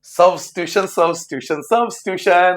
Substitution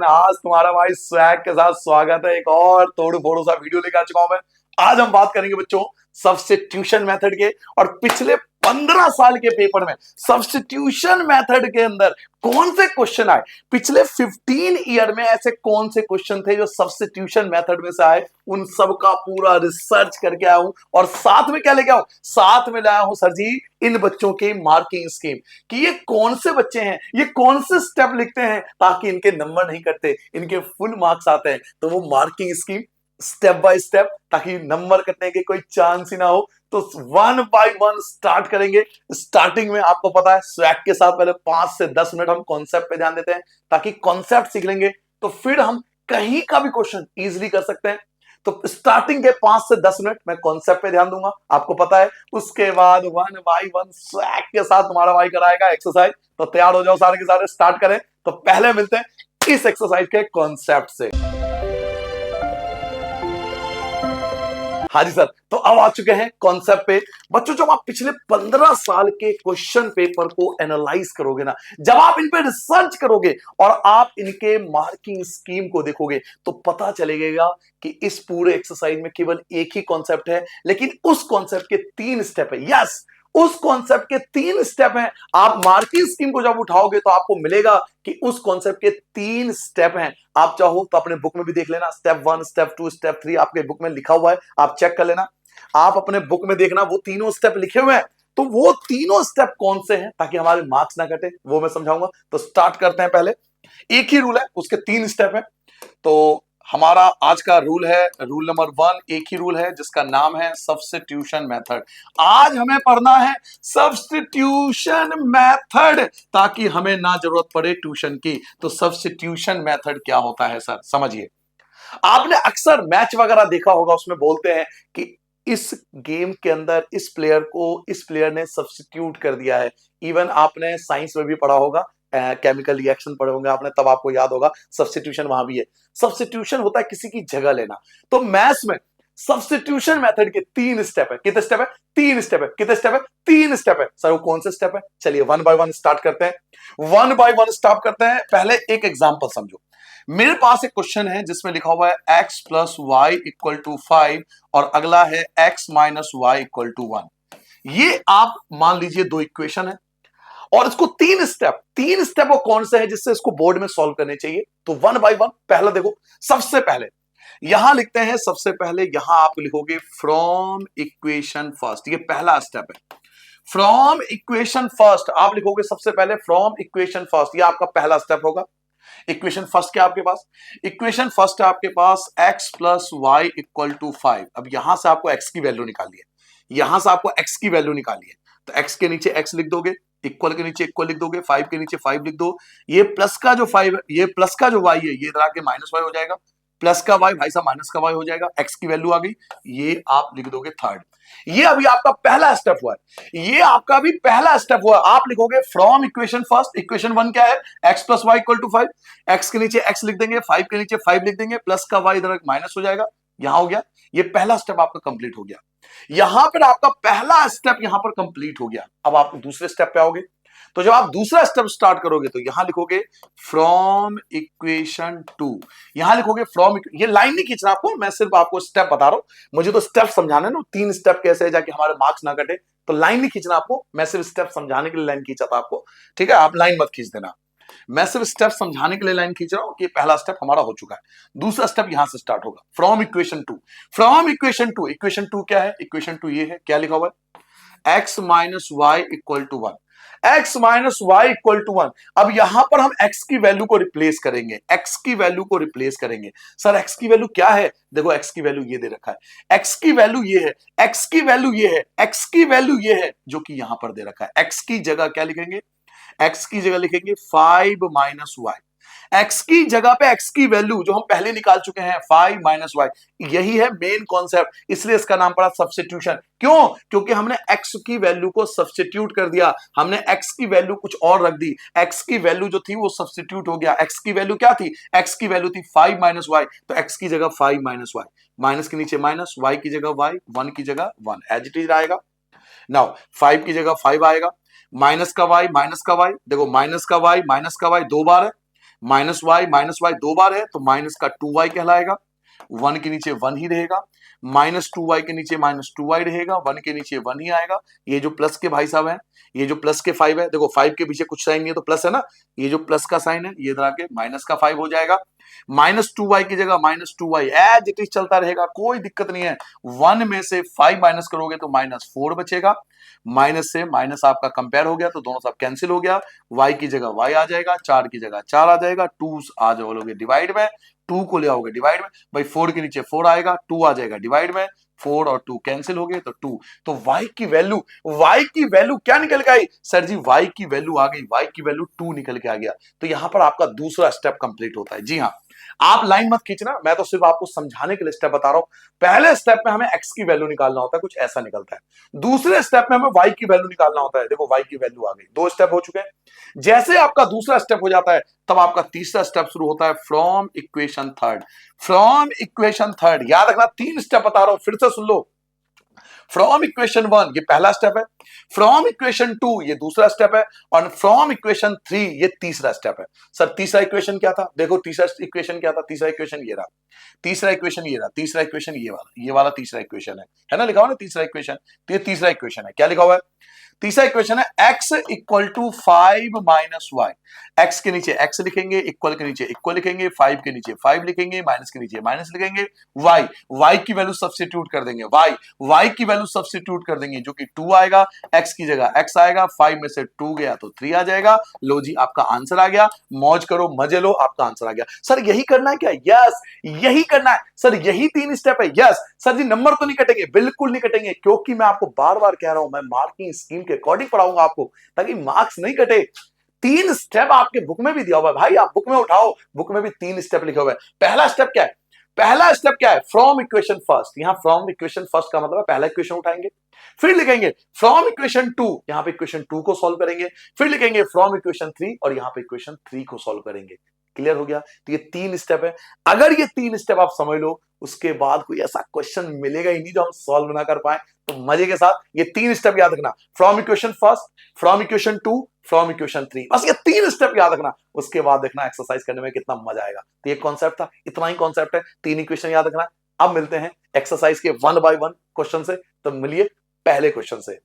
आज तुम्हारा भाई स्वैग के साथ स्वागत है। एक और तोड़ फोड़ो सा वीडियो लेकर आ चुका हूं मैं। आज हम बात करेंगे बच्चों सब्स्टिट्यूशन मेथड के, और पिछले 15 साल के पेपर में सब्स्टिट्यूशन मेथड के अंदर कौन से क्वेश्चन आए, पिछले 15 ईयर में ऐसे कौन से क्वेश्चन थे जो सब्स्टिट्यूशन मेथड में से आए, उन सब का पूरा रिसर्च करके आया हूं। और साथ में क्या लेके आऊं, साथ में लाया हूं सर जी इन बच्चों की मार्किंग स्कीम कि ये कौन से बच्चे हैं, ये कौन से स्टेप लिखते हैं ताकि इनके नंबर नहीं कटते, इनके फुल मार्क्स आते हैं। तो वो marking scheme step by step, ताकि नंबर कटने के कोई चांस ही ना हो। तो वन बाय वन स्टार्ट करेंगे। स्टार्टिंग में आपको पता है स्वैग के साथ पहले 5 से 10 मिनट हम कॉन्सेप्ट पे ध्यान देते हैं, ताकि कॉन्सेप्ट सीख लेंगे तो फिर हम कहीं का भी क्वेश्चन इजीली कर सकते हैं। तो स्टार्टिंग के 5 से 10 मिनट मैं कॉन्सेप्ट पे ध्यान दूंगा, आपको पता है। उसके बाद वन बाय वन स्वैग के साथ तुम्हारा भाई कराएगा एक्सरसाइज। तो तैयार हो जाओ सारे के सारे, स्टार्ट करें। तो पहले मिलते हैं इस एक्सरसाइज के कॉन्सेप्ट से। हाँ जी सर, तो अब आ चुके हैं कॉन्सेप्ट पे। बच्चों जब आप पिछले 15 साल के क्वेश्चन पेपर को एनालाइज करोगे ना, जब आप इन पे रिसर्च करोगे और आप इनके मार्किंग स्कीम को देखोगे, तो पता चलेगा कि इस पूरे एक्सरसाइज में केवल एक ही कॉन्सेप्ट है, लेकिन उस कॉन्सेप्ट के 3 स्टेप है। यस, उस कॉन्सेप्ट के 3 स्टेप हैं। आप मार्किंग स्कीम को जब उठाओगे तो आपको मिलेगा कि उस कॉन्सेप्ट के 3 स्टेप हैं। आप चाहो तो अपने बुक में भी देख लेना, स्टेप 1, स्टेप 2, स्टेप 3 आपके बुक में लिखा हुआ है, आप चेक कर लेना। आप अपने बुक में देखना, वो तीनों स्टेप लिखे हुए हैं। तो वो तीनों स्टेप कौन से हैं ताकि हमारे मार्क्स ना कटे, वो मैं समझाऊंगा। तो स्टार्ट करते हैं। पहले एक ही रूल है, उसके 3 स्टेप है। तो हमारा आज का रूल है रूल नंबर 1, एक ही रूल है जिसका नाम है सब्स्टिट्यूशन मेथड। आज हमें पढ़ना है सब्स्टिट्यूशन मेथड, ताकि हमें ना जरूरत पड़े ट्यूशन की। तो सब्स्टिट्यूशन मेथड क्या होता है सर, समझिए। आपने अक्सर मैच वगैरह देखा होगा, उसमें बोलते हैं कि इस गेम के अंदर इस प्लेयर को इस प्लेयर ने सब्स्टिट्यूट कर दिया है। इवन आपने साइंस में भी पढ़ा होगा, केमिकल रिएक्शन पढ़े होंगे आपने, तब आपको याद होगा सब्स्टिट्यूशन वहां भी है। सब्स्टिट्यूशन होता है किसी की जगह लेना। तो मैथ्स में सब्स्टिट्यूशन मेथड के 3 स्टेप है। कितने स्टेप है? 3 स्टेप है। कितने स्टेप है? 3 स्टेप है। सर वो कौन से स्टेप है? चलिए वन बाय वन स्टार्ट करते हैं। वन बाय वन स्टार्ट करते हैं। पहले एक एग्जांपल समझो। मेरे पास एक क्वेश्चन है जिसमें लिखा हुआ है x plus y equal to 5 और अगला है x minus y equal to 1। ये आप मान लीजिए 2 इक्वेशन है और इसको 3 स्टेप वो कौन से हैं जिससे इसको बोर्ड में सॉल्व करने चाहिए। तो वन बाय वन पहला देखो। सबसे पहले यहां लिखते हैं, सबसे पहले यहां आप लिखोगे फ्रॉम इक्वेशन फर्स्ट। ये पहला स्टेप है, फ्रॉम इक्वेशन फर्स्ट आप लिखोगे सबसे पहले फ्रॉम इक्वेशन फर्स्ट। ये आपका पहला स्टेप होगा। इक्वेशन फर्स्ट क्या आपके पास? इक्वेशन फर्स्ट है आपके पास x plus y equal to 5। अब यहां से आपको x की वैल्यू निकालनी है, यहां से आपको x की वैल्यू निकालनी है। तो x के नीचे x लिख दोगे, इक्वल के नीचे इक्वल लिख दोगे, 5 के नीचे 5 लिख दो। ये प्लस का जो 5 है, ये प्लस का जो y है, ये इधर आके माइनस वाई हो जाएगा। प्लस का y भाई साहब माइनस का y हो जाएगा। x की वैल्यू आ गई, ये आप लिख दोगे थर्ड। ये अभी आपका पहला स्टेप हुआ है, ये आपका भी पहला स्टेप हुआ। आप लिखोगे फ्रॉम इक्वेशन फर्स्ट। इक्वेशन 1 क्या है? x plus y equal to 5। x के नीचे x लिख देंगे, 5 के नीचे 5 लिख देंगे, प्लस का y इधर माइनस हो जाएगा। यहां हो गया, ये पहला स्टेप आपका कंप्लीट हो गया। यहां पर आपका पहला स्टेप यहां पर कंप्लीट हो गया। अब आप दूसरे स्टेप पे आओगे। तो जब आप दूसरा स्टेप स्टार्ट करोगे तो यहां लिखोगे फ्रॉम इक्वेशन 2। यहां लिखोगे फ्रॉम, ये लाइन नहीं खींचना आपको, मैं सिर्फ आपको स्टेप बता रहा हूं। मुझे तो स्टेप समझाना है ना, 3 स्टेप कैसे है जाके हमारे मार्क्स ना कटे। तो लाइन नहीं खींचना आपको, मैं सिर्फ स्टेप समझाने के लिए लाइन खींचा था आपको। ठीक है, आप लाइन मत खींच देना। मैं सिर्फ स्टेप समझाने के लिए लाइन खींच रहा हूं कि पहला स्टेप हमारा हो चुका है। दूसरा स्टेप यहां से स्टार्ट होगा, from equation 2। From equation 2, equation 2 क्या है? इक्वेशन 2 ये है, क्या लिखा हुआ है? x minus y equal to 1। x minus y equal to 1। अब यहां पर हम x की वैल्यू को रिप्लेस करेंगे, x की वैल्यू को रिप्लेस करेंगे। सर x की वैल्यू क्या है? देखो x की वैल्यू ये दे रखा है, x की वैल्यू ये है, x की वैल्यू ये है, x की वैल्यू ये है, जो कि यहां पर दे रखा है। x की जगह क्या लिखेंगे? x की जगह लिखेंगे 5 माइनस वाई। x की जगह पे x की वैल्यू जो हम पहले निकाल चुके हैं 5 माइनस वाई, यही है मेन कॉन्सेप्ट, इसलिए इसका नाम पड़ा सब्स्टिट्यूशन। क्यों? क्योंकि हमने x की वैल्यू को सब्स्टिट्यूट कर दिया, हमने x की वैल्यू कुछ और रख दी, x की वैल्यू जो थी वो सब्स्टिट्यूट हो गया। x की वैल्यू क्या थी? x की वैल्यू थी 5 माइनस वाई, तो x की जगह 5 माइनस वाई, माइनस के नीचे माइनस, y की जगह y, 1 की जगह 1, एज इट इज आएगा। नाउ 5 की जगह 5 आएगा, माइनस का वाई, माइनस का वाई, देखो माइनस का वाई 2 बार है, माइनस वाई 2 बार है, तो माइनस का 2y कहलाएगा। 1 के नीचे 1 ही रहेगा, -2y के नीचे -2y रहेगा, 1 के नीचे 1 ही आएगा। ये जो प्लस के भाई साहब है, ये जो प्लस के 5 है, देखो 5 के पीछे कुछ साइन नहीं है तो प्लस है ना, ये जो प्लस का साइन है ये इधर आके माइनस का 5 हो जाएगा। -2y की जगह -2y एज इट इज चलता रहेगा, कोई दिक्कत नहीं है। 1 में से 5 माइनस करोगे तो -4 बचेगा, माइनस से माइनस आपका कंपेयर हो गया तो दोनों सब कैंसिल हो गया, y की जगह y आ जाएगा, 4 की जगह 4 आ जाएगा, 2 आ जाओगे डिवाइड में, 2 को ले आओगे डिवाइड में, भाई 4 के नीचे 4 आएगा, 2 आ जाएगा डिवाइड में, 4 और 2 कैंसिल हो गए तो 2। तो y की वैल्यू क्या निकल के आई सर जी, y की वैल्यू आ गई, y की वैल्यू 2 निकल के आ गया। तो यहां पर आपका दूसरा स्टेप कंप्लीट होता है। जी हाँ, आप लाइन मत खींचना, मैं तो सिर्फ आपको समझाने के लिए स्टेप बता रहा हूं। पहले स्टेप में हमें x की वैल्यू निकालना होता है, कुछ ऐसा निकलता है। दूसरे स्टेप में हमें y की वैल्यू निकालना होता है, देखो y की वैल्यू आ गई। 2 स्टेप हो चुके हैं। जैसे आपका दूसरा स्टेप हो जाता है तब आपका तीसरा स्टेप शुरू होता है, from equation third. From equation third, याद रखना 3 स्टेप बता रहा हूं, फिर से सुन लो। फ्रॉम इक्वेशन 1 ये पहला स्टेप है, फ्रॉम इक्वेशन 2 ये दूसरा स्टेप है, और फ्रॉम इक्वेशन 3 ये तीसरा स्टेप है। सर तीसरा इक्वेशन क्या था, देखो तीसरा इक्वेशन क्या था, तीसरा इक्वेशन ये रहा, तीसरा इक्वेशन ये रहा, तीसरा इक्वेशन ये वाला तीसरा इक्वेशन है ना, लिखा हुआ ना तीसरा इक्वेशन। तो ये तीसरा इक्वेशन है, क्या लिखा हुआ है, तीसरा इक्वेशन है x equal to 5 minus y. X के नीचे x लिखेंगे, इक्वल के नीचे इक्वल लिखेंगे, 5 के नीचे 5 लिखेंगे, माइनस के नीचे माइनस लिखेंगे, y की वैल्यू सब्स्टिट्यूट कर देंगे, y की वैल्यू सब्स्टिट्यूट कर देंगे, जो कि 2 आएगा, x की जगह x आएगा, 5 में से 2 गया तो 3 आ जाएगा। लो जी आपका आंसर आ गया, मौज करो मजे लो, आपका आंसर आ गया। सर यही करना है क्या, यस यही करना है सर, यही 3 स्टेप है। यस सर जी, नंबर तो नहीं कटेंगे, बिल्कुल नहीं कटेंगे, क्योंकि मैं आपको बार बार कह रहा हूं, मैं मार्किंग स्कीम के अकॉर्डिंग पढ़ाऊंगा आपको, ताकि मार्क्स नहीं कटे। 3 स्टेप आपके बुक में भी दिया हुआ है भाई, आप बुक में उठाओ, बुक में भी 3 स्टेप लिखे हुए हैं। पहला स्टेप क्या है, पहला स्टेप क्या है, फ्रॉम इक्वेशन फर्स्ट। यहां फ्रॉम इक्वेशन फर्स्ट का मतलब है पहला इक्वेशन उठाएंगे, फिर लिखेंगे फ्रॉम इक्वेशन 2, यहां पे इक्वेशन 2 को सॉल्व करेंगे, फिर लिखेंगे फ्रॉम इक्वेशन 3 और यहां पे इक्वेशन 3 को सॉल्व करेंगे। क्लियर हो गया, तो ये 3 स्टेप है। अगर ये 3 स्टेप आप समझ लो, उसके बाद कोई ऐसा क्वेश्चन मिलेगा ही नहीं जो हम सॉल्व ना कर पाए। तो मजे के साथ ये 3 स्टेप याद रखना, from equation first, from equation 2, from equation 3, बस ये 3 स्टेप याद रखना। उसके बाद देखना एक्सरसाइज करने में कितना मजा आएगा। तो ये कॉन्सेप्ट था, इतना ही कॉन्सेप्ट है, 3 इक्वेशन याद रखना। अब मिलते हैं एक्सरसाइज के 1 बाय 1 क्वेश्चन से। तो मिलिए पहले क्वेश्चन से।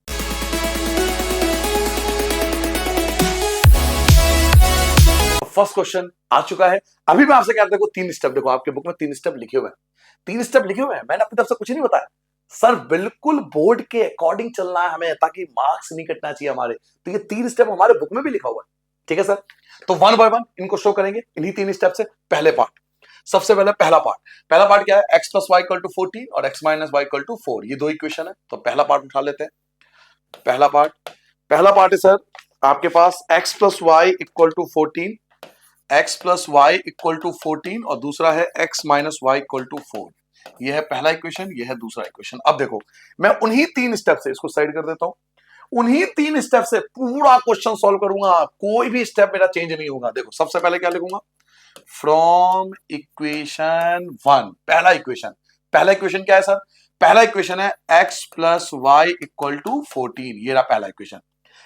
फर्स्ट क्वेश्चन आ चुका है। अभी मैं आपसे कहता हूं 3 स्टेप, देखो आपके बुक में 3 स्टेप लिखे हुए हैं, 3 स्टेप लिखे हुए हैं, मैंने अपनी तरफ से कुछ नहीं बताया सर, बिल्कुल बोर्ड के अकॉर्डिंग चलना है हमें, ताकि मार्क्स नहीं कटना चाहिए हमारे। तो ये 3 स्टेप हमारे बुक में भी लिखा हुआ है, ठीक है सर। तो 1 बाय 1 इनको शो करेंगे, इन्हीं 3 स्टेप से। पहले पार्ट, सबसे पहले पहला पार्ट क्या है, x plus y equal to 14 और x minus y equal to 4, ये 2 इक्वेशन है। तो पहला पार्ट उठा लेते हैं। पहला पार्ट है सर आपके पास x plus y equal to 14, x plus y equal to 14 और दूसरा है x minus y equal to 4। यह है पहला इक्वेशन, यह है दूसरा इक्वेशन। अब देखो मैं उन्हीं 3 स्टेप से, इसको साइड कर देता हूं, उन्हीं 3 स्टेप से पूरा क्वेश्चन सॉल्व करूंगा, कोई भी स्टेप मेरा चेंज नहीं होगा। देखो सबसे पहले क्या लिखूंगा, फ्रॉम इक्वेशन 1, पहला इक्वेशन क्या है सर, पहला इक्वेशन है x plus y equal to 14, ये रहा पहला इक्वेशन।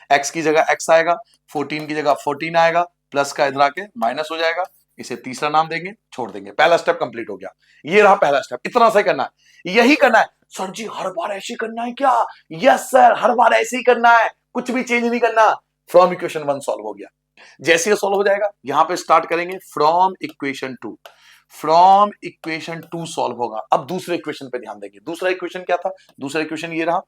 x की जगह x आएगा, 14 की जगह 14 आएगा, प्लस का इधर आके माइनस हो जाएगा, इसे तीसरा नाम देंगे, छोड़ देंगे। पहला स्टेप कंप्लीट हो गया, ये रहा पहला स्टेप। इतना सा करना है, यही करना है सर जी, हर बार ऐसे करना है क्या, यस सर हर बार ऐसे ही करना है, कुछ भी चेंज नहीं करना। फ्रॉम इक्वेशन 1 सॉल्व हो गया, जैसे ये सॉल्व हो जाएगा यहां पे स्टार्ट करेंगे from equation 2, from equation 2 solve होगा। अब दूसरे इक्वेशन पे ध्यान देंगे, दूसरा इक्वेशन क्या था, दूसरा इक्वेशन ये रहा,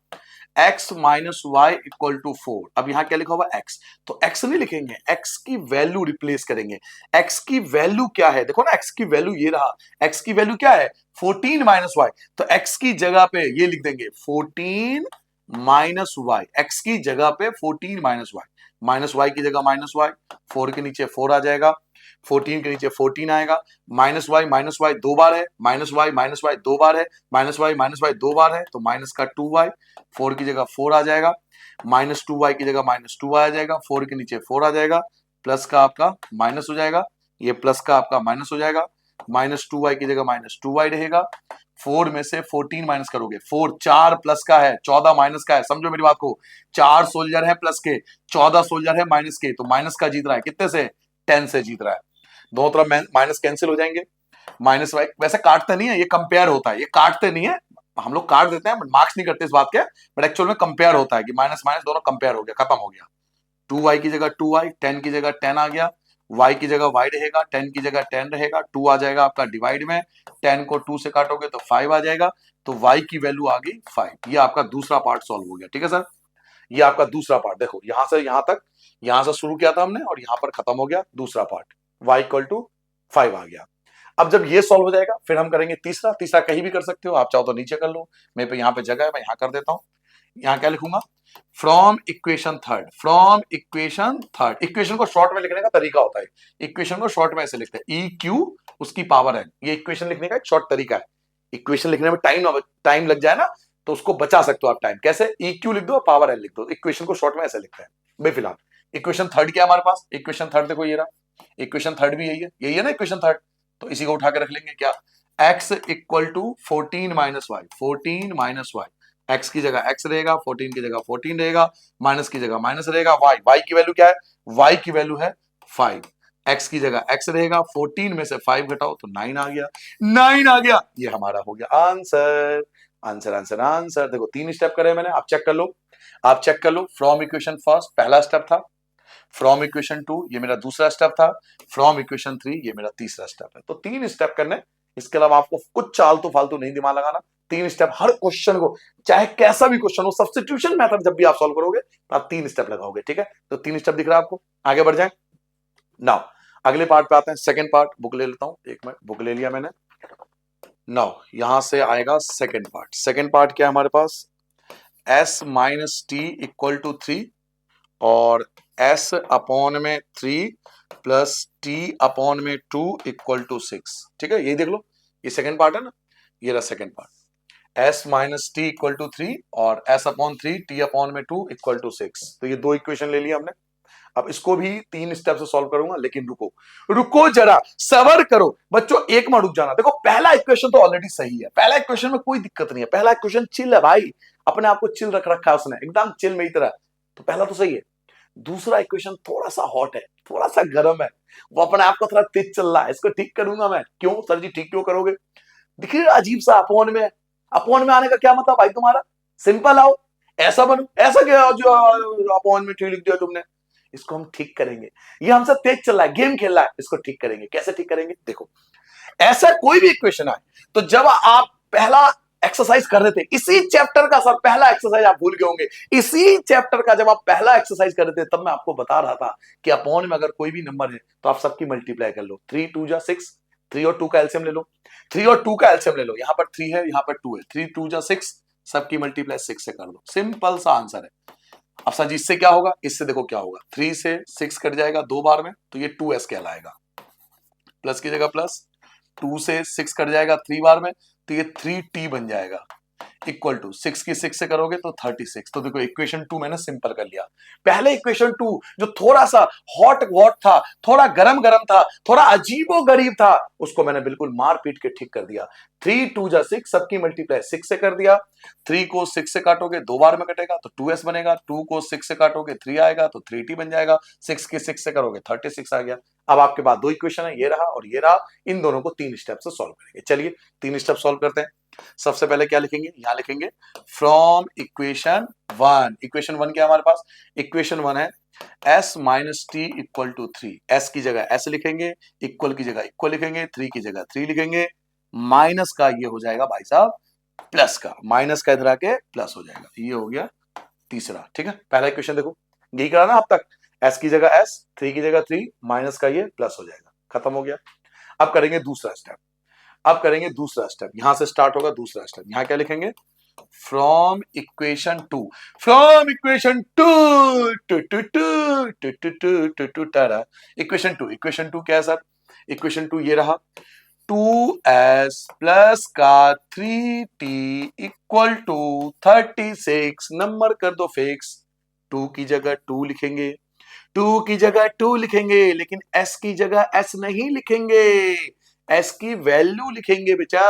x minus y equal to 4। अब यहां क्या लिखा हुआ x, तो x नहीं लिखेंगे, x की वैल्यू रिप्लेस करेंगे। x की वैल्यू क्या है, देखो ना x की वैल्यू ये रहा, x की वैल्यू क्या है 14 माइनस वाई, तो x की जगह पे ये लिख देंगे 14 माइनस वाई, x की जगह पे 14 माइनस वाई, माइनस वाई की जगह माइनस वाई, 4 के नीचे 4 आ जाएगा, 14 के नीचे 14 आएगा, माइनस वाई 2 बार है, माइनस वाई 2 बार है, माइनस वाई 2 बार है, तो माइनस का 2y, 4 की जगह 4 आ जाएगा, माइनस 2y की जगह माइनस 2 आ जाएगा, 4 के नीचे 4 आ जाएगा, प्लस का आपका माइनस हो जाएगा, ये प्लस का आपका माइनस हो जाएगा, -2y की जगह -2y रहेगा। 4 में से 14 माइनस करोगे, 4 4 प्लस का है, 14 माइनस का है, समझो मेरी बात को। 4 सोल्जर है प्लस के, 14 सोल्जर है माइनस के, तो माइनस का जीत रहा है, कितने से? 10 से जीत रहा है। दोनों तरफ माइनस कैंसिल हो जाएंगे। माइनस वाई वैसे काटते नहीं है, ये कंपेयर होता है, ये काटते नहीं है, हम लोग काट देते हैं बट मार्क्स नहीं करते इस बात के, बट एक्चुअल में कंपेयर होता है कि माइनस माइनस दोनों कंपेयर हो गया, खत्म हो गया। 2y की जगह 2y, 10 की जगह 10 आ गया, y की जगह y रहेगा, 10 की जगह 10 रहेगा, 2 आ जाएगा आपका डिवाइड में, 10 को 2 से काटोगे तो 5 आ जाएगा, तो y की वैल्यू आ गई 5। ये आपका दूसरा पार्ट सॉल्व हो गया, ठीक है सर। ये आपका दूसरा पार्ट, देखो यहां से यहां तक, यहां से शुरू किया था हमने और यहां पर खत्म हो गया दूसरा पार्ट, y इक्वल टू 5 आ गया। अब जब ये सॉल्व हो जाएगा फिर हम करेंगे तीसरा। तीसरा कहीं भी कर सकते हो, आप चाहो तो नीचे कर लो, मेरे पे यहाँ पे जगह है, मैं यहाँ कर देता हूँ। यहाँ क्या लिखूंगा? From equation third, from equation third. Equation को शॉर्ट में लिखने का तरीका होता है, इक्वेशन को शॉर्ट में ऐसे लिखते हैं, ई क्यू उसकी पावर है। ये इक्वेशन लिखने का एक शॉर्ट तरीका है। इक्वेशन लिखने में टाइम लग जाए ना, तो उसको बचा सकते हो आप टाइम। कैसे? ई क्यू लिख दो, पावर एल लिख दो। इक्वेशन को शॉर्ट में ऐसे लिखते हैं भाई। फिलहाल इक्वेशन थर्ड क्या हमारे पास? इक्वेशन थर्ड देखो ये रहा, इक्वेशन थर्ड भी यही है ना इक्वेशन थर्ड। तो इसी को उठा के रख लेंगे क्या? x equal to 14 minus y, 14 minus y. x की जगह x रहेगा, 14 की जगह 14 रहेगा, माइनस की जगह माइनस रहेगा। y की वैल्यू क्या है? y की वैल्यू है 5। x की जगह x रहेगा, 14 में से 5 घटाओ तो 9 आ गया, 9 आ गया। ये हमारा हो गया आंसर। Answer answer answer. देखो 3 स्टेप करे मैंने, आप चेक कर लो, आप चेक कर लो। फ्रॉम इक्वेशन फर्स्ट पहला स्टेप था, फ्रॉम इक्वेशन 2 ये मेरा दूसरा स्टेप था, फ्रॉम इक्वेशन 3 ये मेरा तीसरा स्टेप है। तो 3 स्टेप करने, इसके अलावा आपको कुछ चालतू फालतू नहीं दिमाग लगाना। 3 स्टेप हर क्वेश्चन को, चाहे कैसा भी क्वेश्चन हो, सब्स्टिट्यूशन मेथड जब भी आप सॉल्व करोगे तो आप 3 स्टेप लगाओगे, ठीक है। तो 3 स्टेप दिख रहा है आपको, आगे बढ़ जाए। नाउ अगले पार्ट पे आते हैं, सेकंड पार्ट। बुक ले लेता हूं, एक मिनट, बुक ले लिया मैंने। नाउ यहां से आएगा सेकंड पार्ट। सेकंड पार्ट क्या है हमारे पास? s minus t equal to 3 और s अपॉन में 3 प्लस t अपॉन में 2 इक्वल टू 6, ठीक है। ये देख लो, ये सेकंड पार्ट है ना, ये रहा second part. s minus t equal to 3 और s अपॉन 3 t अपॉन में 2 इक्वल टू 6। तो ये दो इक्वेशन ले लिया हमने। अब इसको भी 3 स्टेप से सॉल्व करूंगा, लेकिन रुको रुको जरा, सबर करो बच्चों, एक में रुक जाना। देखो पहला इक्वेशन तो ऑलरेडी सही है, पहला इक्वेशन में कोई दिक्कत नहीं है, पहला इक्वेशन चिल है भाई, अपने आप को चिल रख रखा है उसने, एकदम चिल मेरी तरह। तो पहला तो सही है। दूसरा इक्वेशन थोड़ा सा हॉट है, थोड़ा सा गर्म है, वो अपने आप को थोड़ा तेज चल रहा है, इसको ठीक करूंगा मैं। क्यों सर जी, ठीक क्यों करोगे? देखिए अजीब सा अपोन में, अपोन में आने का क्या मतलब भाई तुम्हारा? सिंपल आओ, ऐसा बनो, ऐसा क्या जो अपोन में ठीक लिख दिया तुमने। इसको हम ठीक करेंगे, ये हमसे तेज चल रहा है, गेम खेल रहा है, इसको ठीक करेंगे। कैसे ठीक करेंगे? देखो ऐसा कोई भी इक्वेशन आए तो जब आप पहला एक्सरसाइज कर रहे थे, इसी चैप्टर का सर पहला एक्सरसाइज आप भूल गए होंगे, इसी चैप्टर का जब आप पहला एक्सरसाइज कर रहे थे, तब मैं आपको बता रहा था कि अपॉन में अगर कोई भी नंबर है तो आप सबकी मल्टीप्लाई कर लो। 3 2 जा 6, 3 और 2 का एलसीएम ले लो, 3 और 2 का एलसीएम ले लो। यहां पर 3 है, यहां पर 2 है, 3 2 जा 6, सबकी मल्टीप्लाई 6 से कर दो। सिंपल सा आंसर है। अब सर जी इससे क्या होगा? इससे देखो क्या होगा, 3 से 6 कट जाएगा 2 बार में, तो ये 2s कहलाएगा। प्लस की जगह प्लस, 2 से 6 कट जाएगा 3 बार में, तो ये 3t बन जाएगा। इक्वल टू 6 की 6 से करोगे तो 36। तो देखो इक्वेशन 2 मैंने सिंपल कर लिया। पहले इक्वेशन 2 जो थोड़ा सा हॉट वॉट था, थोड़ा गरम गरम था, थोड़ा अजीबो गरीब था, उसको मैंने बिल्कुल मार पीट के ठीक कर दिया। 3 2 जा 6, सबकी मल्टीप्लाई 6 से कर दिया। 3 को 6 से काटोगे 2 बार में कटेगा तो 2s बनेगा। 2 को 6 से काटोगे 3 आएगा तो 3t बन जाएगा। 6 की 6 से करोगे 36 आ गया। अब आपके पास दो इक्वेशन है, ये रहा और ये रहा। इन दोनों को 3 स्टेप से सॉल्व करेंगे। चलिए 3 स्टेप सॉल्व करते हैं। सबसे पहले क्या लिखेंगे? यहां लिखेंगे फ्रॉम इक्वेशन 1। इक्वेशन 1 क्या हमारे पास? इक्वेशन 1 है s minus t equal to 3। s की जगह s लिखेंगे, इक्वल की जगह इक्वल लिखेंगे, 3 की जगह 3 लिखेंगे, माइनस का ये हो जाएगा भाई साहब प्लस का, माइनस का इधर आके प्लस हो जाएगा। ये हो गया तीसरा, ठीक है। पहला इक्वेशन देखो, यही करा ना अब तक, s की जगह s, 3 की जगह 3, माइनस का ये प्लस हो जाएगा, खत्म हो गया। अब करेंगे दूसरा स्टेप। अब करेंगे दूसरा स्टेप, यहां से स्टार्ट होगा दूसरा स्टेप। यहां क्या लिखेंगे? From equation 2, from equation 2 two two two two two two two two टारा। इक्वेशन 2, इक्वेशन 2 क्या है सर? इक्वेशन 2 ये रहा, 2s प्लस का 3t इक्वल टू 36। नंबर कर दो फिक्स, 2 की जगह 2 लिखेंगे, 2 की जगह 2 लिखेंगे, लेकिन s की जगह s नहीं लिखेंगे। एस की वैल्यू लिखेंगे बेटा।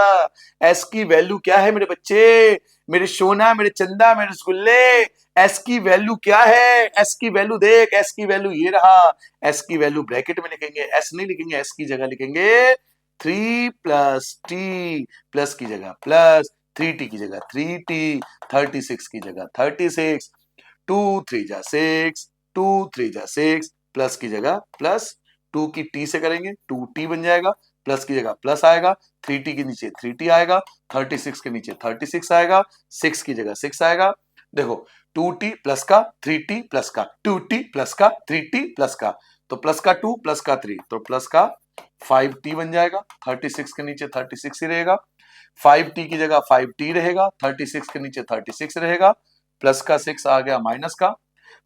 एस की वैल्यू क्या है मेरे बच्चे, मेरे सोना, मेरे चंदा, मेरे रसगुल्ले? एस की वैल्यू क्या है? एस की वैल्यू देख, एस की वैल्यू ये रहा। एस की वैल्यू ब्रैकेट में लिखेंगे, एस नहीं लिखेंगे, एस की जगह लिखेंगे 3 प्लस टी, प्लस की जगह प्लस, 3t की जगह 3t, 36 की जगह 36, 2 3 जा 6, 2 3 जा 6, प्लस की जगह प्लस, 2 की टी से करेंगे 2t बन जाएगा, प्लस की जगह प्लस आएगा, 3t के नीचे 3t आएगा, 36 के नीचे 36 आएगा, 6 की जगह 6 आएगा। देखो 2t प्लस का 3t प्लस का 2t प्लस का 3t प्लस का, तो प्लस का 2 प्लस का 3 तो प्लस का 5t बन जाएगा। 36 के नीचे 36 ही रहेगा, 5t की जगह 5t रहेगा, 36 के नीचे 36 रहेगा, प्लस का 6 आ गया माइनस का,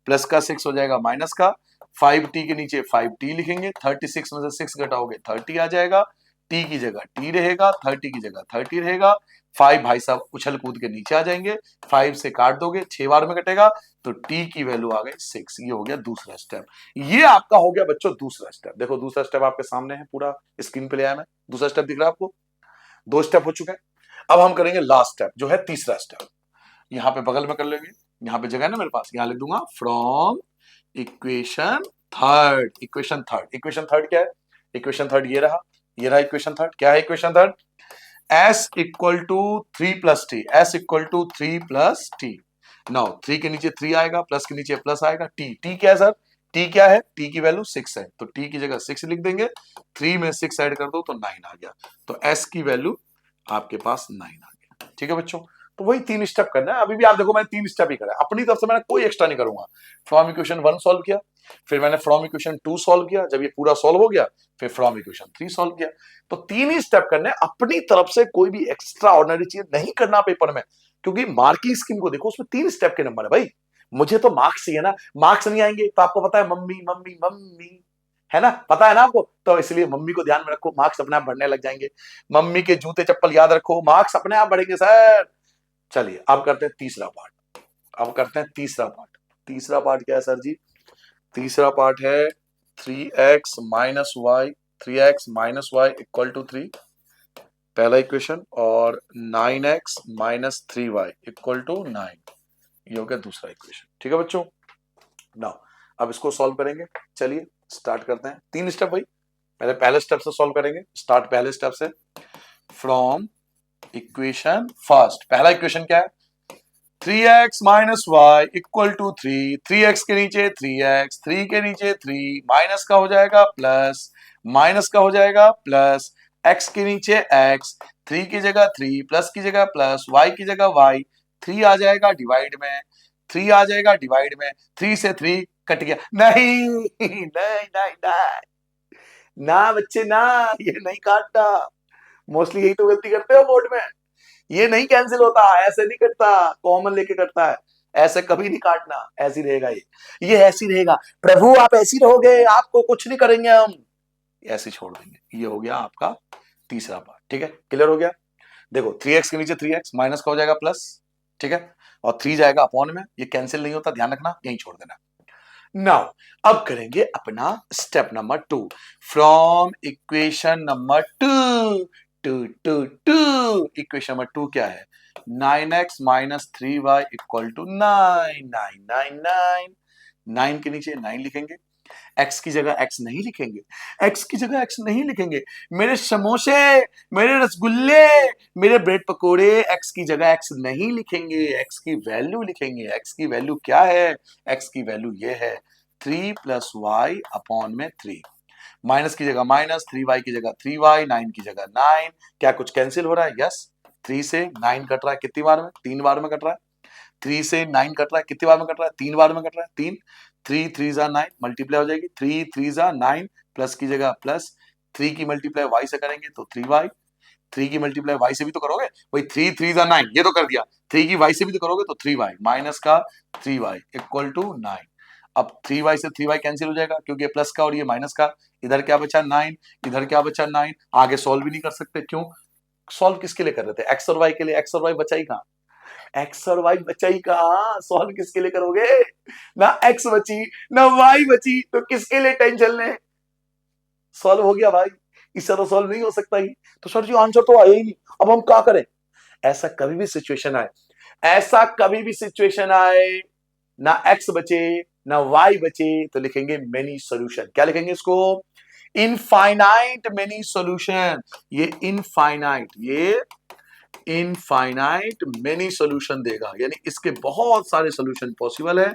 प्लस का 6 हो जाएगा माइनस का, 5t के नीचे 5t लिखेंगे, 36 में से 6 घटाओगे 30 आ जाएगा, t की जगह t रहेगा, 30 की जगह 30 रहेगा, 5 भाई साहब उछल कूद के नीचे आ जाएंगे, 5 से काट दोगे 6 बार में कटेगा, तो t की वैल्यू आ गई 6। ये हो गया दूसरा स्टेप। ये आपका हो गया बच्चों दूसरा स्टेप। देखो दूसरा स्टेप आपके सामने है, पूरा स्क्रीन पे ले आया मैं। दूसरा स्टेप दिख रहा है आपको? 2 स्टेप हो चुके हैं। अब हम करेंगे लास्ट स्टेप जो है तीसरा स्टेप। यहां पे बगल में कर लेंगे, यहां पे जगह है ना मेरे पास, यहां लिख दूंगा from equation third. Equation third, equation third क्या है? इक्वेशन थर्ड ये रहा, ये रहा इक्वेशन थर्ड। क्या है equation third? S equal to 3 plus t, s equal to 3 plus t. Now 3 के नीचे 3 आएगा, प्लस के नीचे प्लस आएगा, टी, टी क्या है सर? टी क्या है? टी की वैल्यू 6 है, तो टी की जगह 6 लिख देंगे, 3 में 6 ऐड कर दो तो 9 आ गया, तो एस की वैल्यू आपके पास 9 आ गया। ठीक है बच्चों, तो वही 3 स्टेप करना है। अभी भी आप देखो मैंने 3 स्टेप ही करा है, अपनी तरफ से मैंने कोई एक्स्ट्रा नहीं करूंगा। फ्रॉम इक्वेशन 1 सॉल्व किया, फिर मैंने फ्रॉम इक्वेशन 2 सॉल्व किया, जब ये पूरा सॉल्व हो गया फिर फ्रॉम इक्वेशन 3 सॉल्व किया। तो 3 ही स्टेप करने, अपनी तरफ से कोई भी एक्स्ट्रा ऑर्डिनरी चीज नहीं करना पेपर में, क्योंकि मार्किंग स्कीम को देखो, उसमें 3 स्टेप के नंबर है भाई। मुझे तो मार्क्स चाहिए ना, मार्क्स नहीं आएंगे तो आपको पता है मम्मी मम्मी मम्मी, है ना, पता है ना आपको, तो इसलिए मम्मी को ध्यान में रखो, मार्क्स अपने आप बढ़ने लग जाएंगे। मम्मी के जूते चप्पल याद रखो, मार्क्स अपने आप बढ़ेंगे सर। चलिए अब करते हैं तीसरा पार्ट। अब करते हैं तीसरा पार्ट। तीसरा पार्ट क्या है सर जी? तीसरा पार्ट है 3x minus y, 3x minus y equal to 3, पहला इक्वेशन, और 9x minus 3y equal to 9, ये हो गया दूसरा इक्वेशन। ठीक है बच्चों, नाउ अब इसको सॉल्व करेंगे। चलिए स्टार्ट करते हैं। 3 स्टेप भाई, पहले पहले स्टेप से सॉल्व करेंगे। स्टार्ट पहले स्टेप से, फ्रॉम इक्वेशन फर्स्ट। पहला इक्वेशन क्या है? 3x minus y equal to 3, 3x के नीचे 3x, 3 के नीचे 3, माइनस का हो जाएगा प्लस, माइनस का हो जाएगा प्लस, x के नीचे x, 3 की जगह 3, प्लस की जगह प्लस, y की जगह y, 3 आ जाएगा डिवाइड में, 3 आ जाएगा डिवाइड में, 3 से 3 कट गया। नहीं नहीं नहीं नहीं ना बच्चे ना, ये नहीं काटता। मोस्टली यही तो गलती करते हो बोर्ड में, ये नहीं कैंसिल होता, ऐसे नहीं कटता, कॉमन लेके कटता है, ऐसे कभी नहीं काटना, ऐसी रहेगा ये ऐसी रहेगा। प्रभु आप ऐसी रहोगे, आपको कुछ नहीं करेंगे हम, ऐसे छोड़ देंगे। ये हो गया आपका तीसरा पार्ट। ठीक है, क्लियर हो गया? देखो 3x के नीचे 3x, माइनस का हो जाएगा प्लस, ठीक है, और 3 जाएगा अपॉन में, ये कैंसिल नहीं होता, ध्यान रखना, यही छोड़ देना। नाउ अब करेंगे अपना step number 2, from equation number 2 two two two. Equation number 2 क्या है? 9x minus 3y equal to 9, 9 9 9, 9 के नीचे 9 लिखेंगे, x की जगह x नहीं लिखेंगे, x की जगह x नहीं लिखेंगे, मेरे समोसे, मेरे रसगुल्ले, मेरे ब्रेड पकोड़े, x की जगह x नहीं लिखेंगे, x की वैल्यू लिखेंगे। x की वैल्यू क्या है? x की वैल्यू ये है 3 प्लस वाई अपॉन में 3, माइनस की जगह माइनस, 3y की जगह 3y, 9 की जगह 9। क्या कुछ कैंसिल हो रहा है? यस, 3 से 9 कट रहा है कितनी बार में? 3 बार में कट रहा है। 3 से 9 कट रहा है कितनी बार में कट रहा है? 3 बार में कट रहा है। 3 3 3 जा 9, मल्टीप्लाई हो जाएगी, 3 3 जा 9, प्लस की जगह प्लस, 3 की मल्टीप्लाई y से करेंगे तो 3y, 3 की मल्टीप्लाई y से भी तो करोगे, वही 3 3 जा 9, ये तो कर दिया, 3 की y से भी तो करोगे तो 3y, माइनस का 3y इक्वल टू 9। अब 3y से 3y कैंसिल हो जाएगा क्योंकि ये प्लस का और ये माइनस का, इधर क्या बचा 9, इधर क्या बचा 9, आगे सॉल्व भी नहीं कर सकते। क्यों? सॉल्व किसके लिए कर रहे थे? x और y के लिए। x और y बचा ही कहां? एक्स और वाई बचा ही कहां? सॉल्व किसके लिए करोगे? ना एक्स बची ना वाई बची, तो किसके लिए टेंशन ले? सॉल्व हो गया भाई, इससे तो सॉल्व नहीं हो सकता ही। तो सर जी आंसर तो आया ही नहीं, अब हम क्या करें? ऐसा कभी भी सिचुएशन आए, ऐसा कभी भी सिचुएशन आए, ना एक्स बचे ना वाई बचे, तो लिखेंगे मेनी सॉल्यूशन। क्या लिखेंगे इसको? Infinite many solution. ये इनफाइनाइट मेनी सॉल्यूशन देगा, यानी इसके बहुत सारे सॉल्यूशन पॉसिबल है,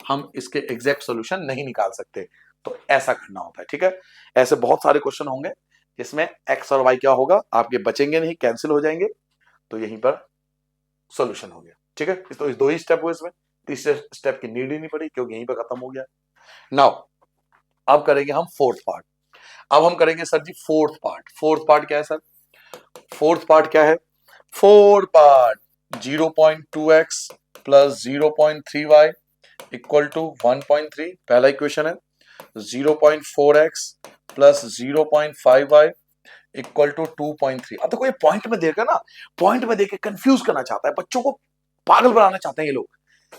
हम इसके एग्जैक्ट सॉल्यूशन नहीं निकाल सकते। तो ऐसा करना होता है, ठीक है। ऐसे बहुत सारे क्वेश्चन होंगे जिसमें एक्स और वाई क्या होगा, आपके बचेंगे नहीं, कैंसिल हो जाएंगे, तो यहीं पर सॉल्यूशन हो गया, ठीक है। तो इस दो ही स्टेप हुए इसमें, तीसरे स्टेप की नीड ही नहीं पड़ी क्योंकि यहीं पर खत्म हो गया। नाउ अब करेंगे हम फोर्थ पार्ट। अब हम करेंगे sir ji fourth part. Fourth part क्या है सर? फोर्थ पार्ट क्या है? Fourth part 0.2x plus 0.3y equal to 1.3, पहला इक्वेशन है। 0.4x plus 0.5y equal to 2.3। अब देखो ये पॉइंट में देकर ना, पॉइंट में देकर कंफ्यूज करना चाहता है, बच्चों को पागल बनाना चाहते हैं ये लोग।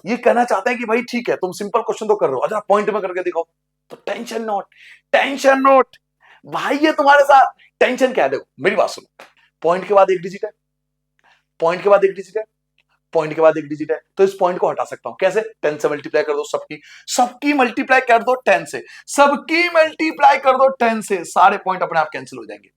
ये कहना चाहते हैं कि भाई ठीक है तुम सिंपल क्वेश्चन तो कर रहे हो, अगर पॉइंट में करके दिखाओ। तो टेंशन नोट, टेंशन नोट भाई, ये तुम्हारे साथ टेंशन क्या है? देखो मेरी बात सुनो, पॉइंट के बाद एक डिजिट है, पॉइंट के बाद एक डिजिट है, पॉइंट के बाद एक डिजिट है, तो इस पॉइंट को हटा सकता हूं कैसे? 10 से मल्टीप्लाई कर दो, सबकी सबकी मल्टीप्लाई कर दो 10 से, सबकी मल्टीप्लाई कर दो 10 से, सारे पॉइंट अपने आप कैंसिल हो जाएंगे।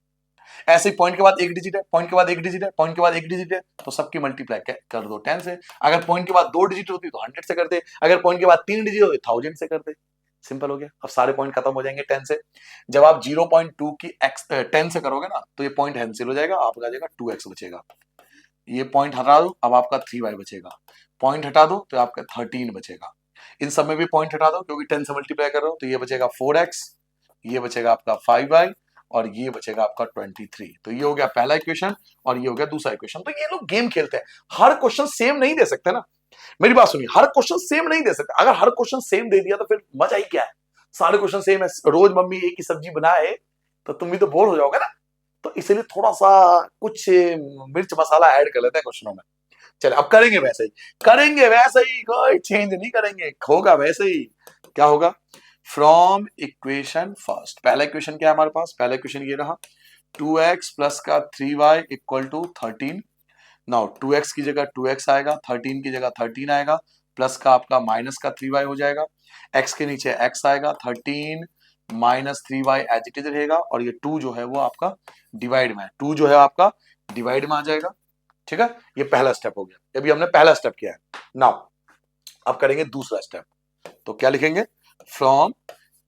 ऐसे ही पॉइंट के बाद एक डिजिट है, पॉइंट के बाद एक डिजिट है, पॉइंट के बाद एक डिजिट है, तो सबकी मल्टीप्लाई कर दो 10 से। अगर पॉइंट के बाद दो डिजिट होती तो 100 से करते, अगर पॉइंट के बाद तीन डिजिट होती 1000 से करते। सिंपल हो गया। अब सारे पॉइंट खत्म हो जाएंगे 10 से। जब आप 0.2 की x 10 से करोगे ना, तो ये पॉइंट कैंसिल हो जाएगा, आपका आ जाएगा 2x बचेगा। ये पॉइंट हटा दो, अब आपका 3y बचेगा। पॉइंट हटा दो तो आपका 13 बचेगा। इन सब में भी पॉइंट हटा दो क्योंकि 10 से मल्टीप्लाई कर रहे हो, तो ये बचेगा 4x, ये बचेगा आपका 5y, और ये बचेगा आपका 23। तो ये हो गया पहला इक्वेशन और ये हो गया दूसरा इक्वेशन। तो ये लोग गेम खेलते हैं, हर क्वेश्चन सेम नहीं दे सकते ना। मेरी बात सुनिए, हर क्वेश्चन सेम नहीं दे सकते। अगर हर क्वेश्चन सेम दे दिया तो फिर मजा ही क्या है? सारे क्वेश्चन सेम है, रोज मम्मी एक ही सब्जी बनाए तो तुम भी तो बोर हो जाओगे ना। तो इसलिए थोड़ा सा कुछ मिर्च मसाला ऐड कर लेते हैं क्वेश्चनों में। चले अब करेंगे वैसे ही, करेंगे वैसे ही, कोई चेंज नहीं करेंगे, होगा वैसे ही। क्या होगा? फ्रॉम इक्वेशन फर्स्ट, पहला इक्वेशन क्या है हमारे पास? पहला इक्वेशन ये रहा, 2x प्लस का 3y equal to 13। Now 2x की जगह 2x आएगा, 13 की जगह 13 आएगा, प्लस का आपका माइनस का 3y हो जाएगा, x के नीचे x आएगा, 13 minus 3y as it is रहेगा, और ये 2 जो है वो आपका डिवाइड में है, 2 जो है आपका डिवाइड में आ जाएगा, ठीक है। ये पहला स्टेप हो गया, अभी हमने पहला स्टेप किया है। नाउ अब करेंगे दूसरा स्टेप। तो क्या लिखेंगे? From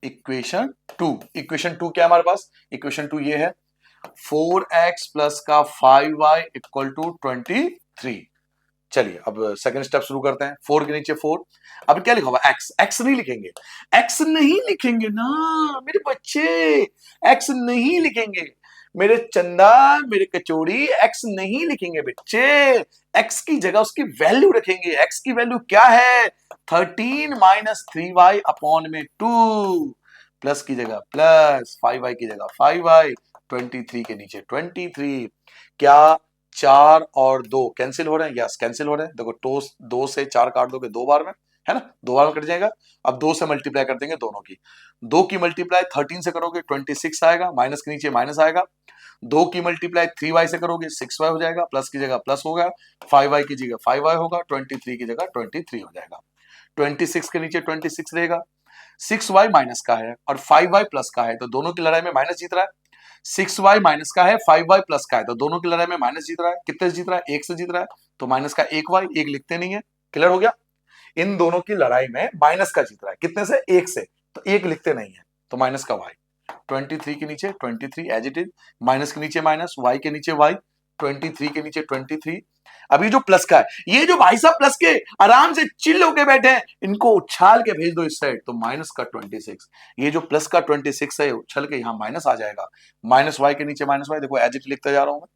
equation 2। इक्वेशन 2 क्या है हमारे पास? इक्वेशन 2 ये है, 4x प्लस का 5y इक्वल टू 23। चलिए अब सेकंड स्टेप शुरू करते हैं। 4 के नीचे 4, अब क्या लिखा हुआ? x। x नहीं लिखेंगे, x नहीं लिखेंगे ना मेरे बच्चे, x नहीं लिखेंगे मेरे चंदा, मेरे कचौड़ी, x नहीं लिखेंगे बच्चे। x की जगह उसकी वैल्यू रखेंगे। x की वैल्यू क्या है? 13 माइनस 3y अपॉन में 2, प्लस की जगह प्लस, 5y की जगह 5y, 23 के नीचे 23। क्या 4 और 2 कैंसिल हो रहे हैं? यस कैंसिल हो रहे हैं। देखो 2 से 4 काट दोगे 2 बार में, है ना, 2 बार में कट जाएगा। अब 2 से मल्टीप्लाई कर देंगे दोनों की, 2 की मल्टीप्लाई 13 से करोगे 26 आएगा, माइनस के नीचे माइनस आएगा। 2 की मल्टीप्लाई 3y से करोगे 6y हो जाएगा, प्लस की जगह प्लस होगा, 5y की जगह 5y होगा, 23 की जगह 23 हो जाएगा। 26 के नीचे 26 रहेगा, 6y माइनस का है और 5y प्लस का है, तो दोनों की लड़ाई में माइनस जीत रहा है। 6y माइनस का है, 5y प्लस का है, तो दोनों की लड़ाई में माइनस जीत रहा है। कितने से जीत रहा है? 1 से जीत रहा है, तो माइनस का 1y, 1 लिखते नहीं है। क्लियर हो गया? इन दोनों की लड़ाई में माइनस का जीत रहा है, कितने से? 1 से, तो 1 लिखते नहीं है, तो माइनस का y। 23 के नीचे 23 एज इट इज, माइनस के नीचे माइनस, y के नीचे y, 23 के नीचे 23। अभी जो प्लस का है, ये जो भाई साहब प्लस के आराम से चिल होके बैठे हैं, इनको उछाल के भेज दो इस साइड, तो माइनस का 26। ये जो प्लस का 26 है उछल के यहाँ माइनस आ जाएगा, माइनस वाई के नीचे माइनस वाई। देखो एज इट लिखता जा रहा हूं मैं,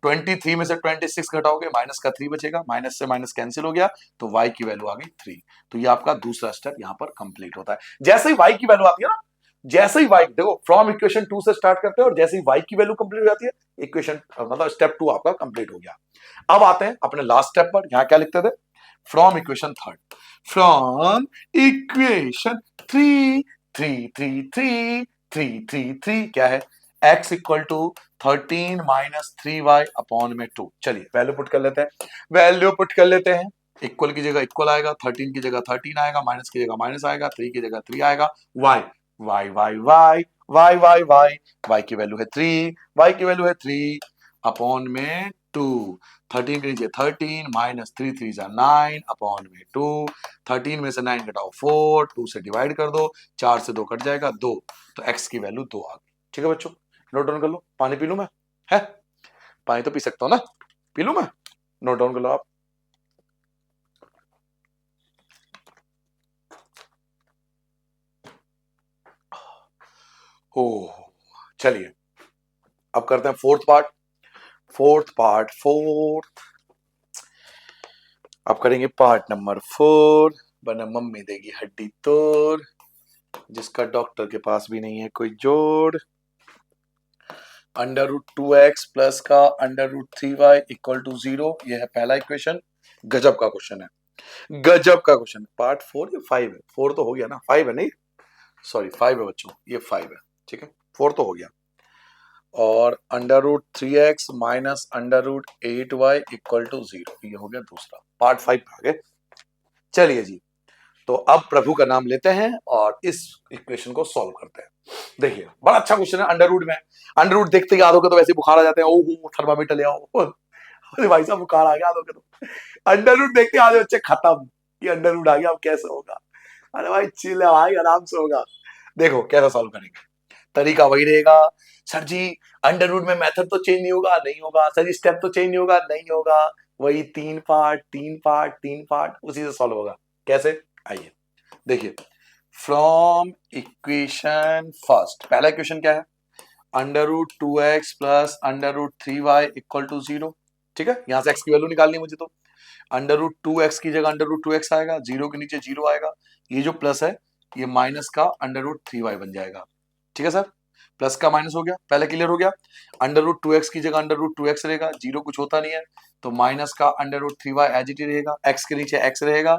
23 में से 26 घटाओगे माइनस का 3 बचेगा, माइनस से माइनस कैंसिल हो गया, तो y की वैल्यू आ गई 3। तो ये आपका दूसरा स्टेप यहाँ पर कंप्लीट होता है। जैसे ही y की वैल्यू आती है ना, जैसे ही y, देखो फ्रॉम इक्वेशन 2 से स्टार्ट करते हैं और जैसे ही y की वैल्यू कंप्लीट हो जाती है, इक्वेशन मतलब स्टेप 2 आपका कंप्लीट हो गया। अब आते हैं अपने लास्ट स्टेप पर। यहां क्या लिखते थे? From equation third, from equation 3 3 3 3 3 3 3 क्या है? x equal to 13 minus 3y upon में 2। चलिए वैल्यू पुट कर लेते हैं, वैल्यू पुट कर लेते हैं। इक्वल की जगह इक्वल आएगा, 13 की जगह 13 आएगा, माइनस की जगह माइनस आएगा, 3 की जगह 3 आएगा। y y y y y y y y की वैल्यू है 3, y की वैल्यू है 3 अपॉन में 2। 13 के नीचे 13 माइनस 3 3 जा 9 अपॉन में 2। 13 में से 9 घटाओ 4, 2 से डिवाइड कर दो, 4 से 2 कट जाएगा 2, तो x की वैल्यू 2 आ गई। ठीक है बच्चों, नोट डाउन कर लो। पानी पी लूं मैं? है पानी तो पी सकता हूं ना, पी लूं मैं? नोट डाउन कर लो आप। ओ चलिए अब करते हैं फोर्थ पार्ट। अब करेंगे पार्ट नंबर 4। बना मम्मी देगी हड्डी तोड़, जिसका डॉक्टर के पास भी नहीं है कोई जोड़। अंडर रूट 2x प्लस का under root 3y equal to 0, यह है पहला इक्वेशन। गजब का क्वेश्चन है, गजब का क्वेश्चन। पार्ट 4 या 5 है? 4 तो हो गया ना, 5 है नहीं, सॉरी 5 है बच्चों, ये 5 है। ठीक है 4 तो हो गया। और under root 3x minus under root 8y equal to 0, ये हो गया दूसरा। पार्ट 5 आ गए। चलिए जी, तो अब प्रभु का नाम लेते हैं और इस इक्वेशन को सॉल्व करते हैं। देखिए बड़ा अच्छा क्वेश्चन है। अंडर रूट में, अंडर रूट देखते ही आधों के तो वैसे बुखार आ जाते हैं, ओह थर्मामीटर ले आओ। अरे भाई साहब बुखार आ गया आधों के तो। अंडर रूट देखते आधे बच्चे खत्म, ये अंडर रूट आ गया अब कैसे होगा। अरे भाई चिल है भाई, आराम से होगा। देखो कैसा सॉल्व करेंगे, तरीका वही रहेगा। सर जी अंडर रूट में मेथड तो चेंज नहीं होगा, नहीं होगा। सर जी स्टेप तो चेंज नहीं होगा, नहीं होगा। वही 3 पार्ट उसी से सॉल्व होगा। कैसे, आइए देखिए। फ्रॉम इक्वेशन फर्स्ट, पहला इक्वेशन क्या है, under root 2x plus under root 3y equal to 0। ठीक है, यहां से x की वैल्यू निकालनी है मुझे, तो अंडर रूट 2x की जगह अंडर रूट 2x आएगा, 0 के नीचे 0 आएगा, ये जो प्लस है ये माइनस का अंडर रूट 3y बन जाएगा। ठीक है सर, प्लस का माइनस हो गया, पहले क्लियर हो गया। अंडर रूट 2x की जगह अंडर रूट 2x रहेगा, 0 कुछ होता नहीं है, तो माइनस का under root 3y as it is रहेगा, x के नीचे x रहेगा,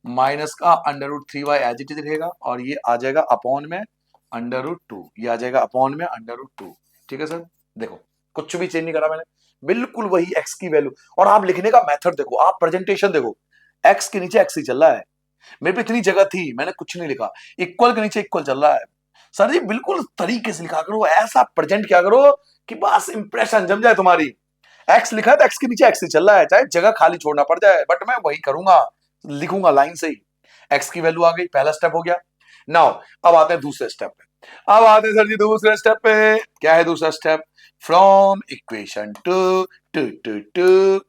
माइनस का under root 3y as it is रहेगा, और ये आ जाएगा अपॉन में अंडर रूट 2, ये आ जाएगा अपॉन में अंडर रूट 2। ठीक है सर, देखो कुछ भी चेंज नहीं करा मैंने, बिल्कुल वही x की वैल्यू। और आप लिखने का मेथड देखो, आप प्रेजेंटेशन देखो, x के नीचे x ही चल रहा है। मेरे पे इतनी जगह थी, मैंने कुछ नहीं लिखा, इक्वल के नीचे इक्वल चल रहा है। सर जी बिल्कुल तरीके से लिखा करो, ऐसा प्रेजेंट किया करो कि बस इंप्रेशन जम जाए तुम्हारी। एक्स लिखा है तो एक्स के नीचे एक्स ही चल रहा है, चाहे जगह खाली छोड़ना पड़ जाए, बट मैं वही करूंगा, लिखूंगा लाइन से ही। एक्स की वैल्यू आ गई, पहला स्टेप हो गया। नाउ अब आते हैं दूसरे स्टेप पे। अब आते हैं सर जी दूसरे स्टेप पे। क्या है दूसरा step, from equation two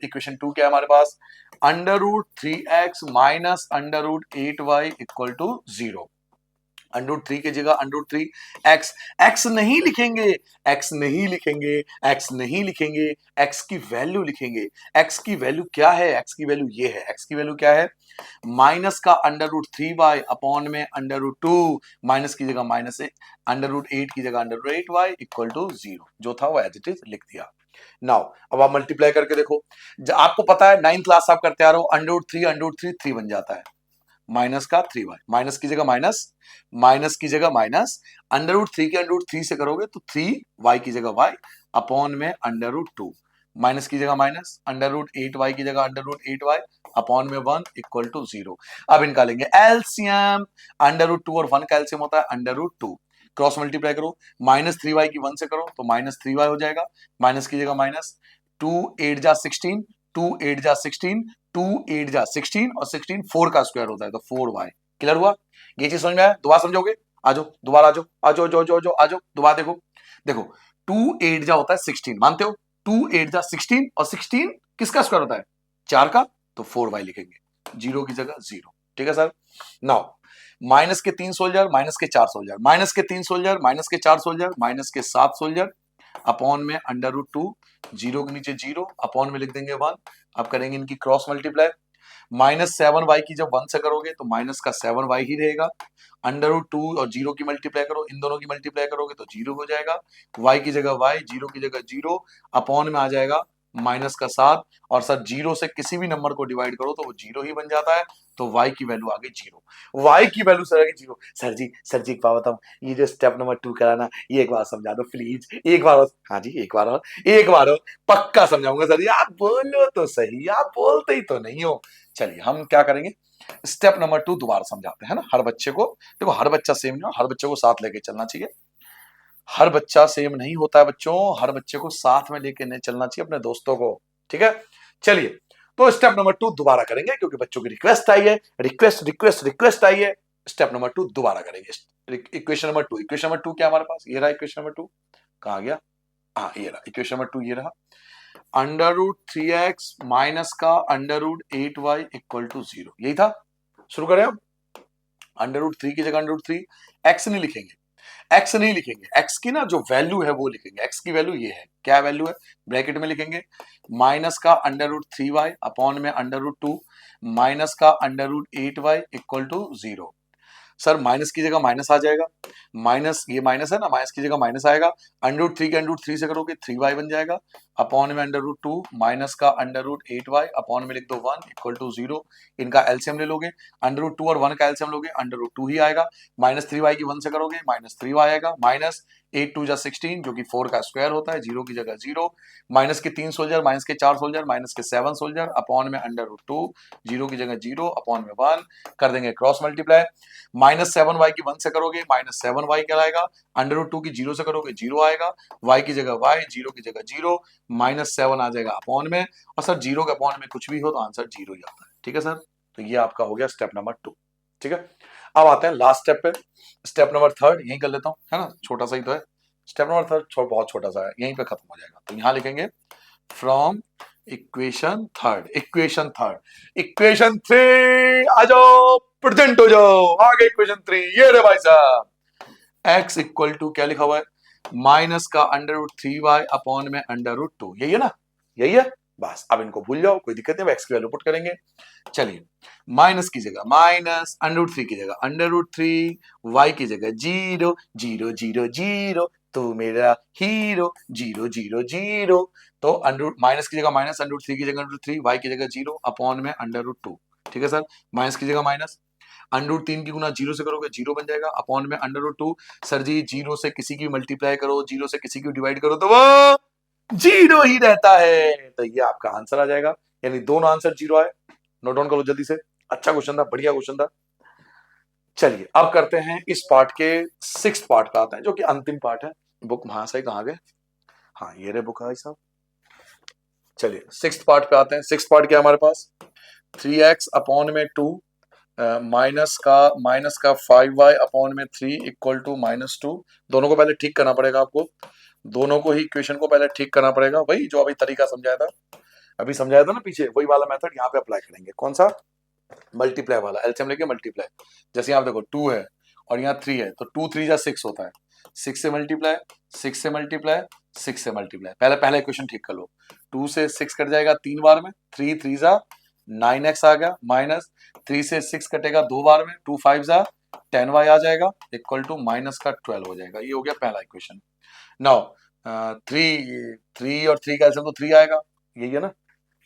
equation 2 क्या है हमारे पास, under root 3x minus under root 8y equal to 0। Under root 3 की जगह अंडर रूट 3 एक्स, एक्स नहीं लिखेंगे, एक्स नहीं लिखेंगे, एक्स नहीं लिखेंगे, एक्स की वैल्यू लिखेंगे। एक्स की वैल्यू क्या है, एक्स की वैल्यू ये है, एक्स की वैल्यू क्या है, माइनस का अंडर रूट 3y अपॉन में अंडर रूट 2, माइनस की जगह माइनस है, अंडर रूट 8 की जगह under root 8y equal to 0, जो था वो एज इट इज लिख दिया। नाउ अब आप मल्टीप्लाई करके देखो, आपको पता है 9th क्लास आप करते आ रहे हो, अंडर रूट 3 3 बन जाता है, माइनस का 3y, माइनस की जगह माइनस, माइनस की जगह माइनस, अंडर रूट 3 के अंडर रूट 3 से करोगे तो 3y की जगह y अपॉन में अंडर रूट 2, माइनस की जगह माइनस, अंडर रूट 8y की जगह अंडर रूट 8y अपॉन में 1 इक्वल टू 0। अब इनका लेंगे एलसीएम, अंडर रूट 2 और 1 का एलसीएम होता है अंडर रूट 2, क्रॉस मल्टीप्लाई करो, माइनस 3y की 1 से करो तो माइनस 3y हो जाएगा, माइनस की जगह माइनस, 2 8 जा 16, 2 8 जा 16, 2 8 जा 16 और 16 4 का स्क्वायर होता है तो 4y। क्लियर हुआ, ये चीज समझ में आया, दोबारा समझोगे, आ जाओ दोबारा, आ जाओ आ जाओ जो जो जो आ जाओ दोबारा देखो। देखो 2 8 जा होता है 16, मानते हो, 2 8 जा 16 और 16 किसका स्क्वायर होता है, 4 का, तो 4y लिखेंगे, 0 की जगह 0। ठीक है सर, नाउ माइनस के 3 सोल्जर, माइनस के 4 सोल्जर, माइनस के 3 सोल्जर, माइनस के 4 सोल्जर, माइनस के 7 सोल्जर अपॉन में अंडर रूट 2, 0 के नीचे 0 अपॉन में लिख देंगे 1। अब करेंगे इनकी क्रॉस मल्टीप्लाई, माइनस 7y की जब 1 से करोगे तो माइनस का 7y ही रहेगा, अंडर रूट 2 और 0 की मल्टीप्लाई करो, इन दोनों की मल्टीप्लाई करोगे तो 0 हो जाएगा, y की जगह y, 0 की जगह 0 अपॉन में आ जाएगा माइनस का 7, और सर जीरो से किसी भी नंबर को डिवाइड करो तो वो जीरो ही बन जाता है, तो y की वैल्यू आ गई जीरो। y की वैल्यू सर आ गई जीरो। सर जी एक बात बताऊं, ये जो स्टेप नंबर 2 कराना, ये एक बार समझा दो प्लीज, एक बार और। हाँ जी एक बार और, एक बार और पक्का समझाऊंगा सर जी, आप बोलो तो सही, आप बोलते ही तो नहीं हो। चलिए हम क्या करेंगे, स्टेप नंबर 2 दोबारा समझाते हैं ना हर बच्चे को। देखो हर बच्चा सेम नहीं हो, हर बच्चे को साथ लेके चलना चाहिए। हर बच्चा सेम नहीं होता है बच्चों, हर बच्चे को साथ में लेके नहीं चलना चाहिए अपने दोस्तों को, ठीक है। चलिए तो स्टेप नंबर 2 दोबारा करेंगे क्योंकि बच्चों की रिक्वेस्ट आई है, रिक्वेस्ट आई है। स्टेप नंबर 2 दोबारा करेंगे। इक्वेशन नंबर 2, इक्वेशन नंबर 2 क्या हमारे पास, ये रहा इक्वेशन नंबर 2, कहां गया, हाँ ये रहा इक्वेशन नंबर 2, ये रहा। अंडर रूट 3x माइनस का under root 8y equal to 0, यही था। शुरू करें अब। अंडर रूट 3 की जगह अंडर रूट 3, एक्स नहीं लिखेंगे, एक्स नहीं लिखेंगे, एक्स की ना जो वैल्यू है वो लिखेंगे। एक्स की वैल्यू ये है, क्या वैल्यू है, ब्रैकेट में लिखेंगे माइनस का अंडर रूट 3y अपॉन में अंडर रूट 2 माइनस का under root 8y equal to 0। Sir minus की जगह माइनस आ जाएगा, माइनस ये माइनस है ना, माइनस की जगह माइनस आएगा, अंडर रूट 3 के अंडर रूट 3 से करोगे 3y बन जाएगा, अपॉन में अंडर रूट 2 माइनस का अंडर रूट 8y अपॉन में लिख दो 1 इक्वल टू 0। इनका एलसीएम ले लोगे, अंडर रूट 2 और 1 का एलसीएम लोगे, अंडर रूट 2 ही आएगा, माइनस 3y की 1 से करोगे माइनस 3y आएगा, माइनस 8 2 जा 16 जो कि 4 का स्क्वायर होता है, 0 की जगह 0, माइनस के 3 सोल्जर, माइनस के 4 सोल्जर, माइनस के 7 सोल्जर अपॉन में अंडर रूट 2, 0 की जगह 0 अपॉन में 1, कर देंगे क्रॉस मल्टीप्लाई, माइनस 7y की 1 से करोगे माइनस 7y कहलाएगा, अंडर रूट 2 की 0 से करोगे 0 आएगा, y की जगह y, 0 की जगह 0, माइनस 7 आ जाएगा अपॉन में, और सर 0 के अपॉन में कुछ भी हो तो आंसर 0 ही आता है, ठीक है सर। तो ये आपका हो गया स्टेप नंबर 2, ठीक है। अब आते हैं लास्ट स्टेप पे, स्टेप नंबर 3 यही कर लेता हूं, है ना, छोटा सा ही तो है। स्टेप नंबर 3 बहुत छोटा सा है, यहीं पे खत्म हो जाएगा। तो यहां लिखेंगे फ्रॉम इक्वेशन थर्ड, इक्वेशन 3 आ जाओ, प्रेजेंट हो जाओ, आगे इक्वेशन 3, ये रे भाई साहब, x इक्वल टू क्या लिखा हुआ है, माइनस का अंडर रूट 3y अपॉन में अंडर रूट 2, यही है ना, यही है। बस अब इनको भूल जाओ, कोई दिक्कत नहीं, x की वैल्यू पुट करेंगे। चलिए माइनस की जगह माइनस, अंडर रूट 3 की जगह अंडर रूट 3, y की जगह 0 0 0 0, तू मेरा हीरो 0 0 0, तो अंडर रूट माइनस की जगह माइनस, अंडर रूट 3 की जगह अंडर रूट 3, y की जगह 0 अपॉन में अंडर रूट 2, ठीक है सर। माइनस की जगह माइनस, अंडर रूट 3 की गुना 0 से करोगे 0 बन जाएगा, अपॉन में अंडर रूट 2, सर जी 0 से किसी की मल्टीप्लाई करो, 0 से किसी की डिवाइड करो तो वो 0 ही रहता है, तो ये आपका आंसर आ जाएगा, यानी दोनों आंसर 0 आए। नोट डाउन करो जल्दी से, अच्छा क्वेश्चन था, बढ़िया क्वेश्चन था। चलिए अब करते हैं इस पार्ट के 6 पार्ट पे आते हैं जो कि अंतिम पार्ट है। बुक वहां से कहां गए, हाँ ये रहे बुक भाई साहब। चलिए 6 पार्ट पे आते हैं। 6 पार्ट क्या है हमारे पास, 3x अपॉन में 2 माइनस का 5y अपॉन में 3 इक्वल टू -2। दोनों को पहले ठीक करना पड़ेगा आपको, दोनों को ही इक्वेशन को पहले ठीक करना पड़ेगा, वही जो अभी तरीका समझाया था, अभी समझाया था ना पीछे, वही वाला मेथड यहाँ पे अप्लाई करेंगे। कौन सा, मल्टीप्लाई वाला, एलसीएम लेके मल्टीप्लाई। जैसे यहाँ देखो 2 है और यहाँ 3 है, तो 2 3 जा 6 होता है, 6 से मल्टीप्लाई, 6 से मल्टीप्लाई, 6 से मल्टीप्लाई, पहले पहला इक्वेशन ठीक कर लो। 2 से 6 कट जाएगा 3 बार में, 3 3 जा 9x आ गया, माइनस 3 से 6 कटेगा 2 बार में, 2 5 जा 10y आ जाएगा, इक्वल टू माइनस का 12 हो जाएगा। ये हो गया पहला इक्वेशन। नाउ 3 और 3 का एलसीएम तो 3 आएगा, यही है ना,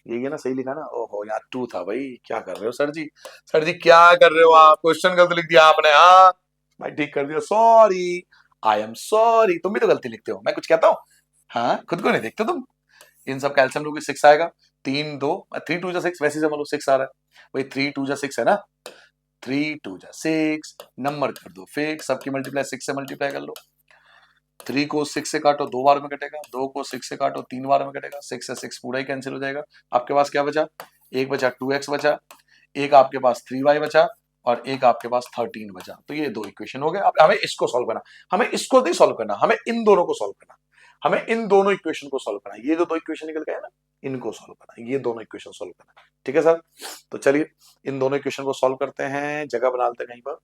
यही है ना, सही लिखा ना, ओहो यहाँ 2 था भाई, क्या कर रहे हो सर जी, सर जी क्या कर रहे हो आप, क्वेश्चन गलत लिख दिया आपने, हाँ भाई ठीक कर दिया, सॉरी, आई एम सॉरी, तुम भी तो गलती लिखते हो, मैं कुछ कहता हूँ, हाँ खुद को नहीं देखते तुम। इन सब कैल्शियम लोगे 6 आएगा, 3 2 3 2 जा 6, वैसे समझ लो 6 आ रहा है भाई, 3 2 जा 6 है ना, 3 2 जा 6, नंबर कर दो फिक्स, सबकी मल्टीप्लाई 6 से मल्टीप्लाई कर लो। 3 को 6 से काटो 2 बार में कटेगा, 2 को 6 से काटो 3 बार में कटेगा, 6 से 6 पूरा ही कैंसिल हो जाएगा। आपके पास क्या बचा, एक बचा 2x बचा, एक आपके पास 3y बचा, और एक आपके पास 13 बचा। तो ये दो इक्वेशन हो गए। अब हमें इसको सॉल्व करना, हमें इसको नहीं सॉल्व करना, हमें इन दोनों को सॉल्व करना, हमें इन दोनों इक्वेशन को सॉल्व करना, ये जो दो इक्वेशन निकल गए ना, इनको सॉल्व करना, ये दोनों इक्वेशन सॉल्व करना, ठीक है सर। तो चलिए इन दोनों इक्वेशन को सॉल्व करते हैं, जगह बना लेते हैं कहीं पर,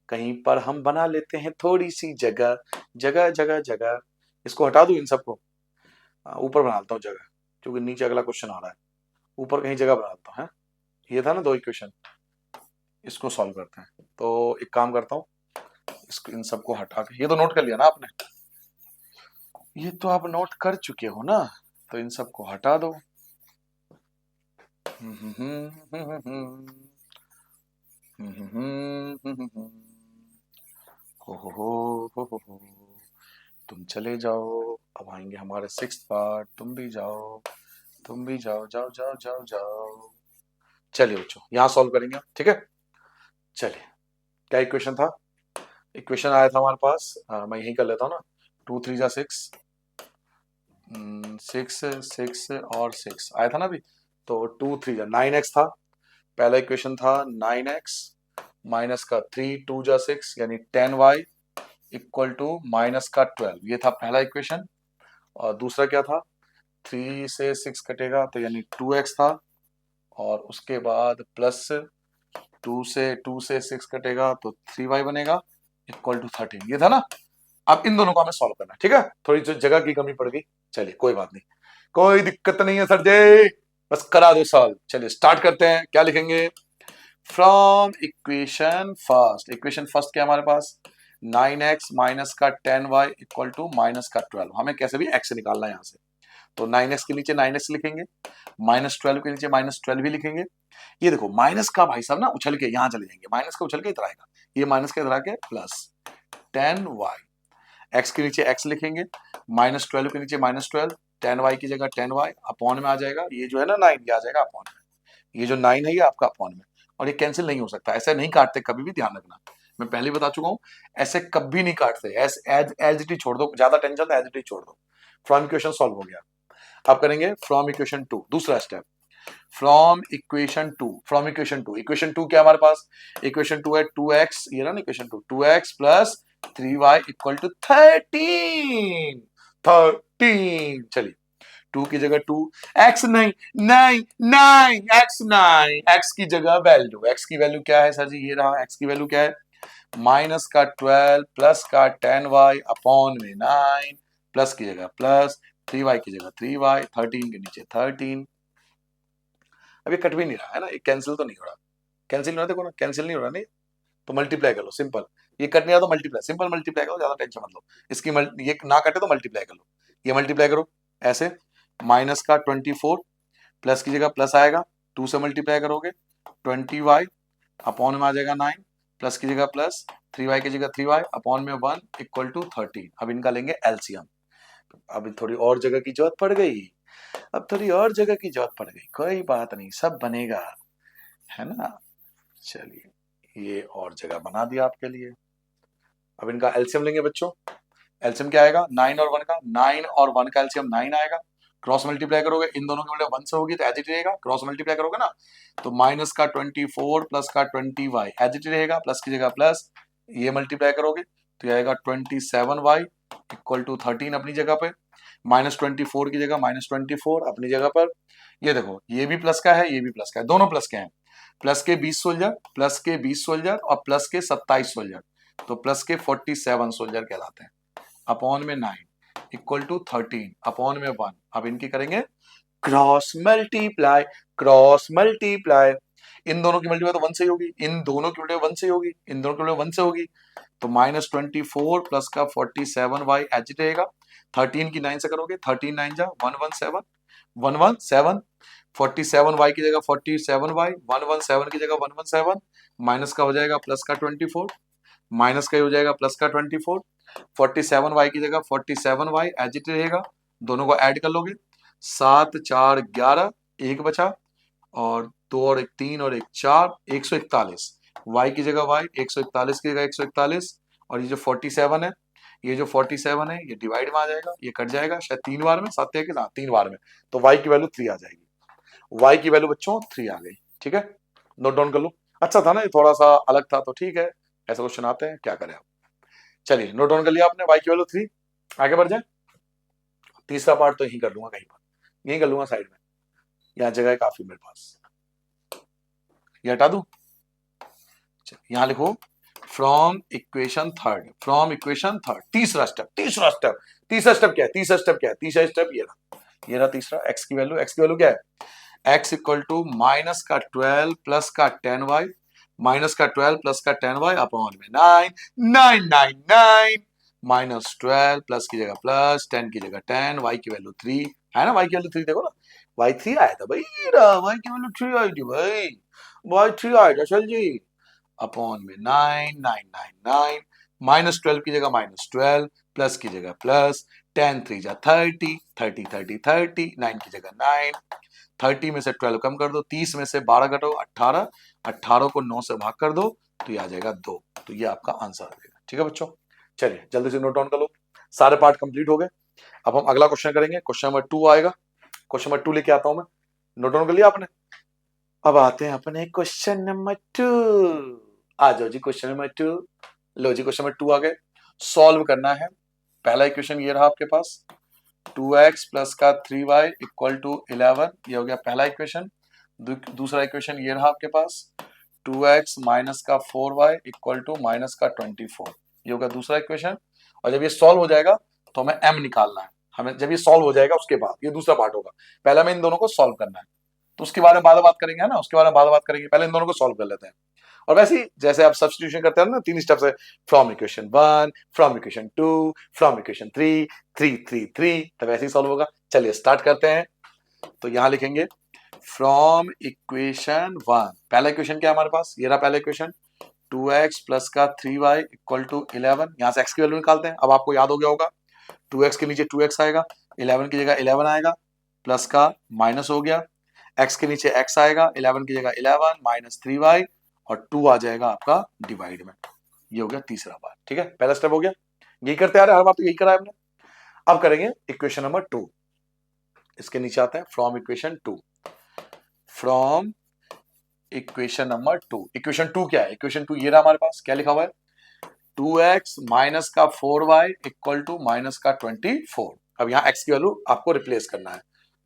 कहीं पर हम बना लेते हैं थोड़ी सी जगह, जगह जगह जगह, इसको हटा दूं इन सबको, ऊपर बना लेता हूँ जगह, क्योंकि नीचे अगला क्वेश्चन आ रहा है, ऊपर कहीं जगह बना लेता हूँ, है ये था ना दो इक्वेशन, इसको सॉल्व करते हैं। तो एक काम करता हूँ, इसको इन सबको हटा के, ये तो नोट कर लिया ना आपने, ये तो आप नोट कर चुके हो ना, तो इन सबको हटा दो, हो तुम चले जाओ, अब आएंगे हमारे सिक्स्थ पार्ट, तुम भी जाओ, तुम भी जाओ, जाओ जाओ जाओ जाओ। चलिए बच्चों यहां सॉल्व करेंगे, ठीक है। चलिए, क्या इक्वेशन था? इक्वेशन आया था हमारे पास, मैं यही कर लेता हूँ ना। 2 3 जा 6, 6 6 और 6 आया था ना अभी। तो 2 3 जा 9x था। पहला इक्वेशन था 9x माइनस का 3 2 जा 6 यानी 10y इक्वल टू माइनस का 12, ये था पहला इक्वेशन। और दूसरा क्या था? 3 से 6 कटेगा तो यानी 2x था। और उसके बाद प्लस 2 से 6 कटेगा तो 3y बनेगा इक्वल टू 13, ये था ना। अब इन दोनों को हमें सॉल्व करना है, ठीक है। थोड़ी जो जगह की कमी पड़ गई, चलिए कोई बात नहीं, कोई दिक्कत नहीं है सर जी, बस करा दो सॉल्व। चलिए स्टार्ट करते हैं, क्या लिखेंगे? From equation first, equation first क्या हमारे पास? 9x माइनस का 10y इक्वल टू माइनस का 12, हमें कैसे भी x निकालना है यहाँ से। तो 9x के नीचे 9x लिखेंगे, -12 के नीचे -12 भी लिखेंगे। ये देखो माइनस का भाई साहब ना उछल के यहाँ चले जाएंगे, माइनस का उछल के इधर आएगा, ये माइनस का इधर आके प्लस 10y। x के नीचे x लिखेंगे, -12 के नीचे -12, 10y की जगह 10y अपॉन में आ जाएगा, ये जो है ना 9 ये आ जाएगा अपॉन में, ये जो 9 है ये आपका अपॉन में। और ये कैंसिल नहीं हो सकता, ऐसे नहीं काटते कभी भी, ध्यान रखना, मैं पहले ही बता चुका हूं, ऐसे कभी नहीं काटते। एज एज इट इज छोड़ दो, ज्यादा टेंशन एज इट इज छोड़ दो। फ्रॉम इक्वेशन सॉल्व हो गया। अब करेंगे फ्रॉम इक्वेशन टू, दूसरा step. From equation two, from equation two, equation two क्या हमारे पास? इक्वेशन टू है 2x, ये ना equation two, 2x plus 3y equal to 13, 13। चलिए 2 की जगह 2, x नहीं, नहीं नहीं, x नहीं, x की जगह वैल्यू, x की वैल्यू क्या है सर जी? ये रहा, x की वैल्यू क्या है? माइनस का 12 प्लस का 10y अपॉन में 9, प्लस की जगह प्लस, 3y की जगह 3y, 13 के नीचे 13। अब ये कट भी नहीं रहा है ना, ये कैंसिल तो नहीं हो रहा, कैंसिल नहीं हो रहा, देखो ना कैंसिल नहीं हो रहा, नहीं तो मल्टीप्लाई कर लो सिंपल। ये कट नहीं रहा तो मल्टीप्लाई, सिंपल मल्टीप्लाई करो, ज्यादा टेंशन मत लो। इसकी ये ना कटे तो मल्टीप्लाई कर लो, ये मल्टीप्लाई करो ऐसे, माइनस का 24 प्लस की जगह प्लस आएगा, 2 से मल्टीप्लाई करोगे 20y अपॉन में आ जाएगा 9, प्लस की जगह प्लस, 3y की जगह 3y अपॉन में 1 इक्वल टू 13। अब इनका लेंगे एलसीएम। अब थोड़ी और जगह की जरूरत पड़ गई, अब थोड़ी और जगह की जरूरत पड़ गई, कोई बात नहीं, सब बनेगा, है ना। चलिए ये और जगह बना दिया आपके लिए। अब इनका एलसीएम लेंगे बच्चों। एलसीएम क्या आएगा? 9 और 1 का, 9 और 1 का एलसीएम 9 आएगा। क्रॉस मल्टीप्लाई करोगे, इन दोनों की वैल्यू 1 से होगी तो एज इट रहेगा, क्रॉस मल्टीप्लाई करोगे ना तो माइनस का 24 प्लस का 20y एज इट रहेगा, प्लस की जगह प्लस, ये मल्टीप्लाई करोगे तो ये आएगा 27y इक्वल टू 13 अपनी जगह पे, -24 की जगह -24 अपनी जगह पर। ये देखो ये भी प्लस का है, ये भी प्लस का है, दोनों प्लस के हैं, प्लस के 20 सोल्जर, प्लस के 20 सोल्जर और प्लस के 27 सोल्जर, तो प्लस के 47 सोल्जर कहलाते हैं। अपॉन में 9 इक्वल टू 13 अपॉन में 1। अब इनकी करेंगे क्रॉस मल्टीप्लाई, क्रॉस मल्टीप्लाई। इन दोनों की मल्टीप्लाई तो 1 से ही होगी, इन दोनों की मल्टीप्लाई 1 से ही होगी, इन दोनों की मल्टीप्लाई 1 से होगी, तो -24 प्लस का 47y एज इट रहेगा। 13 की 9 से करोगे, 13 9 जा 117, 117, 47y की जगह 47y, 117 की जगह 117, माइनस का हो जाएगा प्लस का 24, माइनस का हो जाएगा प्लस का 24, 47y की जगह 47y एज इट रहेगा, दोनों को ऐड कर लोगे, 7 4 11, एक बचा, और 2 और 1 3 और 1 4, 141, y की जगह y, 141 की जगह 141, और ये जो 47 है, ये जो 47 है ये डिवाइड में आ जाएगा, ये कट जाएगा शायद 3 बार में, 7 के साथ 3 बार में, तो y की वैल्यू 3 आ जाएगी। y की वैल्यू बच्चों 3 आ गई, ठीक है, नोट डाउन कर लो। अच्छा था ना, ये थोड़ा सा अलग था तो ठीक है, ऐसा क्वेश्चन आते हैं, क्या करें आप। चलिए नोट डाउन कर लिया आपने, y की वैल्यू 3, आगे बढ़ जाए। तीसरा पार्ट तो यही कर लूंगा, कहीं पर यही कर लूंगा साइड में, यहाँ जगह है काफी मेरे पास, ये हटा दूं। यहां लिखो from equation third, from equation third, तीसरा स्टेप, तीसरा स्टेप, तीसरा स्टेप क्या है? तीसरा स्टेप क्या है? तीसरा स्टेप ये रहा, ये रहा तीसरा। एक्स की वैल्यू, एक्स की वैल्यू क्या है? एक्स इक्वल टू माइनस का 12 प्लस का 10y, माइनस का 12 प्लस का 10y अपॉन में 9, 999, -12 प्लस की जगह प्लस, 10 की जगह 10, y की वैल्यू 3 है ना, y की वैल्यू 3 देखो ना, y3 आया था भाई, y की वैल्यू 3 आई थी भाई, y3 आया था चल जी, अपॉन में 9 9 9 9, -12 की जगह -12, प्लस की जगह प्लस, 10 3 जा 30, 30 30 30, 9 की जगह 9, 30 में से 12 कम कर दो, 30 में से 12 घटाओ 18, 18 को 9 से भाग कर दो तो ये आ जाएगा 2। तो ये आपका आंसर आ जाएगा। ठीक है बच्चों, चलिए जल्दी से नोट डाउन कर लो, सारे पार्ट कंप्लीट हो गए। अब हम अगला क्वेश्चन करेंगे, क्वेश्चन नंबर 2 आएगा, क्वेश्चन नंबर 2 लेके आता हूं मैं, नोट डाउन कर लिया आपने। अब आते हैं अपने क्वेश्चन नंबर 2, आ जाओ जी क्वेश्चन नंबर 2। लो जी क्वेश्चन नंबर 2 आ गए, सॉल्व करना है। पहला इक्वेशन ये रहा आपके पास, 2x प्लस का 3y इक्वल टू 11, ये हो गया पहला इक्वेशन। दूसरा इक्वेशन ये रहा आपके पास, 2x माइनस का 4y इक्वल टू माइनस का 24, ये होगा दूसरा इक्वेशन। और जब ये सॉल्व हो जाएगा तो हमें m निकालना है, हमें जब ये सॉल्व हो जाएगा उसके बाद ये दूसरा पार्ट होगा, पहले हमें इन दोनों को सॉल्व करना है, तो उसके बारे में बाद में बात करेंगे, है ना, उसके बारे में बाद में बात करेंगे, पहले इन दोनों को सॉल्व कर लेते हैं। और वैसे ही जैसे आप सब्स्टिट्यूशन करते हैं ना 3 स्टेप से, from equation 1, from equation 2, from equation 3, 3 3 3, तो वैसे ही सॉल्व होगा। चलिए स्टार्ट करते हैं। तो यहां लिखेंगे फ्रॉम इक्वेशन 1, पहला इक्वेशन क्या है हमारे पास, ये रहा पहला इक्वेशन, 2x प्लस का 3y इक्वल टू 11, यहां से x की वैल्यू निकालते हैं। अब आपको याद हो गया होगा 2x के नीचे 2x आएगा, 11 की जगह 11 आएगा, प्लस का माइनस हो गया, x के नीचे x आएगा, 11 की जगह 11 माइनस 3y, और 2 आ जाएगा आपका डिवाइड में। ये हो गया तीसरा बार। ठीक है, पहला स्टेप हो गया, यही करते आ रहे हैं, हर बार तो यही करा है हमने। अब करेंगे इक्वेशन नंबर 2, इसके नीचे आता है from equation 2, from equation number 2। Equation 2 क्या है, इक्वेशन 2 ये रहा हमारे पास, क्या लिखा हुआ है, 2x माइनस का 4y इक्वल टू माइनस का 24। अब यहाँ x की वैल्यू आपको रिप्लेस करना है,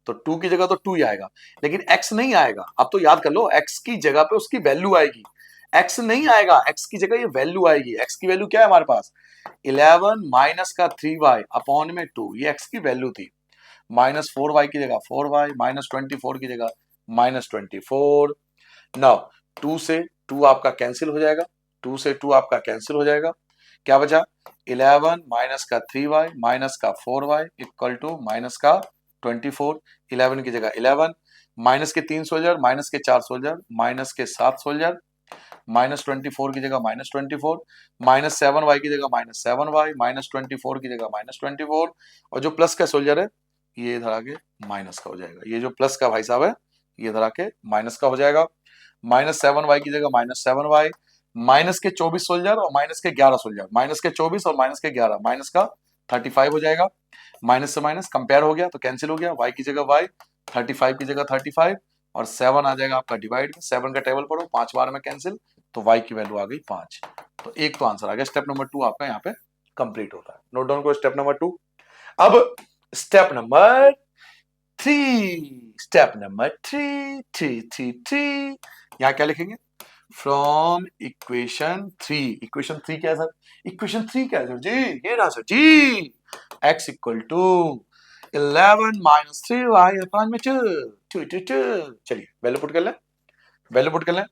तो 2 की जगह तो 2 ही आएगा, लेकिन x नहीं आएगा। अब तो याद कर लो, x की जगह पे उसकी वैल्यू आएगी, x नहीं आएगा, x की जगह ये वैल्यू आएगी। x की वैल्यू क्या है हमारे पास, 11 माइनस का 3y अपॉन में 2, ये x की वैल्यू थी, माइनस 4y की जगह 4y, माइनस 24 की जगह माइनस 24। नाउ 2 से 2 आपका कैंसिल हो जाएगा, 2 से 2 आपका कैंसिल हो जाएगा, क्या बचा, 11 माइनस का 3y माइनस का 4y इक्वल टू माइनस का 24, 11 की जगह 11, माइनस के 3 सोल्जर, माइनस के 4 सोल्जर, माइनस के 7 सोल्जर, माइनस 24 की जगह माइनस 24, माइनस 7y की जगह माइनस 7y, माइनस 24 की जगह माइनस 24, और जो प्लस का सोल्जर है ये इधर आके माइनस का हो जाएगा, ये जो प्लस का भाई साहब है ये इधर आके माइनस का हो जाएगा, माइनस 7y की जगह माइनस 7y, माइनस के 24 सोल्जर और माइनस के 11 सोल्जर, माइनस के 24 और माइनस के 11, माइनस का 35 हो जाएगा, माइनस से माइनस कंपेयर हो गया तो कैंसिल हो गया, y की जगह y, 35 की जगह 35, और 7 आ जाएगा आपका डिवाइड में, 7 का टेबल पढ़ो 5 बार में कैंसिल, तो y की वैल्यू आ गई 5। तो एक तो आंसर आ गया, स्टेप नंबर 2 आपका यहाँ पे कंप्लीट होता है। नोट डाउन करो स्टेप नंबर 2। अब स्टेप नंबर 3, स्टेप नंबर 3, 3 3 3, यहाँ क्या लिखेंगे, फ्रॉम इक्वेशन 3। इक्वेशन 3 क्या है सर, इक्वेशन 3 क्या है सर जी, ये रहा sir ji, x equal to 11 minus 3y upon में 2 2 2 2। चलिए वैल्यू पुट कर लें, वैल्यू पुट कर लें,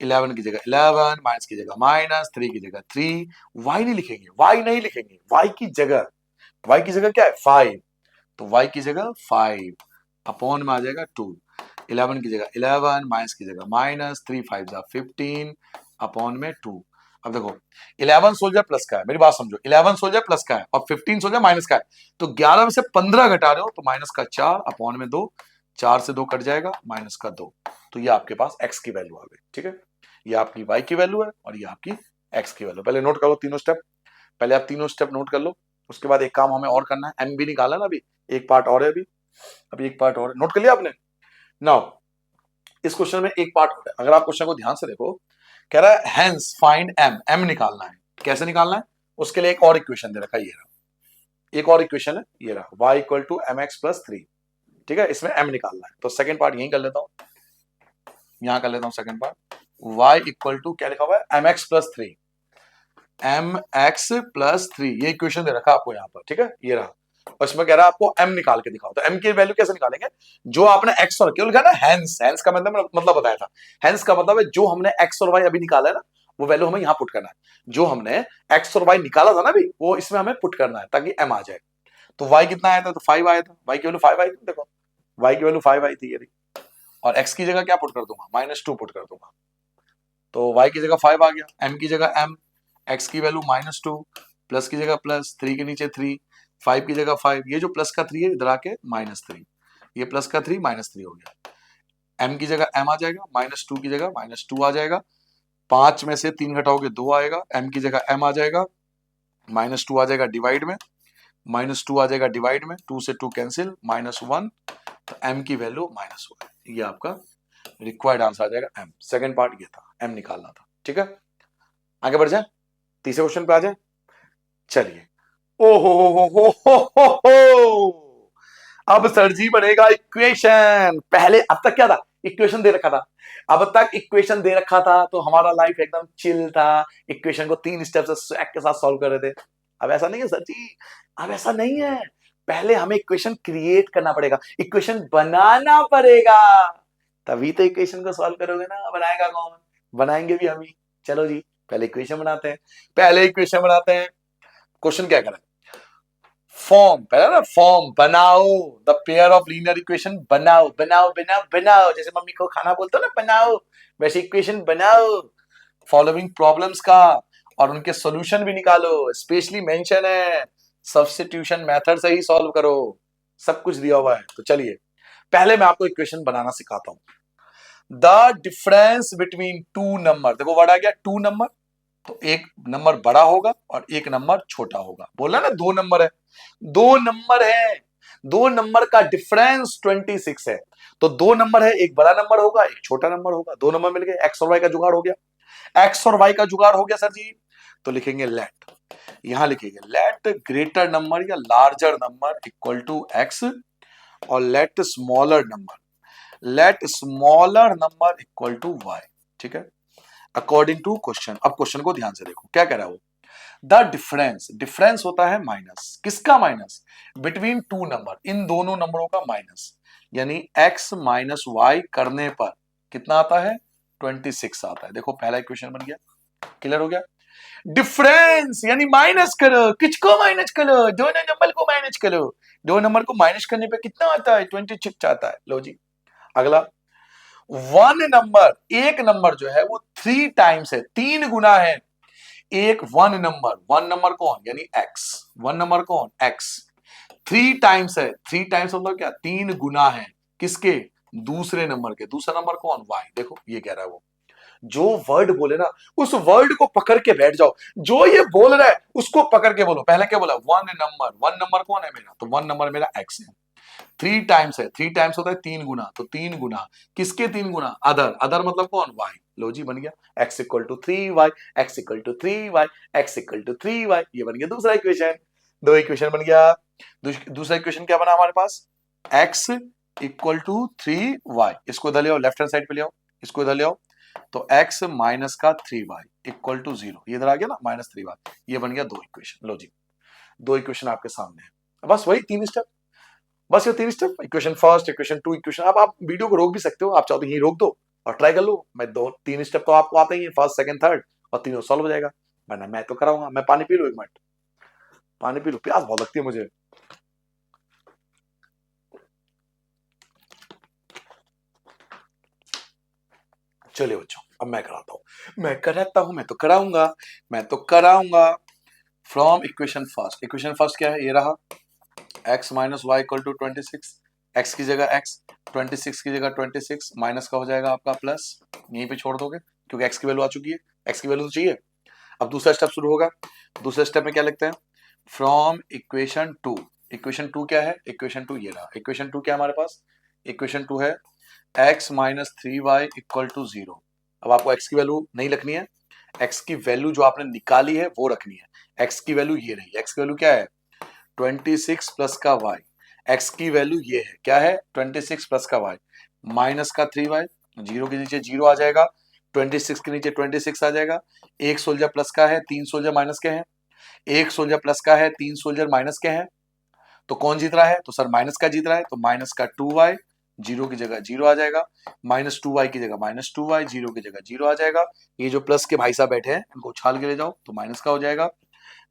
11 की जगह 11, माइनस की जगह माइनस, 3 की जगह 3, y नहीं लिखेंगे, y नहीं लिखेंगे, y की जगह क्या है 5, तो y की जगह 5 अपॉन में आ जाएगा 2, 11 की जगह 11, माइनस की जगह माइनस, 3 5 जा 15 अपॉन में 2। अब देखो 11 सोल्जर प्लस का है, मेरी बात समझो, 11 सोल्जर प्लस का है और 15 सोल्जर माइनस का है, तो 11 में से 15 घटा रहे हो तो माइनस का 4 अपॉन में 2, 4 से 2 कट जाएगा, माइनस का 2, तो ये आपके पास x की वैल्यू आ गई। ठीक है, ये आपकी y की वैल्यू है और ये आपकी x की वैल्यू। पहले नोट कर लो तीनों स्टेप, पहले आप तीनों स्टेप नोट कर लो, उसके बाद एक काम हमें और करना है, m भी निकाला ना, अभी एक पार्ट और है, अभी एक पार्ट और नोट कर लिया आपने। नाउ इस क्वेश्चन में एक पार्ट और है, अगर आप क्वेश्चन को ध्यान से देखो, कह रहा है हेंस फाइंड m, m निकालना है, कैसे निकालना है, उसके लिए एक और इक्वेशन दे रखा है, ये रहा एक और इक्वेशन है, ये रहा y equal to mx plus 3। ठीक है, इसमें m निकालना है, तो सेकंड पार्ट यहीं कर लेता हूं, यहां कर लेता हूं second part, y equal to क्या लिखा हुआ है mx प्लस 3, mx प्लस 3, ये इक्वेशन दे रखा है आपको यहाँ पर। ठीक है, ये रहा, और इसमें कह रहा है आपको m निकाल के दिखाओ, तो m की वैल्यू कैसे निकालेंगे, जो आपने x और क्यों लिखा ना हैंस, हैंस का मतलब बताया था, हैंस का मतलब है जो हमने x और y अभी निकाला है ना, वो वैल्यू हमें यहाँ पुट करना है, जो हमने x और y निकाला था ना अभी, वो इसमें हमें पुट करना है ताकि m आ जाए। तो y कितना आया था, तो 5 आया था, y की वैल्यू 5 आई थी, देखो y की वैल्यू 5 आई थी यदि, और x की जगह क्या पुट कर दूंगा, -2 पुट कर दूंगा, तो y की जगह 5 आ गया, m की जगह m, x की वैल्यू -2, प्लस की जगह प्लस, 3 के नीचे 3, 5 की जगह 5, ये जो प्लस का 3 है इधर आके -3, ये प्लस का 3 -3 हो गया, m की जगह m आ जाएगा, -2 की जगह -2 आ जाएगा, 5 में से 3 घटाओगे 2 आएगा, m की जगह m आ जाएगा, -2 आ जाएगा डिवाइड में, -2 आ जाएगा डिवाइड में, 2 से 2 कैंसिल, -1, तो m की वैल्यू -1, ये आपका रिक्वायर्ड आंसर आ जाएगा m। सेकंड पार्ट ये था, m निकालना था। ठीक है, आगे बढ़ जाए, तीसरे क्वेश्चन पे आ जाए। चलिए, ओ हो, अब सर जी बनेगा इक्वेशन। पहले अब तक क्या था, इक्वेशन दे रखा था, अब तक इक्वेशन दे रखा था तो हमारा लाइफ एकदम चिल था, इक्वेशन को 3 स्टेप से स्वैग के साथ सॉल्व कर रहे थे। अब ऐसा नहीं है सर जी, अब ऐसा नहीं है, पहले हमें इक्वेशन क्रिएट करना पड़ेगा, इक्वेशन बनाना पड़ेगा, तभी तो इक्वेशन को सॉल्व करोगे ना। बनाएगा कौन, बनाएंगे भी हम ही। चलो जी, पहले इक्वेशन बनाते हैं, पहले इक्वेशन बनाते हैं। क्वेश्चन क्या करें, फॉर्म, पहले ना फॉर्म बनाओ, the pair of linear equation बनाओ, बनाओ बनाओ बनाओ, जैसे मम्मी को खाना बोलते हो ना बनाओ, वैसे इक्वेशन बनाओ फॉलोइंग प्रॉब्लम्स का, और उनके सॉल्यूशन भी निकालो, स्पेशली मेंशन है सब्स्टिट्यूशन मेथड से ही सॉल्व करो, सब कुछ दिया हुआ है। तो चलिए, पहले मैं आपको इक्वेशन बनाना सिखाता हूं। The difference between two number, देखो वर्ड आ गया टू नंबर, तो एक नंबर बड़ा होगा और एक नंबर छोटा होगा, बोला ना दो नंबर है, दो नंबर है, दो नंबर का डिफरेंस 26 है, तो दो नंबर है, एक बड़ा नंबर होगा एक छोटा नंबर होगा, दो नंबर मिल गए, एक्स और वाई का जुगाड़ हो गया, एक्स और वाई का जुगाड़ हो गया सर जी, तो लिखेंगे लेट, यहां लिखेंगे लेट ग्रेटर नंबर या larger number equal to x, और let smaller number equal to Y. ठीक है, अकॉर्डिंग टू क्वेश्चन। अब क्वेश्चन को ध्यान से देखो, क्या कह रहा है वो, द डिफरेंस, डिफरेंस होता है माइनस, किसका माइनस, बिटवीन टू नंबर, इन दोनों नंबरों का माइनस, यानी x माइनस वाई करने पर कितना आता है, 26 आता है। देखो पहला इक्वेशन बन गया, क्लियर हो गया, डिफरेंस यानी माइनस करो, किसको माइनस करो, दोनों नंबर को माइनस करो, दो नंबर को माइनस करने पे कितना आता है, 26 आता है। लो जी, अगला, वन नंबर, एक नंबर जो है वो 3 टाइम्स है, 3 गुना है, एक वन नंबर कौन, यानी एक्स, वन नंबर कौन, एक्स, 3 टाइम्स है, 3 टाइम्स मतलब क्या, 3 गुना है, किसके, दूसरे नंबर के, दूसरा नंबर कौन, वाई। देखो ये कह रहा है वो, जो वर्ड बोले ना उस वर्ड को पकड़ के बैठ जाओ, जो ये बोल रहा है उसको पकड़ के बोलो। पहले क्या बोला, वन नंबर कौन है मेरा, तो वन नंबर मेरा एक्स है, 3 टाइम्स है, 3 टाइम्स होता है 3 गुना, तो 3 गुना, किसके 3 गुना, अदर, अदर मतलब कौन, वाई। लो जी बन गया x equal to 3y, x equal to 3y, x equal to 3y, ये बन गया दूसरा इक्वेशन। दो इक्वेशन बन गया, दूसरा इक्वेशन क्या बना हमारे पास, x इक्वल टू 3y, इसको इधर ले आओ, लेफ्ट हैंड साइड पे ले आओ, इसको इधर ले आओ, तो x माइनस का 3y इक्वल टू 0, ये इधर आ गया ना -3y, ये बन गया दो इक्वेशन। लो जी, दो इक्वेशन आपके सामने है, बस वही 3 स्टेप, बस ये 3 step, equation first, equation two, equation. अब आप वीडियो को रोक भी सकते हो, आप चाहो तो यहीं रोक दो और ट्राई कर लो, मैं दो 3 स्टेप तो आपको आते ही है, फर्स्ट सेकंड थर्ड, और तीनों सॉल्व हो जाएगा, वरना मैं तो कराऊंगा। मैं पानी पी लूं, एक मिनट पानी पी लूं, प्यास बहुत लगती है मुझे। चलिए बच्चों, अब मैं कराता हूं, मैं कराता हूं, मैं तो कराऊंगा, मैं तो कराऊंगा। From equation first, equation first क्या है, ये रहा, x minus y equal to 26, x की जगह x, 26 की जगह 26, माइनस का हो जाएगा आपका प्लस, यहीं पे छोड़ दोगे क्योंकि x की वैल्यू आ चुकी है, x की वैल्यू तो चाहिए। अब दूसरा स्टेप शुरू होगा, दूसरे स्टेप में क्या लिखते हैं, from equation two, equation two क्या है, इक्वेशन टू ये रहा, इक्वेशन टू क्या है हमारे पास, इक्वेशन टू है x minus 3y equal to 0। अब आपको x की वैल्यू नहीं रखनी है, x की वैल्यू जो आपने निकाली है वो रखनी है, x की वैल्यू ये रही, x की वैल्यू क्या है, 26 प्लस का y, x की वैल्यू ये है, क्या है, 26 प्लस का y, माइनस का 3y, जीरो के नीचे जीरो आ जाएगा, 26 के नीचे 26 आ जाएगा, एक सोल्जर प्लस का है, 3 सोल्जर माइनस के हैं, एक सोल्जर प्लस का है, 3 सोल्जर माइनस के हैं, तो कौन जीत रहा है, तो सर माइनस का जीत रहा है, तो माइनस का 2y, जीरो की जगह जीरो आ जाएगा, -2y की जगह -2y, जीरो की जगह जीरो आ जाएगा, ये जो प्लस के भाई साहब बैठे हैं इनको उछाल के ले जाओ तो माइनस का हो जाएगा,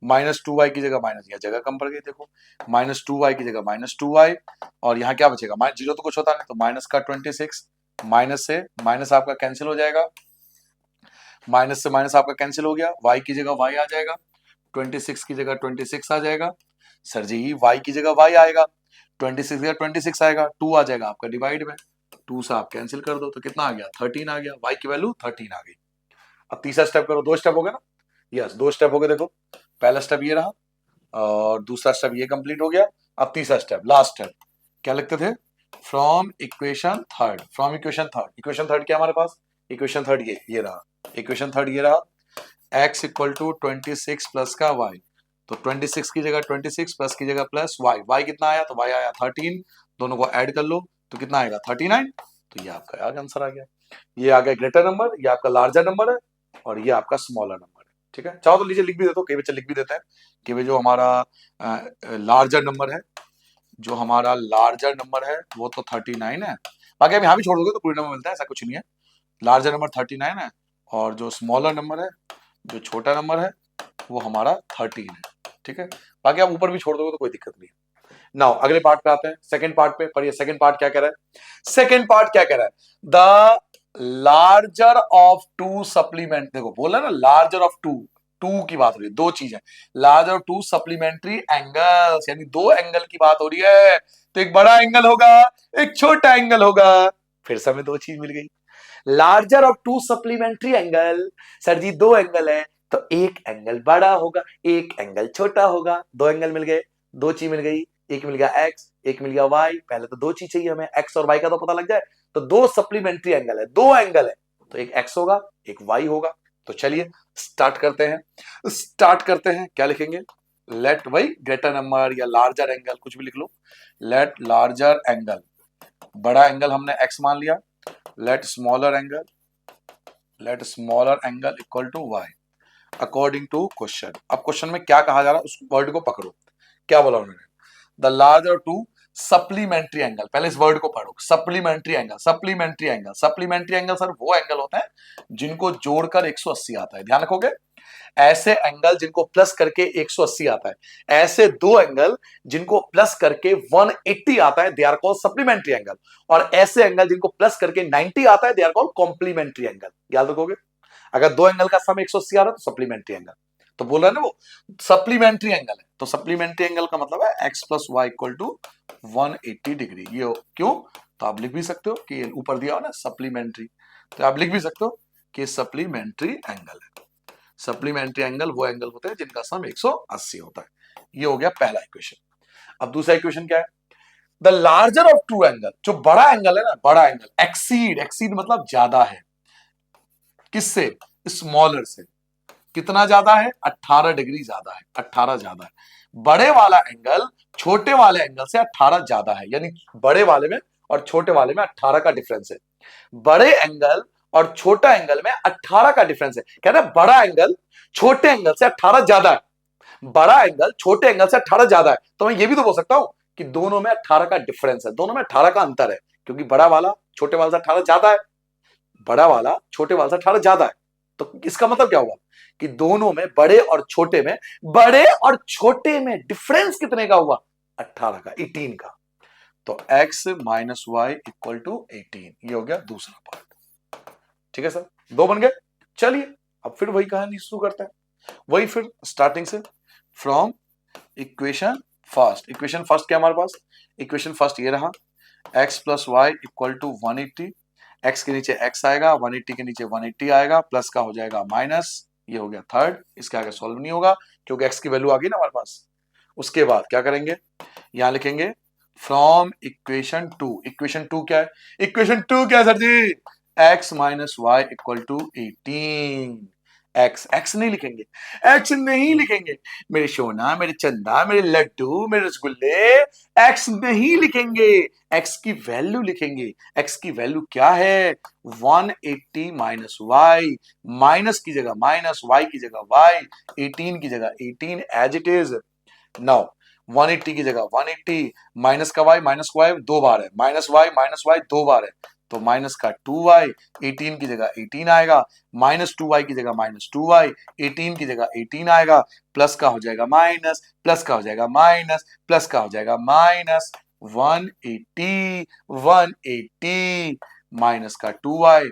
-2y की जगह माइनस, यह जगह कम पड़ गई देखो, -2y की जगह -2y, और यहाँ क्या बचेगा, जीरो तो कुछ होता नहीं, तो माइनस का 26, माइनस से माइनस आपका कैंसिल हो जाएगा, माइनस से माइनस आपका कैंसिल हो गया, y की जगह y आ जाएगा, 26 की जगह 26 आ जाएगा। सर जी y की जगह y आएगा, 26 की जगह 26 आएगा, 2 आ जाएगा आपका डिवाइड में, 2 से आप कैंसिल कर दो तो कितना आ गया, 13 आ गया, y की वैल्यू 13 आ गई। अब तीसरा स्टेप करो, 2 स्टेप हो गए ना, यस 2 स्टेप हो गए देखो, पहला स्टेप ये रहा और दूसरा स्टेप ये कंप्लीट हो गया। अब तीसरा स्टेप, लास्ट स्टेप, क्या लिखते थे, from equation third, from equation third, equation third क्या हमारे पास, इक्वेशन थर्ड ये रहा, इक्वेशन थर्ड ये रहा, x इक्वल टू 26 प्लस का y, तो 26 की जगह 26 प्लस की जगह प्लस y कितना आया, तो y आया 13, दोनों को ऐड कर लो तो कितना आएगा 39, तो ये आपका आंसर आ गया, ये आ गया ग्रेटर नंबर, ये आपका लार्जर नंबर है और ये आपका स्मॉलर नंबर है। ठीक है, चाहो तो लीजिए लिख भी देते हो, कई बच्चे लिख भी देते हैं कि भाई जो हमारा लार्जर नंबर है, जो हमारा लार्जर नंबर है वो तो 39 है, बाकी आप यहाँ भी छोड़ दोगे तो पूरे नंबर मिलता है, ऐसा कुछ नहीं है, लार्जर नंबर 39 है और जो स्मॉलर नंबर है, जो छोटा नंबर है वो हमारा 13 है। ठीक है, बाकी आप ऊपर भी छोड़ दोगे तो कोई दिक्कत नहीं है। नाउ अगले पार्ट पे आते हैं, सेकंड पार्ट पे पढ़िए, सेकंड पार्ट क्या कह रहा है, सेकंड पार्ट क्या कह रहा है, the larger of two supplement, देखो बोला ना लार्जर ऑफ टू, टू की बात हो रही है, दो चीजें, larger of two supplementary angles, यानी दो एंगल की बात हो रही है, तो एक बड़ा एंगल होगा, एक छोटा एंगल होगा, फिर से हमें दो चीज मिल गई, larger of two supplementary angle, sir ji दो एंगल है तो एक एंगल बड़ा होगा, एक एंगल छोटा होगा, दो एंगल मिल गए, दो चीज मिल गई, एक मिल गया x, एक मिल गया y, पहले तो दो चीज चाहिए हमें, x और y का तो पता लग जाए, तो दो सप्लीमेंट्री एंगल है, दो एंगल है तो एक x होगा एक y होगा। तो चलिए स्टार्ट करते हैं, स्टार्ट करते हैं, क्या लिखेंगे, लेट वही ग्रेटर नंबर या लार्जर एंगल कुछ भी लिख लो, लेट लार्जर एंगल, बड़ा एंगल हमने x मान लिया, let smaller angle equal to y according to question. अब क्वेश्चन में क्या कहा जा रहा है उस वर्ड को पकड़ो, क्या बोला उन्होंने, the larger to supplementary angle, पहले इस वर्ड को पढ़ो, supplementary angle, supplementary angle, supplementary angle sir वो एंगल होते हैं जिनको जोड़कर 180 आता है, ध्यान रखोगे, ऐसे एंगल जिनको प्लस करके 180 आता है, ऐसे दो एंगल जिनको प्लस करके 180 आता है, they are called supplementary angle, और ऐसे एंगल जिनको प्लस करके 90 आता है, they are called complementary angle, याद रखोगे, अगर दो एंगल का सम 180 आ रहा है तो सप्लीमेंट्री एंगल, तो बोल रहा है ना वो सप्लीमेंट्री एंगल है, तो सप्लीमेंट्री एंगल का मतलब है x plus y equal to 180 degree, ये क्यों, तो आप लिख भी सकते हो कि ऊपर दिया हो ना सप्लीमेंट्री, तो आप लिख भी सकते हो कि सप्लीमेंट्री एंगल है, सप्लीमेंट्री एंगल वो एंगल होते हैं जिनका सम 180 होता है, ये हो गया पहला इक्वेशन। अब दूसरा इक्वेशन क्या है, the larger of two angle, जो बड़ा एंगल है ना, बड़ा एंगल एक्सीड, एक्सीड मतलब ज्यादा है, किससे, स्मॉलर से, कितना ज्यादा है, 18 डिग्री ज्यादा है, 18 ज्यादा है, बड़े वाला एंगल छोटे वाले एंगल से 18 ज्यादा है, यानी बड़े वाले में और छोटे वाले में 18 का डिफरेंस है, बड़े एंगल और छोटा एंगल में 18 का डिफरेंस है, कह रहे बड़ा एंगल छोटे एंगल से 18 ज्यादा है, बड़ा एंगल छोटे एंगल से 18 ज्यादा है, तो मैं ये भी तो बोल सकता हूं कि दोनों में 18 का डिफरेंस है, दोनों में 18 का अंतर है, क्योंकि बड़ा वाला छोटे वाले से 18 ज्यादा है, बड़ा वाला छोटे वाले से 18 ज्यादा है, तो इसका मतलब क्या हुआ कि दोनों में बड़े और छोटे में, बड़े और छोटे में डिफरेंस कितने का हुआ, 18 का, 18 का, तो x minus y equal to 18, ये हो गया दूसरा पार्ट। ठीक है सर, दो बन गए, चलिए अब फिर वही कहानी शुरू करते हैं, वही फिर स्टार्टिंग से, from equation first, equation first क्या हमारे पास, इक्वेशन फर्स्ट ये रहा, x plus y equal to 180, x के नीचे x आएगा, 180 के नीचे 180 आएगा, प्लस का हो जाएगा माइनस, ये हो गया थर्ड, इसके आगे सॉल्व नहीं होगा क्योंकि x की वैल्यू आ गई ना हमारे पास। उसके बाद क्या करेंगे, यहां लिखेंगे from equation two, equation two क्या है, इक्वेशन टू क्या है sir ji, x minus y equal to 18, x, x नहीं लिखेंगे, एक्स नहीं लिखेंगे मेरे सोना, मेरे चंदा, मेरे लड्डू, मेरे रसगुल्ले, एक्स नहीं लिखेंगे, एक्स की वैल्यू लिखेंगे, एक्स की वैल्यू क्या है, 180 माइनस वाई, माइनस की जगह माइनस, वाई की जगह वाई, 18 की जगह 18 एज इट इज। नाउ 180 की जगह 180, माइनस का वाई दो बार है, माइनस वाई दो बार है, तो माइनस का 2y, 18 की जगह 18 आएगा, माइनस 2y की जगह माइनस 2y, 18 की जगह 18 आएगा, प्लस का हो जाएगा माइनस, प्लस का हो जाएगा माइनस, प्लस का हो जाएगा माइनस 180, 180 माइनस का 2y,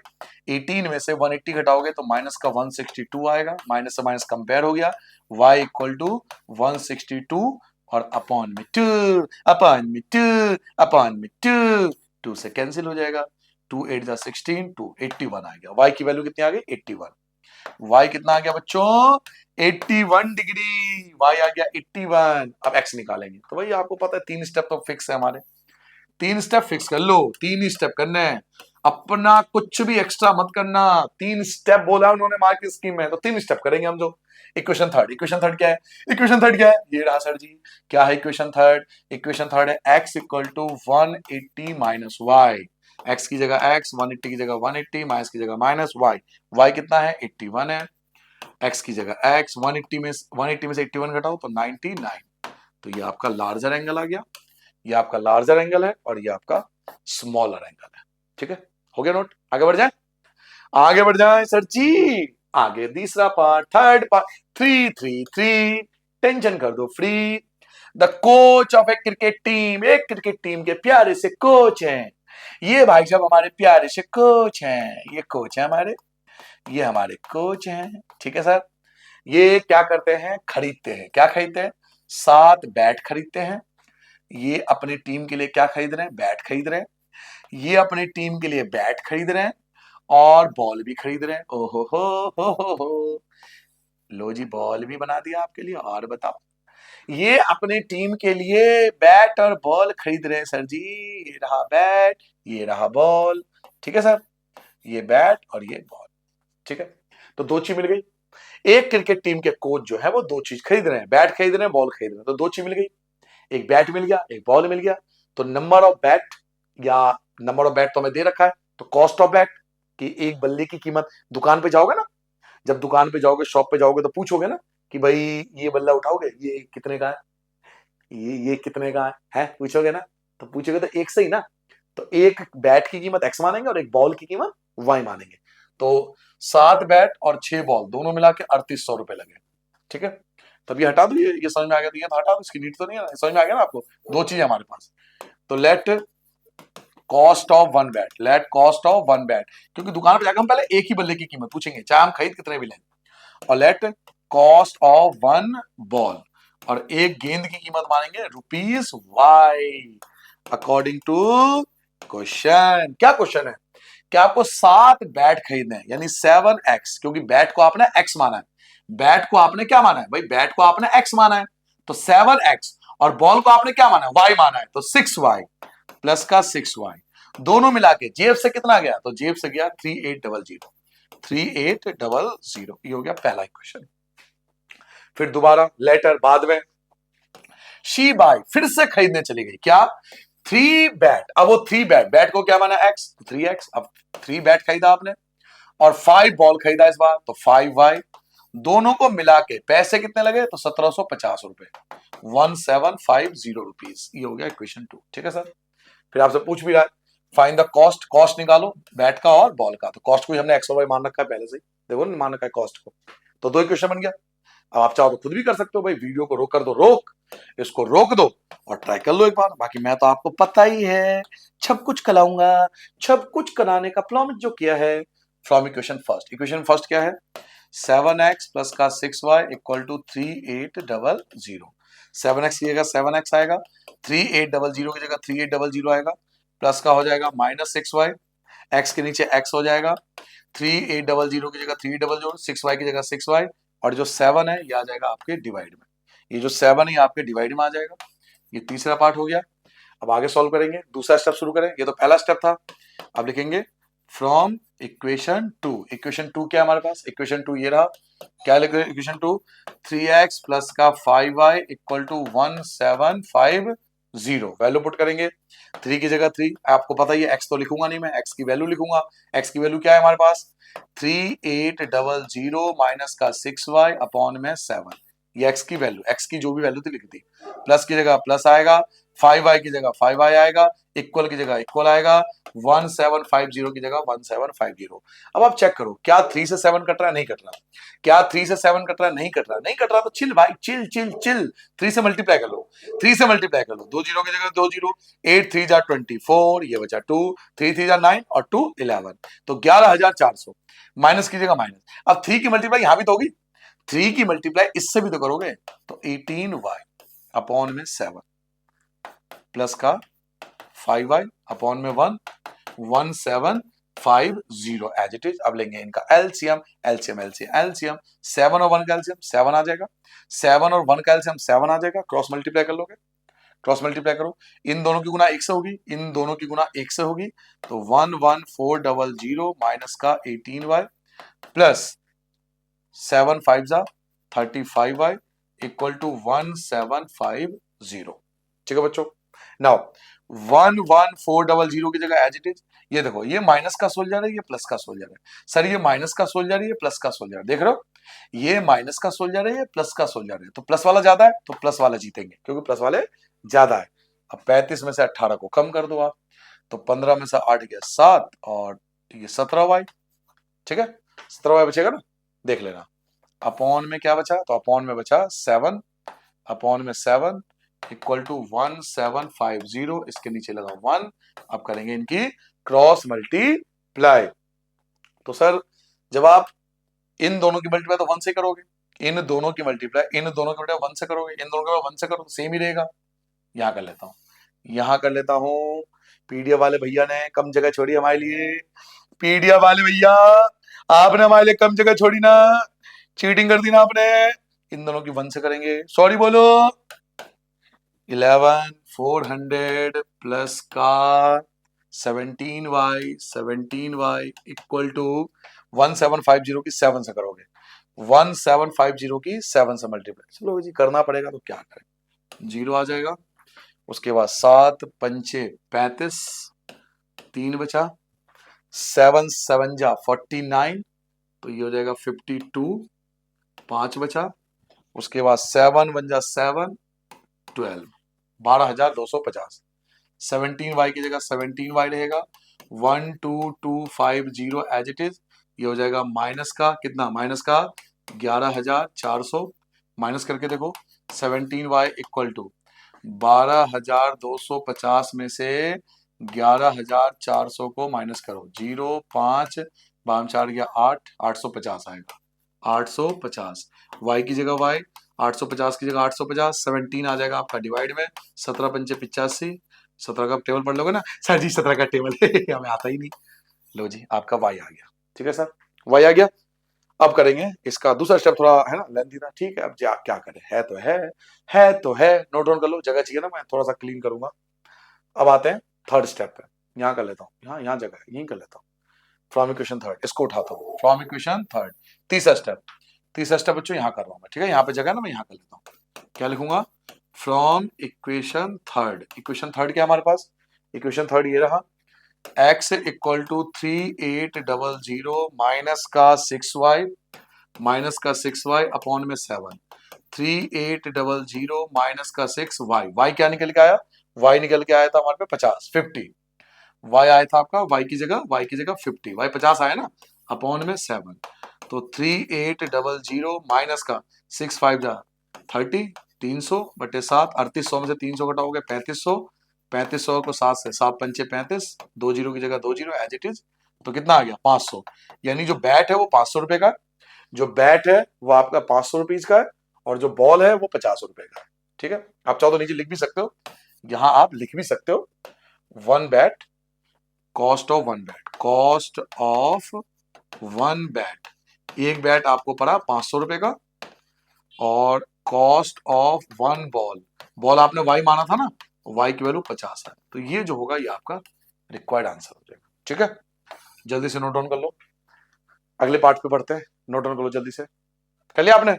18 में से 180 घटाओगे तो माइनस का 162 आएगा, माइनस से माइनस कंपेयर हो गया, y इक्वल टू 162 और अपॉन में 2, अपॉन में 2, अपॉन में 2, 2 से कैंसिल हो जाएगा, 2 8 जा 16, 2 81 आ गया। y की वैल्यू कितनी आ गई 81। y कितना आ गया बच्चों 81 डिग्री, y आ गया 81। अब x निकालेंगे तो भाई आपको पता है 3 स्टेप तो फिक्स है हमारे, 3 स्टेप फिक्स कर लो, 3 ही स्टेप करने हैं, अपना कुछ भी एक्स्ट्रा मत करना। 3 स्टेप बोला उन्होंने मार्क की स्कीम में, तो 3 स्टेप करेंगे हम। जो इक्वेशन थर्ड, इक्वेशन थर्ड क्या है, इक्वेशन थर्ड क्या है, ये रहा सर जी। क्या है इक्वेशन थर्ड, इक्वेशन थर्ड है x equal to 180 minus y, x की जगह x, 180 की जगह 180, माइनस की जगह माइनस y, y कितना है 81 है, x की जगह x, 180 में से 81 घटाओ तो 99, तो ये आपका लार्जर एंगल आ गया, ये आपका लार्जर एंगल है और ये आपका स्मॉलर एंगल है। ठीक है, हो गया नोट, आगे बढ़ जाए, आगे बढ़ जाए सर जी। आगे तीसरा पार्ट, थर्ड पार्ट, 3 टेंशन कर दो free. The coach of A cricket team, एक क्रिकेट टीम के प्यारे से कोच हैं ये भाई साहब, हमारे प्यारे से कोच हैं, ये कोच है हमारे, ये हमारे कोच हैं। ठीक है सर, ये क्या करते हैं, खरीदते हैं, क्या खरीदते हैं, 7 बैट खरीदते हैं। ये अपनी टीम के लिए क्या खरीद रहे हैं, बैट खरीद रहे हैं। ये अपनी टीम के लिए बैट खरीद रहे हैं और बॉल भी खरीद रहे हैं। ओहो हो, लो जी बॉल भी बना दिया आपके लिए। और बताओ, ये अपनी टीम के लिए बैट और बॉल खरीद रहे हैं सर जी। ये रहा बैट, ये रहा बॉल। ठीक है सर, ये बैट और ये बॉल। ठीक है, तो 2 चीज मिल गई। एक क्रिकेट टीम के कोच जो है वो 2 चीज खरीद रहे हैं, बैट खरीद रहे हैं, बॉल खरीद रहे हैं, तो 2 चीज मिल गई, एक बैट मिल गया, एक बॉल मिल गया। तो नंबर ऑफ बैट, या नंबर ऑफ बैट तो हमें दे रखा है, तो कॉस्ट ऑफ बैट कि एक बल्ले की कीमत, दुकान पे जाओगे ना, जब दुकान पे जाओगे, शॉप पे जाओगे तो पूछोगे ना कि भाई ये बल्ला उठाओगे, ये कितने का है, ये कितने का है पूछोगे ना, तो पूछोगे तो एक सही ना, तो एक बैट की कीमत एक्स मानेंगे और एक बॉल की कीमत वाई मानेंगे। तो 7 बैट और 6 बॉल दोनों मिला के 3800 रुपए लगे। ठीक है, तब ये हटा दो, ये समझ में आ गया, तो ये तो हटा दो, इसकी नीड तो नहीं है, समझ में आ गया ना आपको। 2 चीज हमारे पास, तो late cost of one bat, late cost of one bat, क्योंकि दुकान पे जाकर हम पहले एक ही बल्ले की कीमत पूछेंगे, चाहे हम खरीद कितने भी लें। और let cost of one ball, और एक गेंद की कीमत मानेंगे rupees y, according to question. क्या क्वेश्चन है कि आपको 7 बैट खरीदने हैं, यानी 7x, क्योंकि बैट को आपने x माना है, बैट को आपने क्या माना है भाई, बैट को आपने x माना है, तो 7x, और बॉल को आपने क्या माना है, y माना है, तो 6y प्लस का 6y, दोनों मिला के जेब से कितना गया, तो जेब से गया 3800, 3800। ये हो गया पहला इक्वेशन। फिर दोबारा लेटर बाद में, शी बाय फिर से खरीदने चली गई, क्या 3 बैट, अब वो 3 बैट, बैट को क्या माना x, 3x, अब 3 बैट खरीदा आपने और 5 बॉल खरीदा इस बार, तो 5y, दोनों को मिला के पैसे कितने लगे, तो 1750 रुपए, 1750 रुपीज। ये हो गया इक्वेशन 2। ठीक है सर, फिर आपसे पूछ भी रहा है फाइंड द कॉस्ट, कॉस्ट निकालो बैट का और बॉल का, तो कॉस्ट को हमने एक्स और वाई मान रखा है पहले से ही, देखो ना मान रखा है कॉस्ट को, तो 2 इक्वेशन बन गया। अब आप चाहो तो खुद भी कर सकते हो भाई, वीडियो को रोक कर दो, रोक इसको रोक दो और ट्राई कर लो एक बार। बाकी मैं तो आपको पता ही है सब कुछ कराऊंगा, सब कुछ कराने का प्रॉमिस जो किया है। From equation first, equation first क्या है, 7x प्लस का 6y इक्वल टू 3800, 7x की जगह 7x आएगा, 3800 की जगह 3800 आएगा, प्लस का हो जाएगा माइनस 6y, x के नीचे x हो जाएगा, 3800 की जगह 300, 6y की जगह 6y, और जो 7 है ये आ जाएगा आपके डिवाइड में, ये जो 7 है आपके डिवाइड में आ जाएगा। ये तीसरा पार्ट हो गया। अब आगे सॉल्व करेंगे, दूसरा स्टेप शुरू करें, ये तो पहला स्टेप था। अब लिखेंगे फ्रॉम इक्वेशन 2, इक्वेशन 2 क्या है हमारे पास, इक्वेशन 2 ये रहा, क्या लिखे इक्वेशन 2, 3x प्लस का 5y equal to 1750, value put करेंगे, 3 की जगह 3, आपको पता ही है x तो लिखूंगा नहीं मैं, x की वैल्यू लिखूंगा, x की वैल्यू क्या है हमारे पास 3800 माइनस का 6y अपॉन में 7, ये x की वैल्यू, x की जो भी वैल्यू थी लिख दी, प्लस की जगह प्लस आएगा, 5y की जगह 5y आएगा, इक्वल की जगह इक्वल आएगा, 1750 की जगह 1750। अब आप चेक करो क्या 3 से 7 कट रहा है, नहीं कट रहा, क्या 3 से 7 कट रहा है, नहीं कट रहा, नहीं कट रहा तो चिल भाई, चिल चिल चिल, 3 से मल्टीप्लाई कर लो, 3 से मल्टीप्लाई कर लो, 2 जीरो की जगह 2 जीरो, 8 3 जा 24, ये बचा 2, 3 3 जा 9 और 2 11, तो 11400, माइनस की जगह माइनस, अब 3 की मल्टीप्लाई यहां भी तो होगी, 3 की मल्टीप्लाई इससे भी तो करोगे, तो 18y अपॉन में 7 प्लस का 5y अपॉन में 1, 1750 एज इट इज। अब लेंगे इनका एलसीएम, एलसीएम एलसीएम एलसीएम, 7 और 1 का एलसीएम 7 आ जाएगा, 7 और 1 का एलसीएम 7 आ जाएगा, क्रॉस मल्टीप्लाई कर लोगे, क्रॉस मल्टीप्लाई करो, इन दोनों की गुना 1 से होगी, इन दोनों की गुना 1 से होगी, तो 11400 माइनस का 18y प्लस 7 5 जा 35y इक्वल टू 1750। ठीक है बच्चों, नाउ 11400 की जगह एज इट इज, ये देखो ये माइनस का सोल्जर है, ये प्लस का सोल्जर है, सर ये माइनस का सोल्जर है, ये प्लस का सोल्जर है, देख रहे हो ये माइनस का सोल्जर है, ये प्लस का सोल्जर है, तो प्लस वाला ज्यादा है तो प्लस वाला जीतेंगे क्योंकि प्लस वाले ज्यादा है। अब 35 में से 18 को कम कर दो आप, तो 15 में से 8 गया 7 और ये 17y, ठीक है 17y बचेगा ना, देख लेना अपॉन में क्या बचा, तो अपॉन में बचा 7, अपॉन में 7 इक्वल टू 1750, इसके नीचे लगा 1, अब करेंगे इनकी क्रॉस मल्टीप्लाई, तो सर जब आप इन दोनों की मल्टीप्लाई तो 1 से करोगे, इन दोनों की मल्टीप्लाई इन दोनों की मल्टीप्लाई 1 से करोगे, इन दोनों की 1 से करो तो सेम ही रहेगा, यहां कर लेता हूं, यहां कर लेता हूं, पीडीएफ वाले भैया ने कम जगह छोड़ी हमारे लिए, पीडीएफ वाले भैया आपने हमारे लिए कम जगह छोड़ी ना, चीटिंग कर दी ना आपने, इन दोनों की 1 से करेंगे, सॉरी बोलो, 11400 प्लस का 17y इक्वल टू 1750 की 7 से करोगे, 1750 की 7 से मल्टीप्लाई, चलो जी करना पड़ेगा तो क्या करें, 0 आ जाएगा, उसके बाद 7 पंचे 35, 3 बचा, 7 7 जा 49, तो ये हो जाएगा 52, 5 बचा, उसके बाद 7 1 जा 7 12, 12250, 17y की जगह 17y रहेगा, 12250 एज इट इज, ये हो जाएगा माइनस का कितना, माइनस का 11400, माइनस करके देखो 17y इक्वल टू 12250 में से 11400 को माइनस करो, 0 5 बाम 4 गया 8, 850 आएगा, 850, y की जगह y, 850 की जगह 850, 17 आ जाएगा आपका डिवाइड में, 17 पंचे 85, 17 का टेबल पढ़ लोगे ना सर जी, 17 का टेबल हमें आता ही नहीं, लो जी आपका y आ गया, ठीक है सर y आ गया। अब करेंगे इसका दूसरा स्टेप, थोड़ा है ना लेंथी था, ठीक है अब क्या करें, है तो है, नोट डाउन कर लो, जगह चाहिए ना, मैं थोड़ा सा क्लीन करूंगा। अब आते हैं थर्ड स्टेप पे, यहां कर लेता हूँ, यहाँ जगह है यहीं कर लेता हूँ, फ्रॉम इक्वेशन थर्ड, इसको उठाता हूँ, फ्रॉम इक्वेशन थर्ड, तीसरा स्टेप बच्चों यहाँ कर रहा हूँ मैं, ठीक है यहाँ पे जगह है ना, मैं यहाँ कर लेता हूँ, क्या लिखूंगा, from equation third, equation third क्या हमारे पास, इक्वेशन थर्ड ये रहा, x इक्वल टू 3800 माइनस का 6y, माइनस का 6y अपॉन में 7, 3800 माइनस का 6y, y क्या निकल के आया, y निकल के आया था हमारे पे 50 y आया था आपका, y की जगह 50, y 50 आया ना, अपॉन में 7, तो 3800 माइनस का 6 5 जा 30, 300 बटे 7, 3800 में से 300 घटाओगे 3500, 3500 को 7 से 7 पंचे 35, 2 जीरो की जगह 2 जीरो एज इट इज, तो कितना आ गया 500, यानी जो बैट है वो 500 रुपए का, जो बैट है वो आपका 500 रुपीज का है, और जो बॉल है वो 50 रुपए का है, ठीक है, आप चाहो तो नीचे लिख भी सकते हो, यहां आप लिख भी सकते हो, one bat, cost of one bat, cost of one bat, एक बैट आपको पड़ा 500 रुपए का, और cost of one ball, ball आपने वाई माना था ना, वाई की वैल्यू 50 है, तो ये जो होगा ये आपका रिक्वायर्ड आंसर हो जाएगा, ठीक है, जल्दी से नोट डाउन कर लो, अगले पार्ट पे पढ़ते हैं, नोट डाउन कर लो जल्दी से, कर लिया आपने,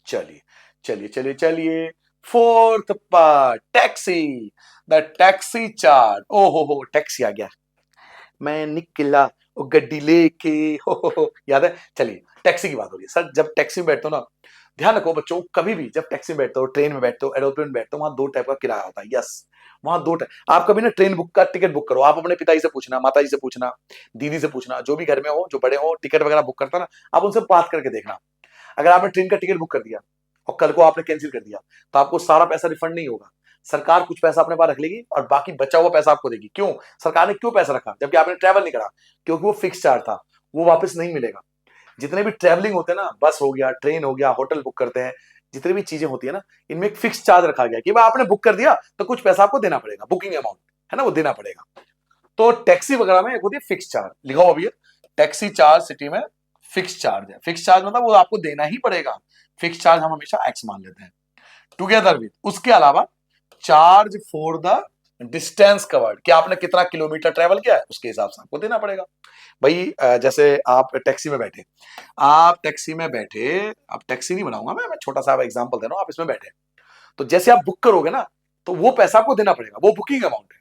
चलिए चलिए चलिए चलिए, fourth part, taxi, the taxi chart, ओ हो टैक्सी आ गया, मैं निकला वो गड्डी लेके, हो याद है, चलिए टैक्सी की बात हो रही है सर, जब टैक्सी में बैठते हो ना ध्यान रखो बच्चों, कभी भी जब टैक्सी में बैठते हो, ट्रेन में बैठते हो, एरोप्लेन में बैठते हो, वहां दो टाइप का किराया होता है। यस, वहां दो टाइप। आप कभी ना ट्रेन बुक का टिकट बुक करो, आप अपने पिताजी से पूछना, माताजी से पूछना, दीदी से पूछना, जो भी घर में हो, जो बड़े हो, टिकट वगैरह बुक करता ना, आप उनसे बात करके देखना। अगर आपने ट्रेन का टिकट बुक कर दिया और कल को आपने कैंसिल कर दिया, तो आपको सारा पैसा रिफंड नहीं होगा। सरकार कुछ पैसा अपने पास रख लेगी और बाकी बचा हुआ पैसा आपको देगी। क्यों? सरकार ने क्यों पैसा रखा जबकि आपने ट्रैवल नहीं करा? क्योंकि वो फिक्स चार्ज था, वो वापस नहीं मिलेगा। जितने भी ट्रैवलिंग होते हैं ना, बस हो गया, ट्रेन हो गया, होटल बुक करते हैं, जितनी भी चीजें होती है ना, इनमें एक फिक्स चार्ज रखा गया कि भाई आपने बुक कर दिया तो कुछ पैसा आपको देना पड़ेगा, बुकिंग अमाउंट है ना, वो देना पड़ेगा। तो टैक्सी वगैरह में एक होती है फिक्स चार्ज, लिखा अभी टैक्सी चार्ज सिटी में फिक्स चार्ज है। फिक्स चार्ज मतलब वो आपको देना ही पड़ेगा। फिक्स चार्ज हम हमेशा एक्स मान लेते हैं, टुगेदर विद उसके अलावा charge for the distance covered, कि आपने कितना किलोमीटर ट्रेवल किया है उसके हिसाब से आपको देना पड़ेगा। भाई जैसे आप टैक्सी में बैठे, आप टैक्सी में बैठे, अब टैक्सी नहीं बनाऊंगा मैं छोटा सा एग्जांपल दे रहा हूं, आप इसमें बैठे, तो जैसे आप बुक करोगे ना, तो वो पैसा आपको देना पड़ेगा, वो बुकिंग अमाउंट है,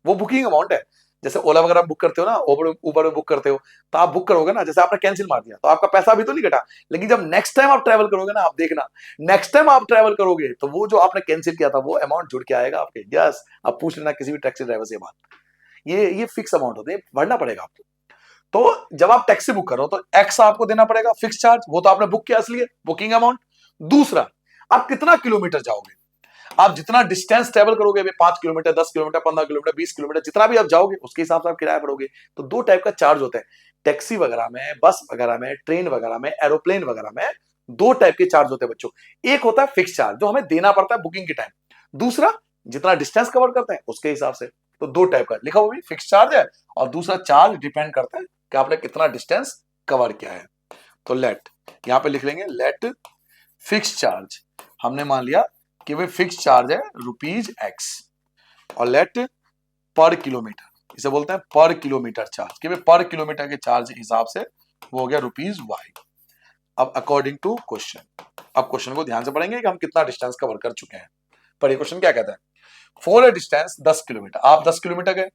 वो बुकिंग अमाउंट है। जैसे ओला वगैरह बुक करते हो ना, उबर उबर में बुक करते हो, तो आप बुक करोगे ना, जैसे आपने कैंसिल मार दिया तो आपका पैसा अभी तो नहीं कटा, लेकिन जब नेक्स्ट टाइम आप ट्रैवल करोगे ना, आप देखना, नेक्स्ट टाइम आप ट्रैवल करोगे तो वो जो आपने कैंसिल किया था वो अमाउंट जुड़ के आएगा आपके। यस, आप पूछ लेना किसी भी टैक्सी ड्राइवर से बात, ये फिक्स अमाउंट होते हैं, भरना पड़ेगा आपको। तो जब आप टैक्सी बुक करो तो एक्स आपको देना पड़ेगा फिक्स चार्ज, वो तो आपने बुक किया इसलिए बुकिंग अमाउंट। दूसरा, आप कितना किलोमीटर जाओगे, आप जितना डिस्टेंस ट्रेवल करोगे, 5 किलोमीटर, 10 किलोमीटर, 15 किलोमीटर, 20 किलोमीटर, जितना भी आप जाओगे उसके हिसाब से आप किराया भरोगे। तो दो टाइप का चार्ज होता है टैक्सी वगैरह में, बस वगैरह में, ट्रेन वगैरह में, एरोप्लेन वगैरह में। दो टाइप के चार्ज होते हैं बच्चों। एक होता है फिक्स चार्ज जो हमें देना पड़ता है बुकिंग के टाइम, दूसरा जितना डिस्टेंस कवर करते हैं उसके हिसाब से। तो दो टाइप का लिखा हुआ भी फिक्स चार्ज है, और दूसरा चार्ज डिपेंड करता है कि आपने कितना डिस्टेंस कवर किया है। तो लेट, यहां पे लिख लेंगे लेट फिक्स चार्ज, हमने मान लिया कि भाई फिक्स चार्ज है रुपीज एक्स, और लेट पर किलोमीटर, इसे बोलते हैं पर किलोमीटर चार्ज, कि भाई पर किलोमीटर के चार्ज हिसाब से वो हो गया रुपीज वाई। अब अकॉर्डिंग टू क्वेश्चन, अब क्वेश्चन को ध्यान से पढ़ेंगे कि हम कितना डिस्टेंस कवर कर चुके हैं। पर ये क्वेश्चन क्या कहता है, फॉर ए डिस्टेंस 10 किलोमीटर, आप 10 किलोमीटर गए।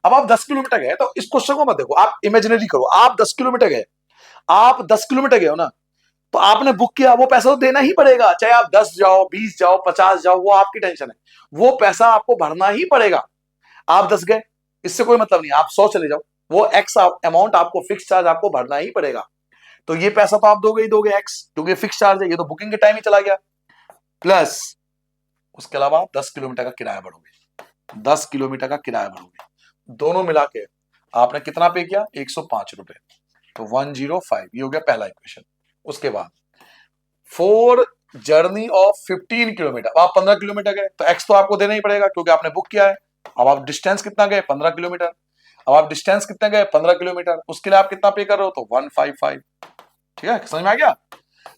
अब आप 10 किलोमीटर गए तो इस क्वेश्चन को मत देखो, आप इमेजिनरी करो, आप 10 किलोमीटर गए, आप 10 किलोमीटर गए हो ना, तो आपने बुक किया, वो पैसा तो देना ही पड़ेगा, चाहे आप 10 जाओ, 20 जाओ, 50 जाओ, वो आपकी टेंशन है, वो पैसा आपको भरना ही पड़ेगा। आप 10 गए, इससे कोई मतलब नहीं, आप 100 चले जाओ, वो एक्स अमाउंट आपको फिक्स चार्ज आपको भरना ही पड़ेगा। तो ये पैसा तो आप दोगे ही दोगे एक्स, क्योंकि फिक्स चार्ज है, ये तो बुकिंग के टाइम ही चला गया। प्लस उसके अलावा आप 10 किलोमीटर का किराया भरोगे, 10 किलोमीटर का किराया भरोगे, दोनों मिला के आपने कितना पे किया, 105 रुपए, तो 105, ये हो गया पहला इक्वेशन। उसके बाद फॉर जर्नी ऑफ 15 किलोमीटर, आप 15 किलोमीटर गए तो एक्स तो आपको देना ही पड़ेगा क्योंकि आपने बुक किया है। अब आप डिस्टेंस कितना गए, 15 किलोमीटर, अब आप डिस्टेंस कितने गए, 15 किलोमीटर, उसके लिए आप कितना पे कर रहे हो, तो 155। ठीक है, समझ में आ गया,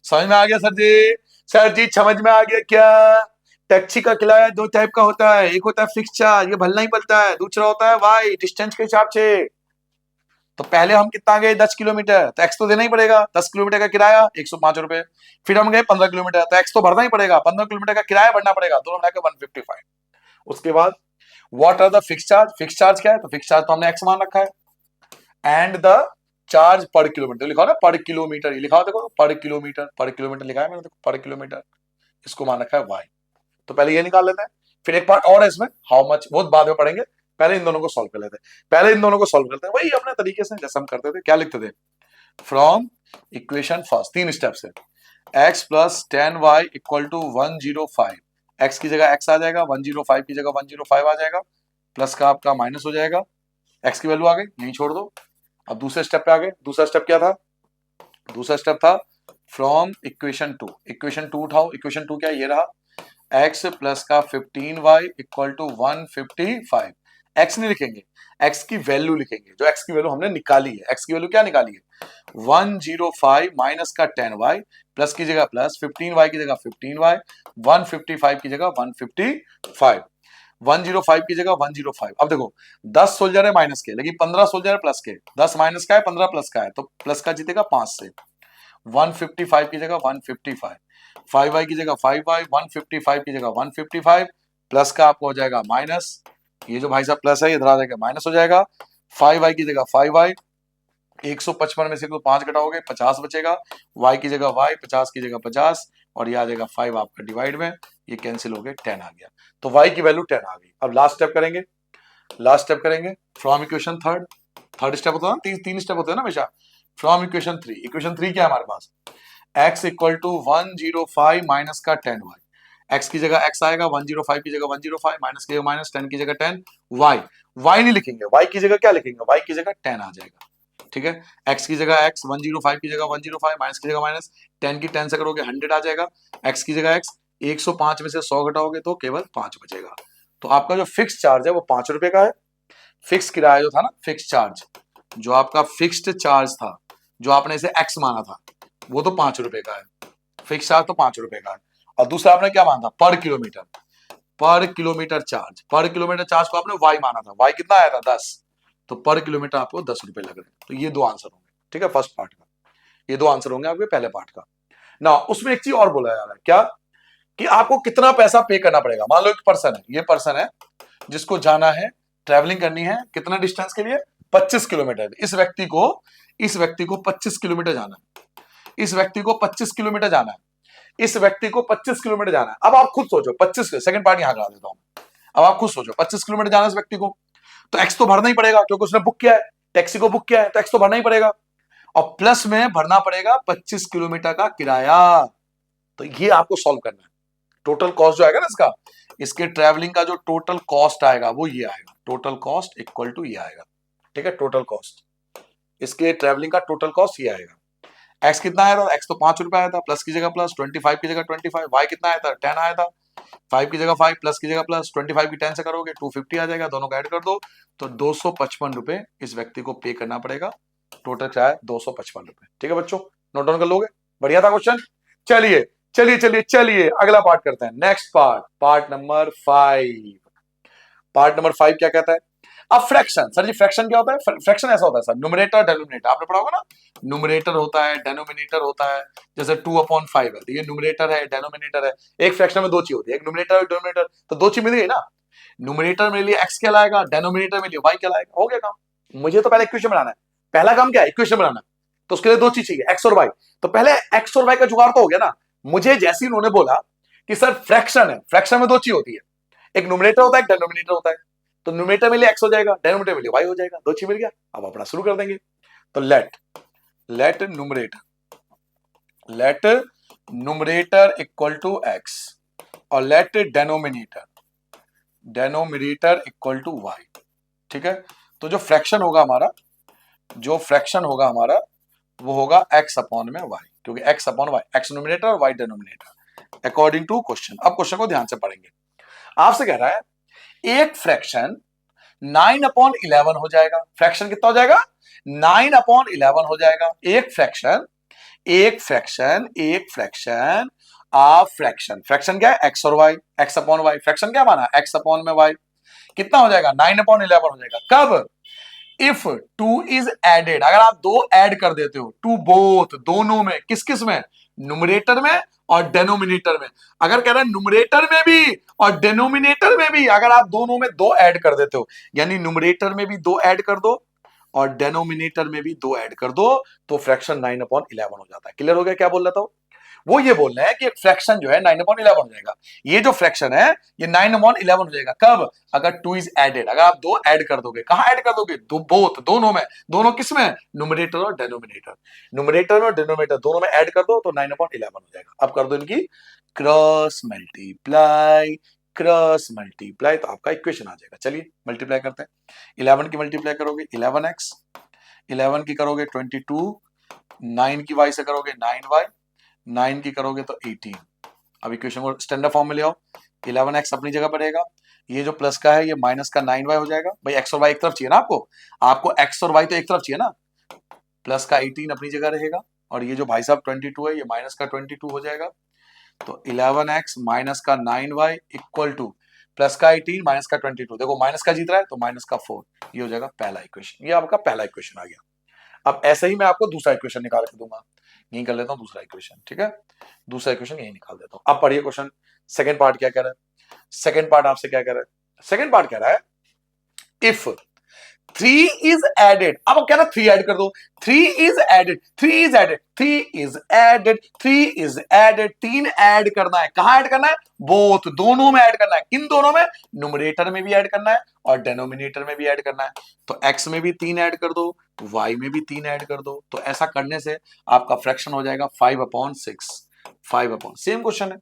समझ में आ गया सर जी, सर जी समझ में आ गया क्या? टैक्सी का किराया दो टाइप का होता है, एक होता है फिक्स चार्ज, ये भरना ही पड़ता है, दूसरा होता है वाई, डिस्टेंस के हिसाब से। तो पहले हम कितना गए, 10 किलोमीटर, तो एक्स तो देना ही पड़ेगा, 10 किलोमीटर का किराया 105 रुपए। फिर हम गए 15 किलोमीटर, तो एक्स तो भरना ही पड़ेगा, 15 किलोमीटर का किराया भरना पड़ेगा, दोनों मिलाकर 155। उसके बाद what are the fix charge, fix charge क्या है, तो फिक्स चार्ज तो हमने एक्स मान रखा है, एंड द चार्ज पर किलोमीटर, लिखा ना पर किलोमीटर, लिखा हो देखो पर किलोमीटर, पर किलोमीटर लिखा है मैंने, देखो पर किलोमीटर, इसको मान रखा है वाई। तो पहले ये निकाल लेते हैं, फिर एक पार्ट और है इसमें, हाउ मच, बहुत बाद में पढ़ेंगे, पहले इन दोनों को सॉल्व कर लेते हैं, पहले इन दोनों को सॉल्व करते हैं वही अपने तरीके से जैसे हम करते थे। क्या लिखते थे, फ्रॉम इक्वेशन फर्स्ट, 3 स्टेप्स है, x plus 10y equal to 105, x की जगह x आ जाएगा, 105 की जगह 105 आ जाएगा, प्लस का आपका माइनस हो जाएगा, x की वैल्यू आ गई, यही छोड़ दो। अब दूसरे स्टेप पे आ गए, दूसरा स्टेप क्या था, दूसरा स्टेप था फ्रॉम इक्वेशन 2, इक्वेशन 2 उठाओ, इक्वेशन 2 क्या ये रहा, x प्लस का 15y इक्वल टू 155, x नहीं लिखेंगे, x की वैल्यू लिखेंगे, जो x की वैल्यू हमने निकाली है, x की वैल्यू क्या निकाली है, 105 माइनस का 10y, प्लस की जगह प्लस, 15y की जगह 15y, 155 की जगह 155, 105 की जगह 105। अब देखो 10 सोल्जर है माइनस के, लेकिन 15 सोल्जर है प्लस के, 10 माइनस का है, 15 प्लस का है, तो प्लस का जीतेगा 5 से, 155 की जगह 155, 5y की जगह 5y, 155 की जगह 155, प्लस का आपको हो जाएगा माइनस, ये जो भाई साहब प्लस है ये इधर आ जाएगा माइनस हो जाएगा, 5y की जगह 5y, 155 में से 5 घटाओगे 50 बचेगा, y की जगह y, 50 की जगह 50, और ये आ जाएगा 5 आपका डिवाइड में, ये कैंसिल हो गए 10 आ गया। तो y की वैल्यू 10 आ गई। अब लास्ट स्टेप करेंगे फ्रॉम इक्वेशन थर्ड स्टेप होता है ना, तीन स्टेप होते हैं ना हमेशा। फ्रॉम इक्वेशन 3, इक्वेशन 3 क्या है हमारे पास, x इक्वल टू 105 माइनस का 10y, x की जगह x आएगा, 105 की जगह 105, माइनस की जगह माइनस, 10 की जगह 10, y नहीं लिखेंगे, y की जगह क्या लिखेंगे, y की जगह 10 आ जाएगा। ठीक है, x की जगह x, 105 की जगह 105, माइनस की जगह माइनस, 10 की 10 से करोगे 100 आ जाएगा, x की जगह x, 105 में से 100 घटाओगे तो केवल 5 बचेगा। तो आपका जो फिक्स चार्ज है वो 5 रुपए का है। फिक्स किराया जो था ना, फिक्स चार्ज, जो आपका फिक्स्ड चार्ज था, जो आपने इसे x माना था, वो तो 5 रुपए का है। फिक्स चार्ज तो 5 रुपए का है। और दूसरा आपने क्या माना था, पर किलोमीटर चार्ज, पर किलोमीटर चार्ज को आपने y माना था, y कितना आया था 10, तो पर किलोमीटर आपको 10 रुपए लग रहे हैं। तो ये दो आंसर होंगे, ठीक है, फर्स्ट पार्ट का। ये दो आंसर होंगे आपके पहले पार्ट का ना। उसमें एक चीज और बोला जा रहा है, क्या कि आपको कितना पैसा पे करना पड़ेगा। मान लो एक पर्सन है, ये पर्सन है जिसको जाना है, ट्रैवलिंग करनी है, कितना डिस्टेंस के लिए, 25 किलोमीटर। इस व्यक्ति को 25 किलोमीटर जाना है, इस व्यक्ति को 25 किलोमीटर जाना है, इस व्यक्ति को 25 किलोमीटर जाना है। अब आप खुद सोचो, 25, सेकंड पार्ट यहां करा देता हूं। अब आप खुद सोचो 25 किलोमीटर जाना है इस व्यक्ति को, तो एक्स तो भरना ही पड़ेगा क्योंकि उसने बुक किया है, टैक्सी को बुक किया है, तो एक्स तो भरना ही पड़ेगा। और प्लस में भरना पड़ेगा 25 किलोमीटर का किराया। तो ये आपको सॉल्व करना है। टोटल कॉस्ट जो आएगा ना इसका, इसके ट्रैवलिंग का जो टोटल कॉस्ट आएगा वो ये आएगा, टोटल कॉस्ट इक्वल टू ये आएगा। ठीक है, टोटल कॉस्ट, इसके ट्रैवलिंग का टोटल कॉस्ट ये आएगा। एक्स कितना आया था, एक्स तो 5 रुपए आया था, प्लस की जगह प्लस, 25 की जगह 25, वाई कितना आया था 10 आया था, 5 की जगह 5, प्लस की जगह प्लस, 25 की 10 से करोगे 250 आ जाएगा, दोनों का ऐड कर दो तो 255 रुपए इस व्यक्ति को पे करना पड़ेगा। टोटल क्या है, 255 रुपए। ठीक है बच्चों, नोट डाउन कर लोगे, बढ़िया था क्वेश्चन। चलिए चलिए चलिए चलिए अगला पार्ट करते हैं, next part, part number 5। Part number 5 क्या कहता है, अब फ्रैक्शन। सर जी फ्रैक्शन क्या होता है, फ्रैक्शन ऐसा होता है सर, न्यूमरेटर डेनोमिनेटर, आपने पढ़ा होगा ना, न्यूमरेटर होता है, डेनोमिनेटर होता है। जैसे 2/5 है, तो ये न्यूमरेटर है, डेनोमिनेटर है। एक फ्रैक्शन में दो चीज होती है, एक न्यूमरेटर और डिनोमिनेटर, तो दो चीज मिल गई ना। न्यूमरेटर में लिए एक्स कहलाएगा, डेनोमिनेटर में लिए वाई कहलाएगा। हो गया काम। मुझे तो पहले इक्वेशन बनाना है, पहला काम क्या है, इक्वेशन बनाना। तो उसके लिए दो चीज चाहिए, एक्स और वाई। तो पहले एक्स और वाई का जुगाड़ तो हो गया ना। मुझे जैसे ही उन्होंने बोला कि सर फ्रैक्शन है, फ्रैक्शन में दो चीज होती है, एक न्यूमरेटर होता है, एक डेनोमिनेटर होता है। तो न्यूमरेटर में लिए एक्स हो जाएगा, डेनोमिनेटर में लिए वाई हो जाएगा, दो चीज मिल गया। अब अपना शुरू कर देंगे। तो let numerator equal to x और let denominator equal to Y. ठीक है, तो जो फ्रैक्शन होगा हमारा वो होगा एक्स अपॉन में वाई, क्योंकि x upon y, x numerator और y denominator, according to question. अब क्वेश्चन को ध्यान से पढ़ेंगे। आपसे कह रहा है एक फ्रैक्शन 9/11 हो जाएगा। फ्रैक्शन कितना हो जाएगा, 9/11 हो जाएगा। एक फ्रैक्शन फ्रैक्शन क्या है, एक्स और y, x upon y. Fraction क्या माना, एक्स अपॉन में वाई। कितना हो जाएगा, 9/11 हो जाएगा। कब, इफ 2 इज एडेड, अगर आप दो ऐड कर देते हो, टू बोथ, दोनों में, किस किस में, न्यूमरेटर में और डेनोमिनेटर में। अगर कह रहे हैं न्यूमरेटर में भी और डेनोमिनेटर में भी, अगर आप दोनों में दो ऐड कर देते हो, यानी न्यूमरेटर में भी दो ऐड कर दो और डेनोमिनेटर में भी दो ऐड कर दो, तो फ्रैक्शन 9/11 हो जाता है। क्लियर हो गया क्या बोल रहा था वो ये बोल रहे हैं कि एक फ्रैक्शन जो है 9/11 हो जाएगा। ये जो फ्रैक्शन है ये 9/11 हो जाएगा। कब, अगर 2 इज एडेड, अगर आप दो ऐड कर दोगे। कहां ऐड कर दोगे, दो, बोथ, दोनों में। दोनों किस में, न्यूमरेटर और डेनोमिनेटर। न्यूमरेटर और डेनोमिनेटर दोनों में ऐड कर दो तो 9/11 हो जाएगा। अब कर दो इनकी क्रॉस मल्टीप्लाई, तो आपका इक्वेशन आ जाएगा। चलिए मल्टीप्लाई करते हैं। 11 की मल्टीप्लाई करोगे 11x, 11 की करोगे 22, 9 की y से करोगे 9y, 9 की करोगे तो 18। अब इक्वेशन को स्टैंडर्ड फॉर्म में ले आओ। 11x अपनी जगह पर रहेगा, ये जो प्लस का है ये माइनस का 9y हो जाएगा। भाई x और y एक तरफ चाहिए ना, आपको x और y तो एक तरफ चाहिए ना। प्लस का 18 अपनी जगह रहेगा और ये जो भाई साहब 22 है ये माइनस का 22 हो जाएगा। तो 11x माइनस का 9y इक्वल टू प्लस का 18 माइनस का 22। देखो माइनस का जीत रहा है तो माइनस का 4, ये हो जाएगा पहला इक्वेशन। ये आपका पहला इक्वेशन आ गया। अब ऐसे ही मैं आपको दूसरा इक्वेशन निकाल के दूंगा। यही कर लेता हूं दूसरा इक्वेशन, ठीक है, दूसरा इक्वेशन यही निकाल देता हूं। अब पढ़िए क्वेश्चन। सेकंड पार्ट क्या कह रहा है, सेकंड पार्ट आपसे क्या कह रहा है, सेकंड पार्ट कह रहा है इफ 3 इज एडेड, अब कह रहा 3 ऐड कर दो, 3 is added, 3 is added, 3 is added, 3 is added, 3 add करना है, कहां ऐड करना है, बोथ, दोनों में ऐड करना है, किन दोनों में, न्यूमरेटर में भी ऐड करना है और डिनोमिनेटर में भी ऐड करना है। तो x में भी 3 ऐड कर दो, y में भी 3 ऐड कर दो, तो ऐसा करने से आपका फ्रैक्शन हो जाएगा 5/6, 5/, सेम क्वेश्चन है,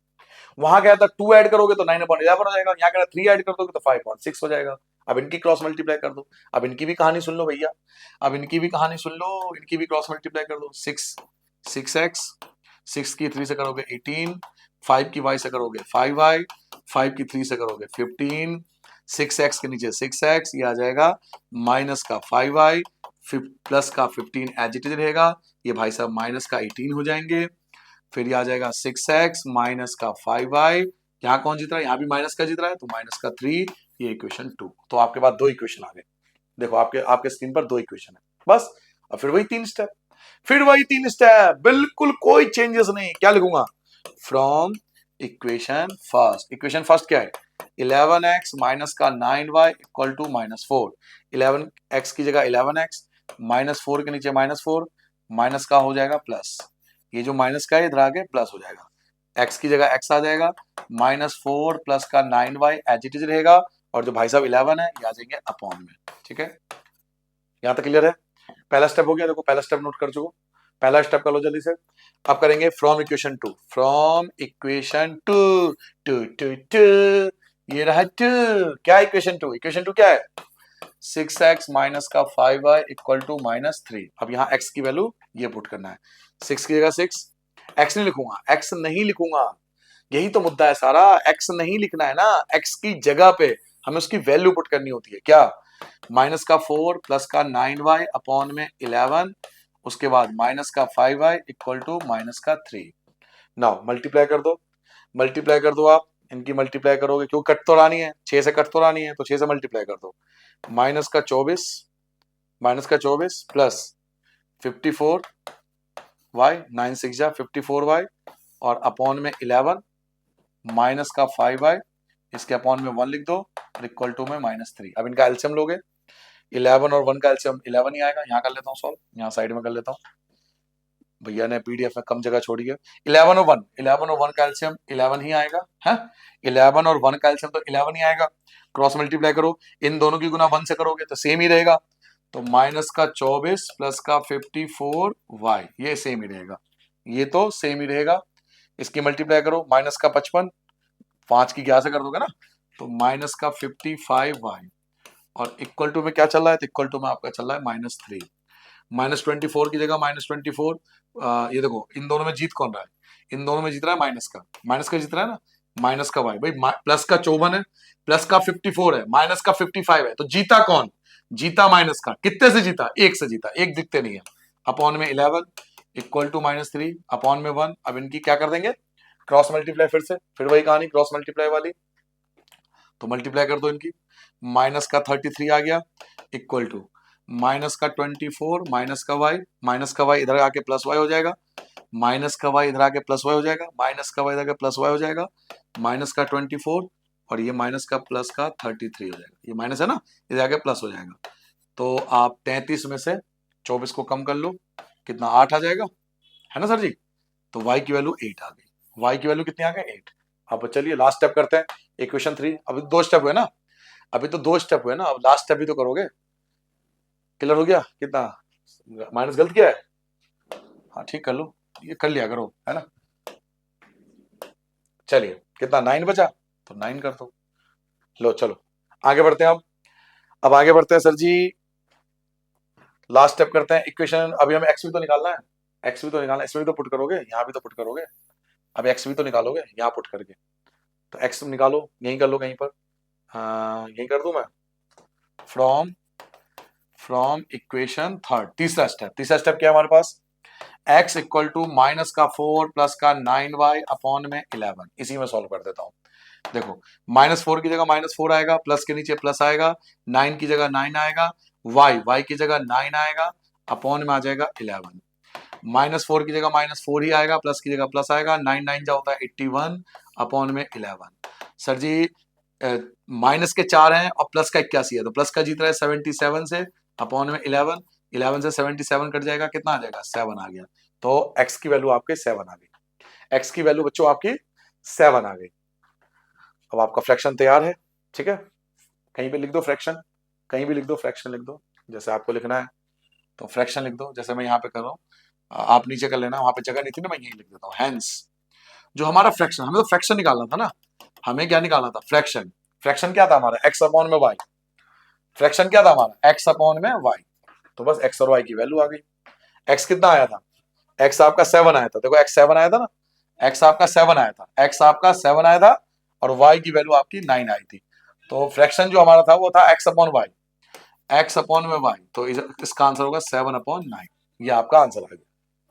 वहां क्या था 2 ऐड करोगे तो 9/11 हो जाएगा, यहाँ कह रहा 3 ऐड कर दोगे तो 5/6 हो जाएगा। अब इनकी क्रॉस मल्टीप्लाई कर दो, अब इनकी भी कहानी सुन लो भैया, अब इनकी भी कहानी सुन लो, इनकी भी क्रॉस मल्टीप्लाई कर दो, 6x, 6 की 3 से करोगे 18, 5 की y से करोगे 5y, 5 की 3 से करोगे 15, 6x के नीचे 6x, ये आ जाएगा माइनस का 5y, प्लस का 15 एज इट इज रहेगा, ये भाई साहब माइनस का 18 हो जाएंगे, फिर ये आ जाएगा 6x माइनस का 5y, यहाँ कौन जीत रहा है, यहाँ भी माइनस का जीत रहा है तो माइनस का 3, ये इक्वेशन 2। तो आपके पास 2 इक्वेशन आ गए, देखो आपके आपके स्क्रीन पर 2 इक्वेशन है बस। और फिर वही 3 स्टेप, फिर वही 3 स्टेप, बिल्कुल कोई चेंजेस नहीं। क्या लिखूंगा, from equation first, equation first क्या है, 11x माइनस का 9y इक्वल टू -4, 11x की जगह 11x, -4 के नीचे -4, माइनस का हो जाएगा प्लस, ये जो माइनस का है इधर आके प्लस हो जाएगा, x की जगह x आ जाएगा, -4 प्लस का 9y एज इट इज रहेगा, और जो भाई साहब 11 है ये आ जाएंगे अपॉन में। ठीक है, यहां तक क्लियर है, पहला स्टेप हो गया, देखो पहला स्टेप नोट कर चुको, पहला स्टेप कर लो जल्दी से। अब करेंगे from equation 2, from equation 2, two two two, ये रहा 2, क्या इक्वेशन 2, इक्वेशन 2 क्या है, 6x माइनस का 5y इक्वल टू -3। अब यहाँ x की वैल्यू ये पुट करना है, 6 की जगह 6, x नहीं लिखूंगा, x नहीं लिखूंगा, यही तो मुद्दा है सारा, x नहीं लिखना है ना, x की जगह पे हमें उसकी वैल्यू पुट करनी होती है, क्या, माइनस का 4 प्लस का 9y अपॉन में 11, उसके बाद माइनस का 5y इक्वल टू माइनस का 3। नाउ मल्टीप्लाई कर दो, मल्टीप्लाई कर दो, आप इनकी मल्टीप्लाई करोगे, क्यों कट तो रानी है, 6 से कट तो रानी है, तो 6 से मल्टीप्लाई कर दो, माइनस का 24, माइनस का 24 प्लस 54 y, 9 6 जा 54 y, और अपॉन में 11 माइनस का 5y, इसके अपॉन में 1 लिख दो, और इक्वल टू में -3। अब इनका एलसीएम लोगे, 11 और 1 का एलसीएम 11 ही आएगा, यहाँ कर लेता हूँ सॉल्व, यहाँ साइड में कर लेता हूँ, भैया ने पीडीएफ में कम जगह छोड़ी है, 11 और 1, 11 और 1 का एलसीएम 11 ही आएगा है, 11 और 1 का एलसीएम तो 11 ही आएगा, क्रॉस मल्टीप्लाई करो, इन दोनों की गुना 1 से करोगे तो सेम ही रहेगा, तो माइनस का 24 प्लस का 54y, ये सेम ही रहेगा, ये तो सेम ही रहेगा, इसकी मल्टीप्लाई करो, माइनस का 55, 5 की 11 से कर दोगे ना, तो माइनस का 55y, और इक्वल टू में क्या चल रहा है, तो इक्वल टू में आपका चल रहा है -3, -24 की जगह -24, ये देखो इन दोनों में जीत कौन रहा है, इन दोनों में जीत रहा है माइनस का जीत रहा है ना, माइनस का y, भाई प्लस का 54 है, प्लस का 54 है, माइनस का 55 है, तो जीता कौन, जीता माइनस का, कितने से जीता, 1 से जीता, 1 दिखते नहीं है, अपॉन में 11 इक्वल टू -3 अपॉन में 1। अब इनकी क्या कर देंगे, क्रॉस मल्टीप्लाई, फिर से फिर वही कहानी क्रॉस मल्टीप्लाई वाली, तो मल्टीप्लाई कर दो इनकी, माइनस का 33 आ गया इक्वल टू माइनस का 24 माइनस का y, माइनस का y इधर आके प्लस y हो जाएगा, माइनस का y इधर आके प्लस y हो जाएगा, माइनस का y इधर आके प्लस y हो जाएगा, माइनस का 24 और ये माइनस का प्लस का 33 हो जाएगा, ये माइनस है ना, इधर आके प्लस हो जाएगा, तो आप 33 में से 24 को कम कर लो, कितना 8 आ जाएगा, है ना सर जी, तो y की वैल्यू 8 आ गई, y की वैल्यू कितनी आ गई 8। अब चलिए लास्ट स्टेप करते हैं, इक्वेशन 3, अभी 2 स्टेप हुए ना, अभी तो 2 स्टेप हुए ना, अब लास्ट स्टेप भी तो करोगे, क्लियर हो गया, कितना माइनस गलत किया है, हाँ ठीक कर लो, ये कर लिया करो, है ना, चलिए कितना 9 बचा, तो 9 कर दो, लो चलो आगे बढ़ते हैं, अब आगे बढ़ते हैं सर जी, लास्ट स्टेप करते हैं, इक्वेशन अभी हमें एक्स भी तो निकालना है, एक्स भी तो निकालना है, इसमें भी तो पुट करोगे, यहाँ भी तो पुट करोगे, अब एक्स भी तो निकालोगे यहाँ पुट करके, तो एक्स निकालो, यहीं कर लो कहीं पर, यहीं कर दूं मैं, फ्रॉम फ्रॉम इक्वेशन थर्ड, तीसरा स्टेप, तीसरा स्टेप क्या है हमारे पास, x इक्वल टू माइनस का 4 प्लस का 9y अपॉन में 11, इसी में सॉल्व कर देता हूं, देखो -4 की जगह -4 आएगा, प्लस के नीचे प्लस आएगा, 9 की जगह 9 आएगा, y की जगह 9 आएगा, अपॉन में आ जाएगा 11, -4 की जगह -4 ही आएगा, प्लस की जगह प्लस आएगा, 9 9 जा होता है 81 अपॉन में 11, सर जी माइनस के 4 हैं और प्लस का 81 है, तो प्लस का जीत रहा है 77 से, अपॉन में 11, 11 से 77 कट जाएगा, कितना आ जाएगा 7 आ गया। तो x की वैल्यू आपके 7 आ गई। x की वैल्यू बच्चों आपकी 7 आ गई। अब आपका फ्रैक्शन तैयार है, ठीक है। कहीं पे लिख दो फ्रैक्शन, कहीं भी लिख दो फ्रैक्शन लिख दो, जैसे आपको लिखना है तो फ्रैक्शन लिख दो, जैसे मैं यहाँ पे कर रहा हूँ आप नीचे कर लेना, वहां पे जगह नहीं थी ना, मैं यही लिख देता हूँ। हैंस जो हमारा फ्रैक्शन, हमें तो फ्रैक्शन निकालना था ना, हमें क्या निकालना था फ्रैक्शन। फ्रैक्शन क्या था हमारा x अपॉन में y, फ्रैक्शन क्या था हमारा x अपॉन में y। तो बस x और y की वैल्यू आ गई। x कितना आया था, x आपका 7 आया था, देखो x 7 आया था ना, x आपका 7 आया था, x आपका 7 आया था और y की वैल्यू आपकी 9 आई थी। तो फ्रैक्शन जो हमारा था वो था x upon y, x upon में y, तो इसका आंसर होगा 7 अपॉन 9। ये आपका आंसर आ गया,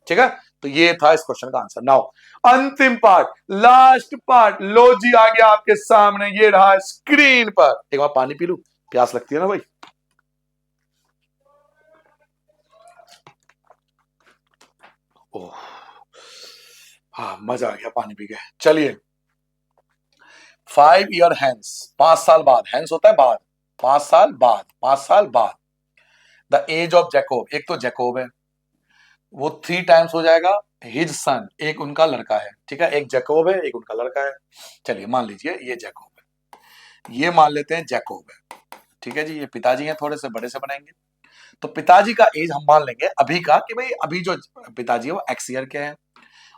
ठीक है। तो ये था इस क्वेश्चन का आंसर। नाउ अंतिम पार्ट, लास्ट पार्ट, लो जी आ गया आपके सामने, ये रहा स्क्रीन पर। एक बार पानी पी लूं, प्यास लगती है ना भाई। ओह हाँ, मजा आ गया पानी पी के। चलिए 5 ईयर हैंस, 5 साल बाद, हैंस होता है बाद, 5 साल बाद, 5 साल बाद द एज ऑफ जैकोब, एक तो जैकोब है वो 3 टाइम्स हो जाएगा हिज सन, एक उनका लड़का है, ठीक है। एक जैकोब है, एक उनका लड़का है। चलिए मान लीजिए ये जैकोब है, ये मान लेते हैं जैकोब है, ठीक है जी। ये पिताजी हैं, थोड़े से बड़े से बनाएंगे। तो पिताजी का एज हम मान लेंगे अभी का, कि भाई अभी जो पिताजी है वो एक्स ईयर के हैं,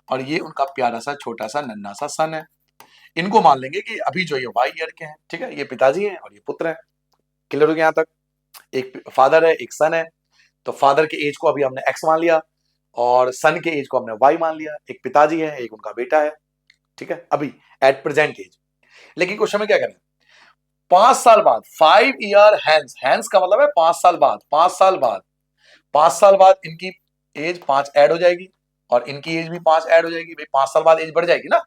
और ये उनका प्यारा सा छोटा सा नन्हा सा सन है। इनको मान लेंगे कि अभी जो ये वाई ईयर के हैं, ठीक है। ये पिताजी हैं और ये पुत्र है। क्लियर हो गया यहाँ तक। एक फादर है, एक सन है। तो फादर के एज को अभी हमने एक्स मान लिया और सन के एज को हमने वाई मान लिया। एक पिताजी है, एक उनका बेटा है, ठीक है, अभी एट प्रेजेंट एज। लेकिन क्वेश्चन में क्या करें, 5 साल बाद, 5 ईयर हैंस, हैंस का मतलब है 5 साल बाद, 5 साल बाद, 5 साल बाद इनकी एज 5 ऐड हो जाएगी और इनकी एज भी 5 ऐड हो जाएगी। भाई 5 साल बाद एज बढ़ जाएगी ना।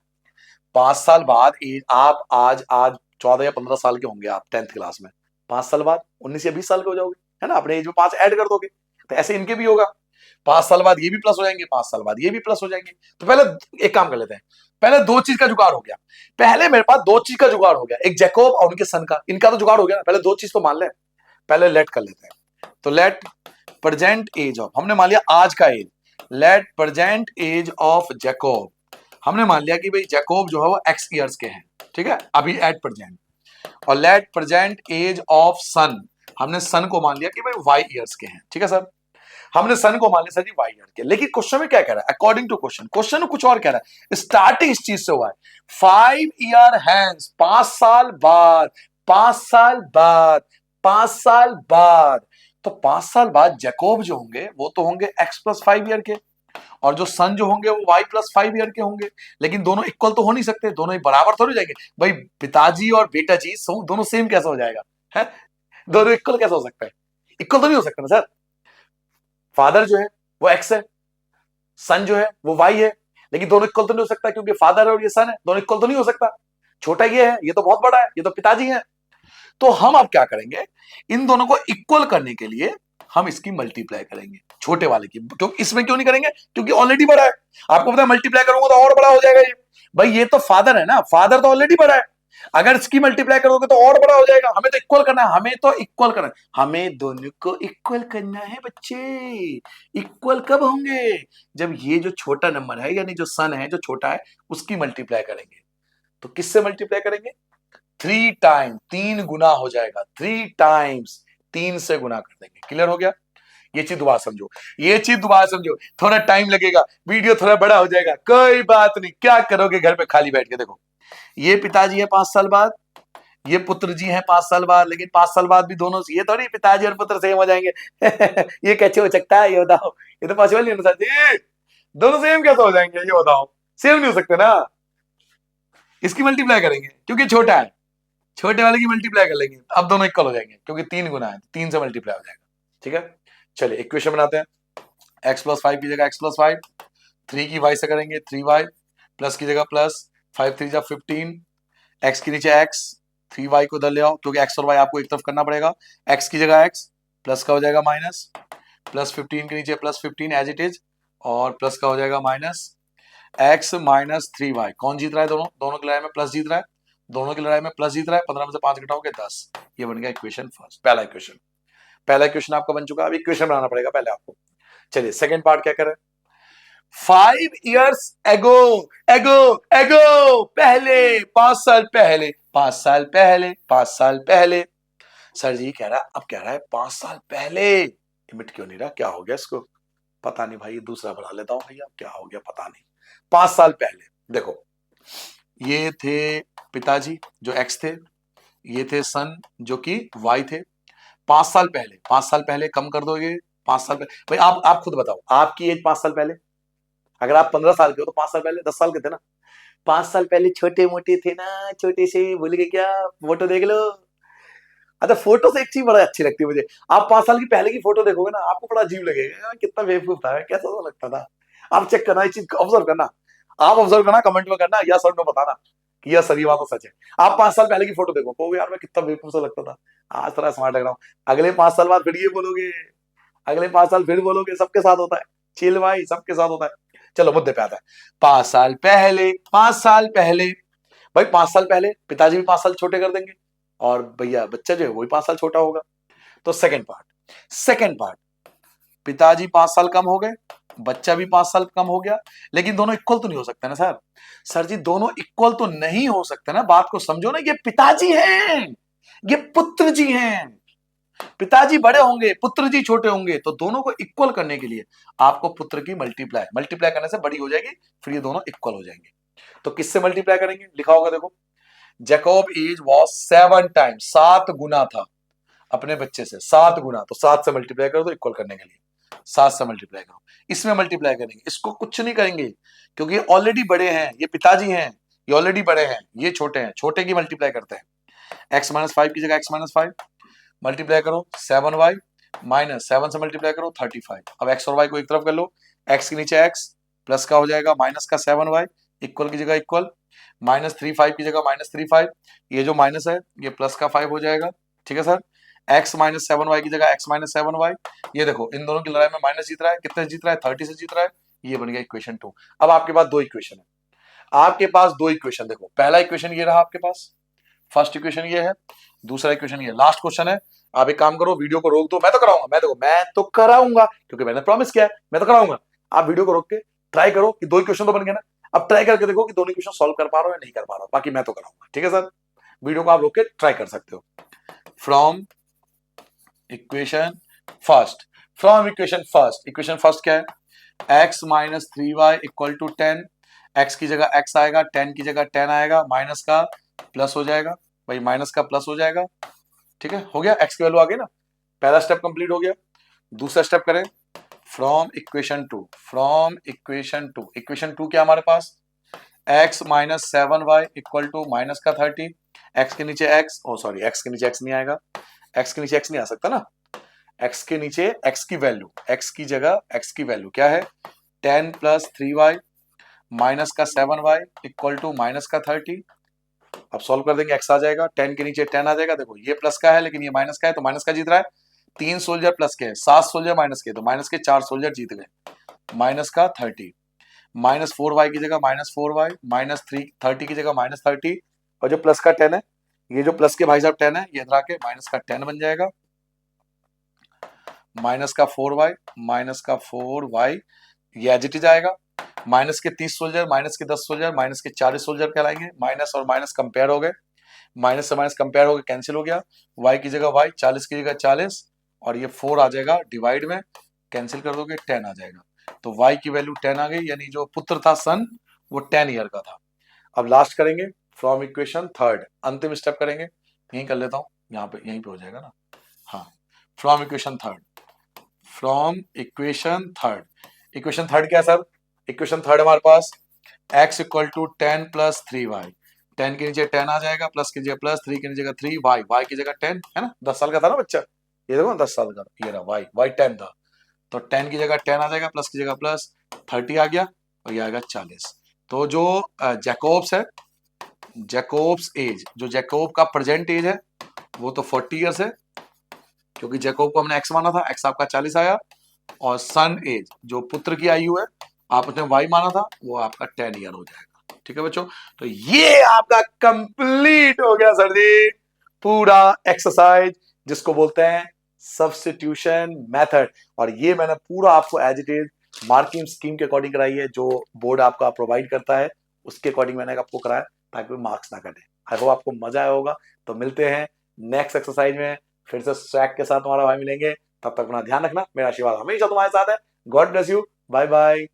5 साल बाद एज, आप आज आज 14 या 15 साल के होंगे आप 10th क्लास में, 5 साल बाद 19 या 20 साल के हो जाओगे, है ना। अपने एज में 5 ऐड कर दोगे, तो ऐसे इनके भी होगा। 5 साल बाद ये भी प्लस हो जाएंगे, 5 साल बाद ये भी प्लस हो जाएंगे। तो पहले एक काम कर लेते हैं, पहले दो चीज का जुगाड़ हो गया। पहले मेरे पास दो चीज का जुगाड़ हो गया, एक जैकोब और उनके सन का, इनका तो जुगाड़ हो गया ना। पहले दो चीज तो मान ले, पहले लेट कर लेते हैं। तो लेट प्रेजेंट एज ऑफ, हमने मान लिया आज का age, let present age of Jacob, हमने मान लिया कि भाई जैकोब जो है वो एक्स ईयर्स के हैं, ठीक है, अभी एट प्रेजेंट। और लेट प्रेजेंट एज ऑफ सन, हमने सन को मान लिया कि भाई वाई ईयर्स के हैं, ठीक है सर। हमने सन को मान लिया सर जी वाई ईयर के। लेकिन क्वेश्चन में क्या कह रहा है, अकॉर्डिंग टू क्वेश्चन, क्वेश्चन में कुछ और कह रहा है। स्टार्टिंग इस चीज से हुआ है 5 ईयर हैंस, 5 साल बाद, 5 साल बाद, 5 साल बाद। तो 5 साल बाद जैकोब जो होंगे वो तो होंगे एक्स प्लस 5 ईयर के, और जो सन जो होंगे वो वाई प्लस 5 ईयर के होंगे। लेकिन दोनों इक्वल तो हो नहीं सकते, दोनों ही बराबर थोड़ी जाएंगे भाई। पिताजी और बेटा जी दोनों सेम कैसे हो जाएगा, है? दोनों इक्वल कैसे हो सकता है? इक्वल तो नहीं हो सकता ना सर। फादर जो है वो एक्स है, सन जो है वो वाई है, लेकिन दोनों इक्वल तो नहीं हो सकता, क्योंकि फादर है और ये सन है, दोनों इक्वल तो नहीं हो सकता। छोटा ये है, ये तो बहुत बड़ा है, ये तो पिताजी है। तो हम अब क्या करेंगे, इन दोनों को इक्वल करने के लिए हम इसकी मल्टीप्लाई करेंगे, छोटे वाले की। क्यों इसमें क्यों नहीं करेंगे, क्योंकि ऑलरेडी बड़ा है। आपको पता है मल्टीप्लाई करूंगा तो और बड़ा हो जाएगा ये। भाई ये तो फादर है ना, फादर तो ऑलरेडी बड़ा है, अगर इसकी मल्टीप्लाई करोगे तो और बड़ा हो जाएगा। हमें तो इक्वल करना है, हमें तो इक्वल करना है, हमें दोनों को इक्वल करना है बच्चे। इक्वल कब होंगे, जब ये जो छोटा नंबर है, यानी जो सन है जो छोटा है, उसकी मल्टीप्लाई करेंगे। तो किससे मल्टीप्लाई करेंगे, 3 टाइम, 3 गुना हो जाएगा, 3 टाइम्स, 3 से गुना कर देंगे। क्लियर हो गया। ये चीज दोबारा समझो, ये चीज दोबारा समझो, थोड़ा टाइम लगेगा, वीडियो थोड़ा बड़ा हो जाएगा, कोई बात नहीं। क्या करोगे घर पे खाली बैठ के, देखो ये पिताजी है 5 साल बाद, ये पुत्र जी हैं 5 साल बाद, लेकिन 5 साल बाद भी दोनों, ये थोड़ी पिताजी और पुत्र सेम हो जाएंगे। ये कैसे हो सकता है, ये बताओ, ये तो पॉसिबल नहीं हो सकता। दोनों सेम कैसे हो जाएंगे, ये बताओ, सेम नहीं हो सकते ना। इसकी मल्टीप्लाई करेंगे क्योंकि छोटा है, छोटे वाले की मल्टीप्लाई कर लेंगे, अब दोनों इक्वल हो जाएंगे क्योंकि 3 गुना है, 3 से मल्टीप्लाई हो जाएगा, ठीक है। चलिए इक्वेशन बनाते हैं। x प्लस 5 की जगह x प्लस 5, 3 की y से करेंगे 3y, प्लस की जगह प्लस, 5 3 जा 15, x के नीचे x, 3y को इधर ले आओ क्योंकि x और y आपको एक तरफ करना पड़ेगा। x की जगह x, प्लस का हो जाएगा माइनस, प्लस 15 के नीचे प्लस 15 एज इट इज, और प्लस का हो जाएगा माइनस, x माइनस 3y। कौन जीत रहा है, दोनों, दोनों की लड़ाई में प्लस जीत रहा है, दोनों की लड़ाई में प्लस जीत रहा है। 15 में से 5 घटाओगे 10, ये बन गया इक्वेशन फर्स्ट, पहला इक्वेशन। पहला क्वेश्चन आपका बन चुका है, अब इक्वेशन बनाना पड़ेगा पहले आपको। चलिए सेकंड पार्ट क्या करें। 5 years एगो, एगो, एगो, पहले, 5 साल पहले, 5 साल पहले, 5 साल पहले। सर जी कह रहा, अब कह रहा है 5 साल पहले, इमिट क्यों नहीं रहा, क्या हो गया इसको, पता नहीं भाई, दूसरा बढ़ा लेता हूं भैया, क्या हो गया पता नहीं। 5 साल पहले देखो, ये थे पिताजी जो एक्स थे, ये थे सन जो कि वाई थे। 5 साल पहले, 5 साल पहले कम कर दो ये, 5 साल पहले, भाई आप खुद बताओ, आपकी एज 5 साल पहले, अगर आप 15 साल के हो तो 5 साल पहले 10 साल के थे ना। 5 साल पहले छोटे मोटे थे ना, छोटे से, भूल गए क्या, फोटो देख लो। अच्छा फोटो से एक चीज बड़ा अच्छी लगती है मुझे, आप 5 साल की पहले की फोटो देखोगे ना, आपको बड़ा अजीब लगेगा, यार कितना बेवकूफ था, कैसा सा लगता था। आप चेक करना, इस चीज को ऑब्जर्व करना, आप ऑब्जर्व करना, कमेंट में करना, या सर नो बताना कि यह सर ये बात तो सच है। आप 5 साल पहले की फोटो देखो, कहोगे यार मैं कितना बेवकूफ सा लगता था, आज थोड़ा स्मार्ट लग रहा हूँ। अगले 5 साल बाद फिर ये बोलोगे, अगले 5 साल फिर बोलोगे, सबके साथ होता है, चिल भाई, सबके साथ होता है। चलो मुद्दे पे आता है। 5 साल पहले, 5 साल पहले, भाई 5 साल पहले पिताजी भी 5 साल छोटे कर देंगे, और भैया बच्चा जो है वही 5 साल छोटा होगा। तो सेकंड पार्ट, पिताजी 5 साल कम हो गए, बच्चा भी 5 साल कम हो गया, लेकिन दोनों इक्वल तो नहीं हो सकते ना सर। सर जी दोनों इक्वल तो नहीं हो सकते ना, बात को समझो ना, ये पिताजी हैं, ये पुत्र जी हैं, पिताजी बड़े होंगे, पुत्र जी छोटे होंगे, तो दोनों को इक्वल करने के लिए आपको पुत्र की मल्टीप्लाई मल्टीप्लाई करने से बड़ी हो जाएगी, फिर ये दोनों इक्वल हो जाएंगे। तो किससे मल्टीप्लाई करेंगे, लिखा होगा देखो, जैकब एज वॉज 7 टाइम्स, 7 गुना था अपने बच्चे से, 7 गुना, तो 7 से मल्टीप्लाई करो तो इक्वल करने के लिए 7 से मल्टीप्लाई करो, इसमें मल्टीप्लाई करेंगे, इसको कुछ नहीं करेंगे क्योंकि ऑलरेडी बड़े हैं, ये पिताजी हैं, ये ऑलरेडी बड़े हैं, ये छोटे हैं, छोटे की मल्टीप्लाई करते हैं। x-5 की जगह x-5 मल्टीप्लाई करो 7y, माइनस 7 से मल्टीप्लाई करो 35। अब x और y को एक तरफ कर लो, x के नीचे x, प्लस का हो जाएगा माइनस का 7y, इक्वल की जगह इक्वल, -3 5 की जगह -3 5, ये जो माइनस है ये प्लस का 5 हो जाएगा, ठीक है सर। x माइनस 7y की जगह x माइनस 7y, ये देखो इन दोनों की लड़ाई में माइनस जीत रहा है, कितने से जीत रहा है, 30 से जीत रहा है, ये बन गया इक्वेशन 2। अब आपके पास दो इक्वेशन है, आपके पास दो इक्वेशन, देखो पहला इक्वेशन ये रहा आपके पास, फर्स्ट इक्वेशन ये है, दूसरा इक्वेशन ये, लास्ट क्वेश्चन है। आप एक काम करो, वीडियो को रोक दो, मैं तो कराऊंगा, मैं तो कराऊंगा क्योंकि मैंने प्रॉमिस किया है, मैं तो कराऊंगा। आप वीडियो को रोक के ट्राई करो कि दो इक्वेशन तो बन गए ना, अब ट्राई करके देखो कि दोनों इक्वेशन सॉल्व कर पा रहा हो या नहीं कर पा रहा हो, बाकी मैं तो कराऊंगा, ठीक है सर। वीडियो को आप रोक के ट्राई कर सकते हो। From equation first, equation first क्या है, x minus 3y equal to 10, x की जगह x आएगा, 10 की जगह 10 आएगा, माइनस का प्लस हो जाएगा, भाई माइनस का प्लस हो जाएगा, ठीक है, हो गया, x की वैल्यू आ गई ना, पहला स्टेप कंप्लीट हो गया। दूसरा स्टेप करें, from equation two, equation two क्या हमारे पास, x minus 7y equal to minus का 30, x के नीचे x, ओ सॉरी x के नीचे x नहीं आएगा, x के नीचे x नहीं आ सकता ना, x के नीचे x की वैल्यू, x की जगह x की वैल्यू क्या है, 10 प्लस 3y माइनस का 7y इक्वल टू माइनस का 30। अब सॉल्व कर देंगे, x आ जाएगा, 10 के नीचे 10 आ जाएगा, देखो ये प्लस का है लेकिन ये माइनस का है, तो माइनस का जीत रहा है, 3 सोल्जर प्लस के, 7 सोल्जर माइनस के, तो माइनस के 4 सोल्जर जीत गए, माइनस का 30, माइनस 4y की जगह माइनस 4y, माइनस 30 की जगह माइनस 30, और जो प्लस का 10 है, ये जो प्लस के भाई साहब 10 है, ये इधर आके माइनस का 10 बन जाएगा, माइनस का 4y, ये एज इट इज आएगा, माइनस के 30 सोल्जर, माइनस के 10 सोल्जर, माइनस के 40 सोल्जर कहलाएंगे, माइनस और माइनस कंपेयर हो गए, माइनस से माइनस कंपेयर हो गए, कैंसिल हो गया, y की जगह y, 40 की जगह 40, और ये 4 आ जाएगा डिवाइड में, कैंसिल कर दोगे 10 आ जाएगा, तो y की वैल्यू 10 आ गई, यानी जो पुत्र था सन वो 10 ईयर का था। अब लास्ट करेंगे फ्रॉम इक्वेशन थर्ड, अंतिम स्टेप करेंगे, यहीं कर लेता हूं, यहाँ पे यहीं पे हो जाएगा ना, हाँ, from equation third, equation third क्या है सर, इक्वेशन थर्ड हमारे पास x equal to 10 plus 3y, 10 के नीचे 10 आ जाएगा, प्लस की जगह प्लस, 3 की जगह 3y, y की जगह 10 है ना, 10 साल का था ना बच्चा, ये देखो 10 साल का, ये रहा y 10 था, तो 10 की जगह 10 आ जाएगा, प्लस की जगह प्लस, 30 आ गया, और ये आएगा 40। तो जो जैकोब्स है, जैकोब्स एज, जो जैकोब का प्रेजेंट एज है वो तो 40 ईयर्स है, क्योंकि जैकोब को हमने x माना था, x आपका 40 आया, और सन एज जो पुत्र की आयु है आपने y माना था, वो आपका 10 ईयर हो जाएगा, ठीक है बच्चों। तो ये आपका कंप्लीट हो गया सर जी, पूरा एक्सरसाइज जिसको बोलते हैं सब्स्टिट्यूशन मेथड, और ये मैंने पूरा आपको as it is marking scheme के अकॉर्डिंग कराई है, जो बोर्ड आपका प्रोवाइड करता है उसके अकॉर्डिंग मैंने आपको कराया ताकि मार्क्स ना कटे। आई होप आपको मजा आया होगा। तो मिलते हैं नेक्स्ट एक्सरसाइज में, फिर से स्वैग के साथ तुम्हारा भाई मिलेंगे। तब तक अपना ध्यान रखना, मेरा आशीर्वाद हमेशा तुम्हारे साथ है। God bless you, bye bye.